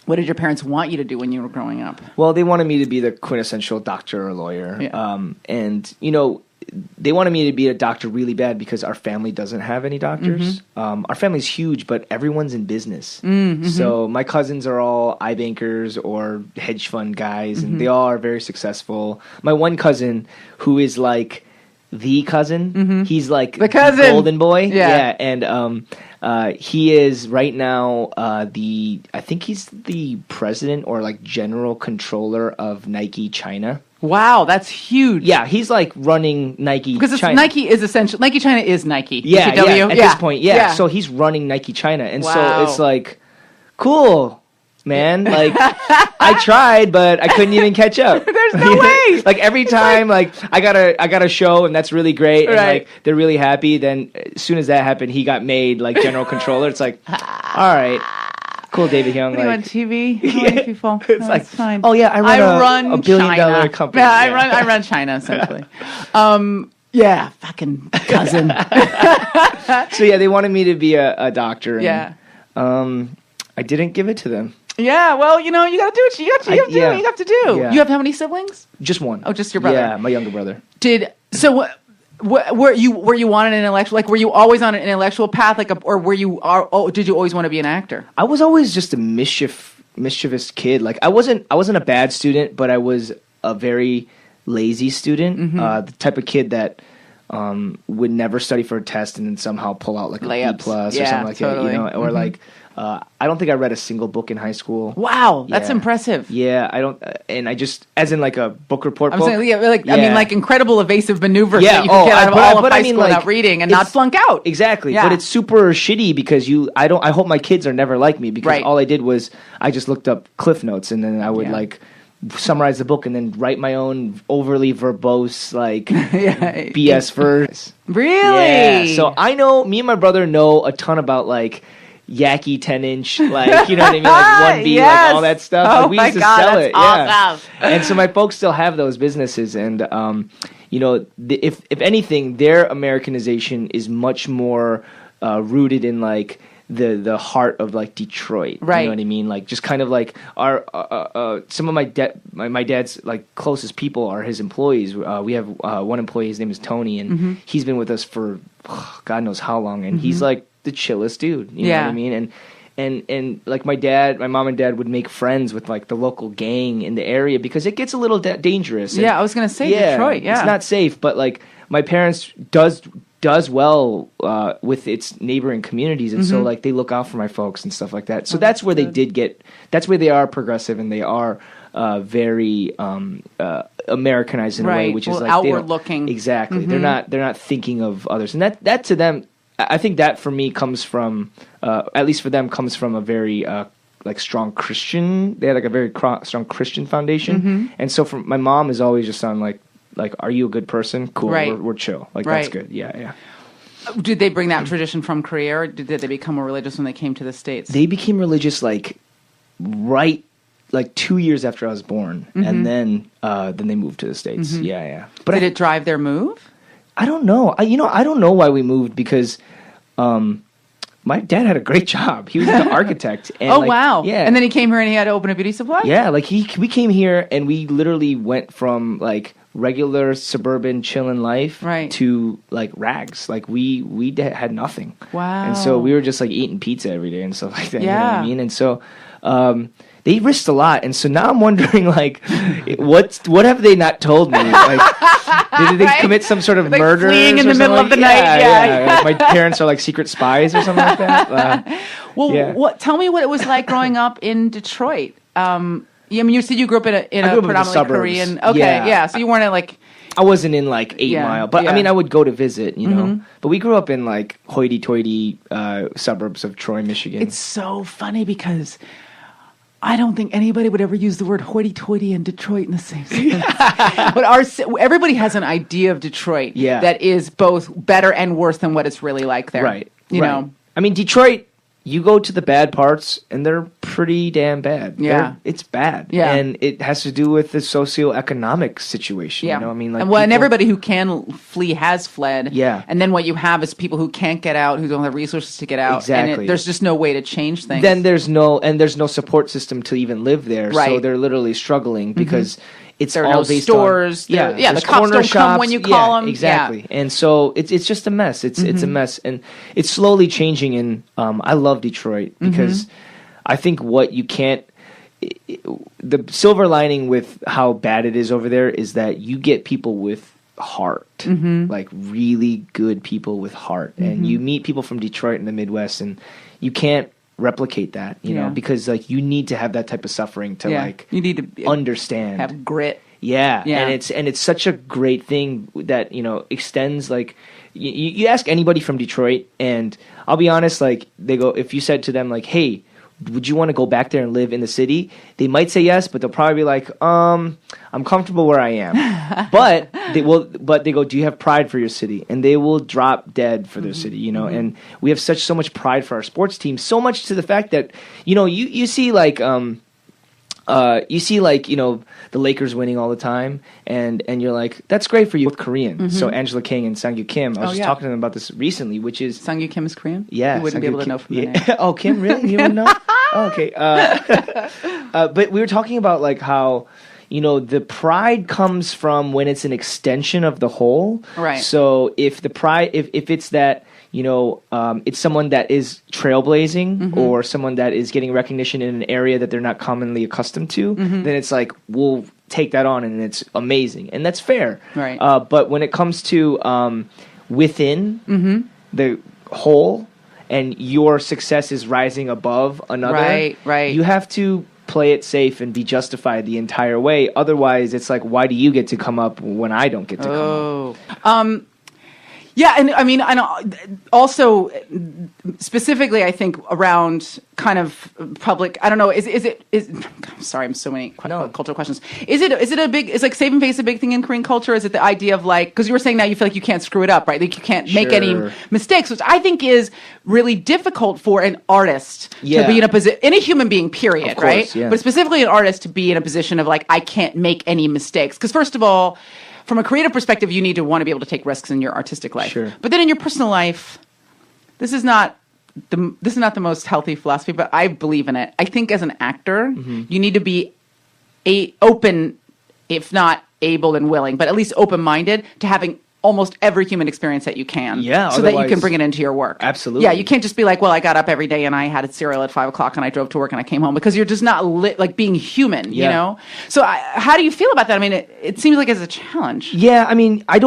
What did your parents want you to do when you were growing up? Well, they wanted me to be the quintessential doctor or lawyer. Yeah. And, they wanted me to be a doctor really bad because our family doesn't have any doctors. Our family's huge, but everyone's in business. So my cousins are all iBankers or hedge fund guys, and they all are very successful. My one cousin, who is like the cousin, he's like the cousin, the golden boy. Yeah. And he is right now I think he's the president or like general controller of Nike China. Wow, that's huge. Yeah, he's like running Nike because China. Nike is essential. Nike China is Nike. Yeah, at this point, yeah. So he's running Nike China, and so it's like, cool, man. Like, I tried, but I couldn't even catch up. There's no way. Like every time, like I got a show, and that's really great, and like they're really happy. Then as soon as that happened, he got made like general controller. It's like, all right. Cool, David Young. What, like, you on TV? How many people? It's like, fine. Oh yeah, I run a $1 billion China. company. Yeah, I run China essentially. Yeah, fucking cousin. So yeah, they wanted me to be a doctor. And, yeah. I didn't give it to them. Yeah, well, you got to do what you have to do. You have to do. Yeah. You have how many siblings? Just one. Oh, just your brother. Yeah, my younger brother. Were you on an intellectual, like, were you always on an intellectual path, like, or did you always want to be an actor? I was always just a mischievous kid. Like I wasn't a bad student, but I was a very lazy student. The type of kid that would never study for a test and then somehow pull out like a B+ or something like that. Or like. I don't think I read a single book in high school. Wow, that's impressive. Yeah, I don't, and I just, as in like a book report book. I mean, like incredible evasive maneuvers that you can get out of all of high school without reading and not flunk out. Exactly, but it's super shitty because I hope my kids are never like me because all I did was I just looked up Cliff Notes and then I would like summarize the book and then write my own overly verbose like BS verse. Really? Yeah. So I know, me and my brother know a ton about like Yaki 10-inch, like, you know what I mean, like 1B, like all that stuff. Oh like, we used to sell it, awesome. And so my folks still have those businesses, and if anything, their Americanization is much more rooted in like the heart of like Detroit, right? You know what I mean? Like just kind of like our some of my dad's like closest people are his employees. We have one employee, his name is Tony, and he's been with us for God knows how long, and he's like the chillest dude, you know what I mean? And like my mom and dad would make friends with like the local gang in the area because it gets a little dangerous. Yeah, I was gonna say Detroit. Yeah, it's not safe, but like my parents does well with its neighboring communities, and so like they look out for my folks and stuff like that. So that's where that's where they are progressive and they are very Americanized in a way, which is like outward looking. Exactly, they're not thinking of others, and that to them. I think that for me comes from, at least for them, comes from a very like strong Christian. They had like a very strong Christian foundation, and so my mom is always just on like, are you a good person? Cool, we're chill. Like that's good. Yeah. Did they bring that tradition from Korea, or did they become more religious when they came to the States? They became religious like 2 years after I was born, and then they moved to the States. Yeah. But did it drive their move? I don't know. I don't know why we moved because my dad had a great job. He was an architect. And Oh, wow. Yeah. And then he came here and he had to open a beauty supply? Yeah, like we came here and we literally went from like regular suburban chillin' life Right. to like rags. Like we had nothing. Wow. And so we were just like eating pizza every day and stuff like that. You know what Yeah. I mean? And so they risked a lot, and so now I'm wondering, like, what have they not told me? Like, did they Right? commit some sort of Like murder fleeing in the middle of the night, yeah. Like my parents are like secret spies or something like that. Well, Yeah. tell me what it was like growing up in Detroit. I mean, you said you grew up in a grew up in the predominantly suburbs. Korean. Okay, Yeah. yeah. So you weren't at like. I wasn't in like 8 Yeah, Mile, but yeah. I mean, I would go to visit, you know. Mhm. But we grew up in like hoity-toity suburbs of Troy, Michigan. It's so funny because I don't think anybody would ever use the word hoity-toity and Detroit in the same sentence. But everybody has an idea of Detroit Yeah. that is both better and worse than what it's really like there. Right. You right. know. I mean, Detroit, you go to the bad parts and they're pretty damn bad. Yeah. It's bad. Yeah. And it has to do with the socioeconomic situation. Yeah. You know, I mean, like. and everybody who can flee has fled. Yeah. And then what you have is people who can't get out, who don't have resources to get out. Exactly. And there's just no way to change things. Then there's no support system to even live there. So Right. Mm-hmm. they're literally struggling because it's There are all no based stores. on There- yeah, the there's cops corner don't come shops. when you call 'em. Exactly. And so it's just a mess. It's a mess, and it's slowly changing. And I love Detroit because I think what you can't. The silver lining with how bad it is over there is that you get people with heart, like really good people with heart, and you meet people from Detroit in the Midwest, and you can't replicate that, you know, Yeah. because like you need to have that type of suffering to like you need to understand. have grit. Yeah, Yeah. and it's such a great thing that extends like you ask anybody from Detroit, and I'll be honest, like they go, if you said to them like, hey, would you want to go back there and live in the city? They might say yes, but they'll probably be like, I'm comfortable where I am. but they go, do you have pride for your city? And they will drop dead for their city, you know. And we have so much pride for our sports team, so much to the fact that you see like the Lakers winning all the time, and you're like, that's great for you with Korean. So Angela King and Sang-Yu Kim, I was just talking to them about this recently, which is Sang-Yu Kim is Korean? yeah, You wouldn't be able to Sang-Yu know Kim- from the yeah. name. Oh, Kim, really? You wouldn't know? Oh, okay. But we were talking about like how the pride comes from when it's an extension of the whole. Right. So if the pride, if it's that. It's someone that is trailblazing or someone that is getting recognition in an area that they're not commonly accustomed to, then it's like, we'll take that on and it's amazing. And that's fair. Right. But when it comes to within the whole and your success is rising above another, Right. you have to play it safe and be justified the entire way. Otherwise, it's like, why do you get to come up when I don't get to come up? Yeah, and I mean, also specifically, I think around kind of public. I don't know. Is sorry, I'm so many cultural questions. Is like saving face a big thing in Korean culture? Is it the idea of like, because you were saying now you feel like you can't screw it up, right? Like you can't make any mistakes, which I think is really difficult for an artist to be in a position, in a human being, period, course, right? yeah. But specifically an artist to be in a position of like, I can't make any mistakes, because first of all, from a creative perspective, you need to want to be able to take risks in your artistic life. Sure. But then in your personal life, this is not the most healthy philosophy, but I believe in it. I think as an actor, you need to be open, if not able and willing, but at least open-minded to having almost every human experience that you can. Yeah, so that you can otherwise- bring it into your work. Absolutely. Yeah, you can't just be like, well, I got up every day and I had a cereal at 5 o'clock and I drove to work and I came home, because you're just not like being human, you know? So how do you feel about that? I mean, it seems like it's a challenge. Yeah, I mean, I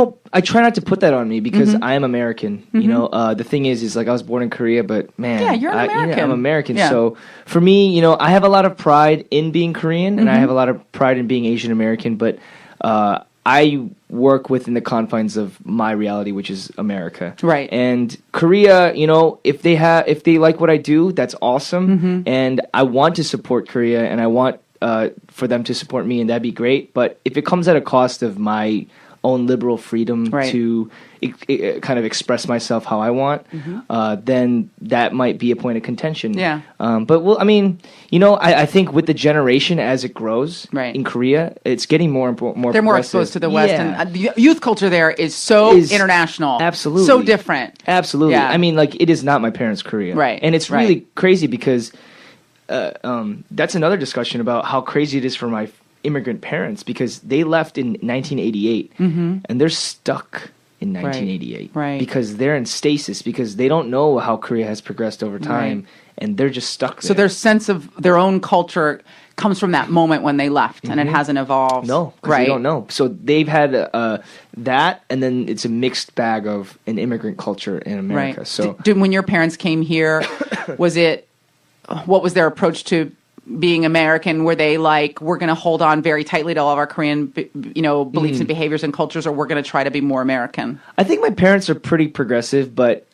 try not to put that on me because I am American. You know, the thing is like I was born in Korea, but man, Yeah, you're an American. I'm American. Yeah. So for me, I have a lot of pride in being Korean and I have a lot of pride in being Asian American, but I work within the confines of my reality, which is America. Right. And Korea, if they like what I do, that's awesome. And I want to support Korea and I want for them to support me, and that'd be great. But if it comes at a cost of my own liberal freedom to kind of express myself how I want, then that might be a point of contention. Yeah. But well, I mean, I think with the generation as it grows in Korea, it's getting more They're more progressive. exposed to the West, and the youth culture there is so international, absolutely, so different. Absolutely. Yeah. I mean, like it is not my parents' Korea, right? And it's really crazy because that's another discussion about how crazy it is for my immigrant parents because they left in 1988 and they're stuck in 1988 because they're in stasis because they don't know how Korea has progressed over time and they're just stuck there. So their sense of their own culture comes from that moment when they left and it hasn't evolved. No, because they don't know. So they've had that and then it's a mixed bag of an immigrant culture in America. Right. So when your parents came here, what was their approach to being American? Were they like, we're going to hold on very tightly to all of our Korean, beliefs and behaviors and cultures, or we're going to try to be more American? I think my parents are pretty progressive, but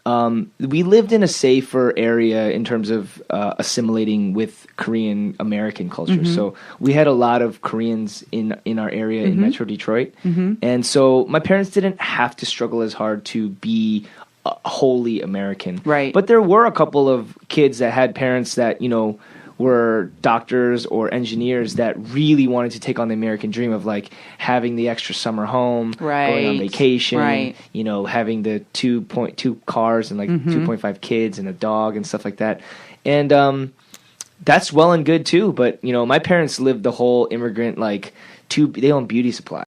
we lived in a safer area in terms of assimilating with Korean American culture. So we had a lot of Koreans in our area in Metro Detroit. And so my parents didn't have to struggle as hard to be wholly American. Right. But there were a couple of kids that had parents that, were doctors or engineers that really wanted to take on the American dream of like having the extra summer home, going on vacation, having the 2.2 cars and like 2.5 kids and a dog and stuff like that. And that's well and good too. But, my parents lived the whole immigrant, they own beauty supply.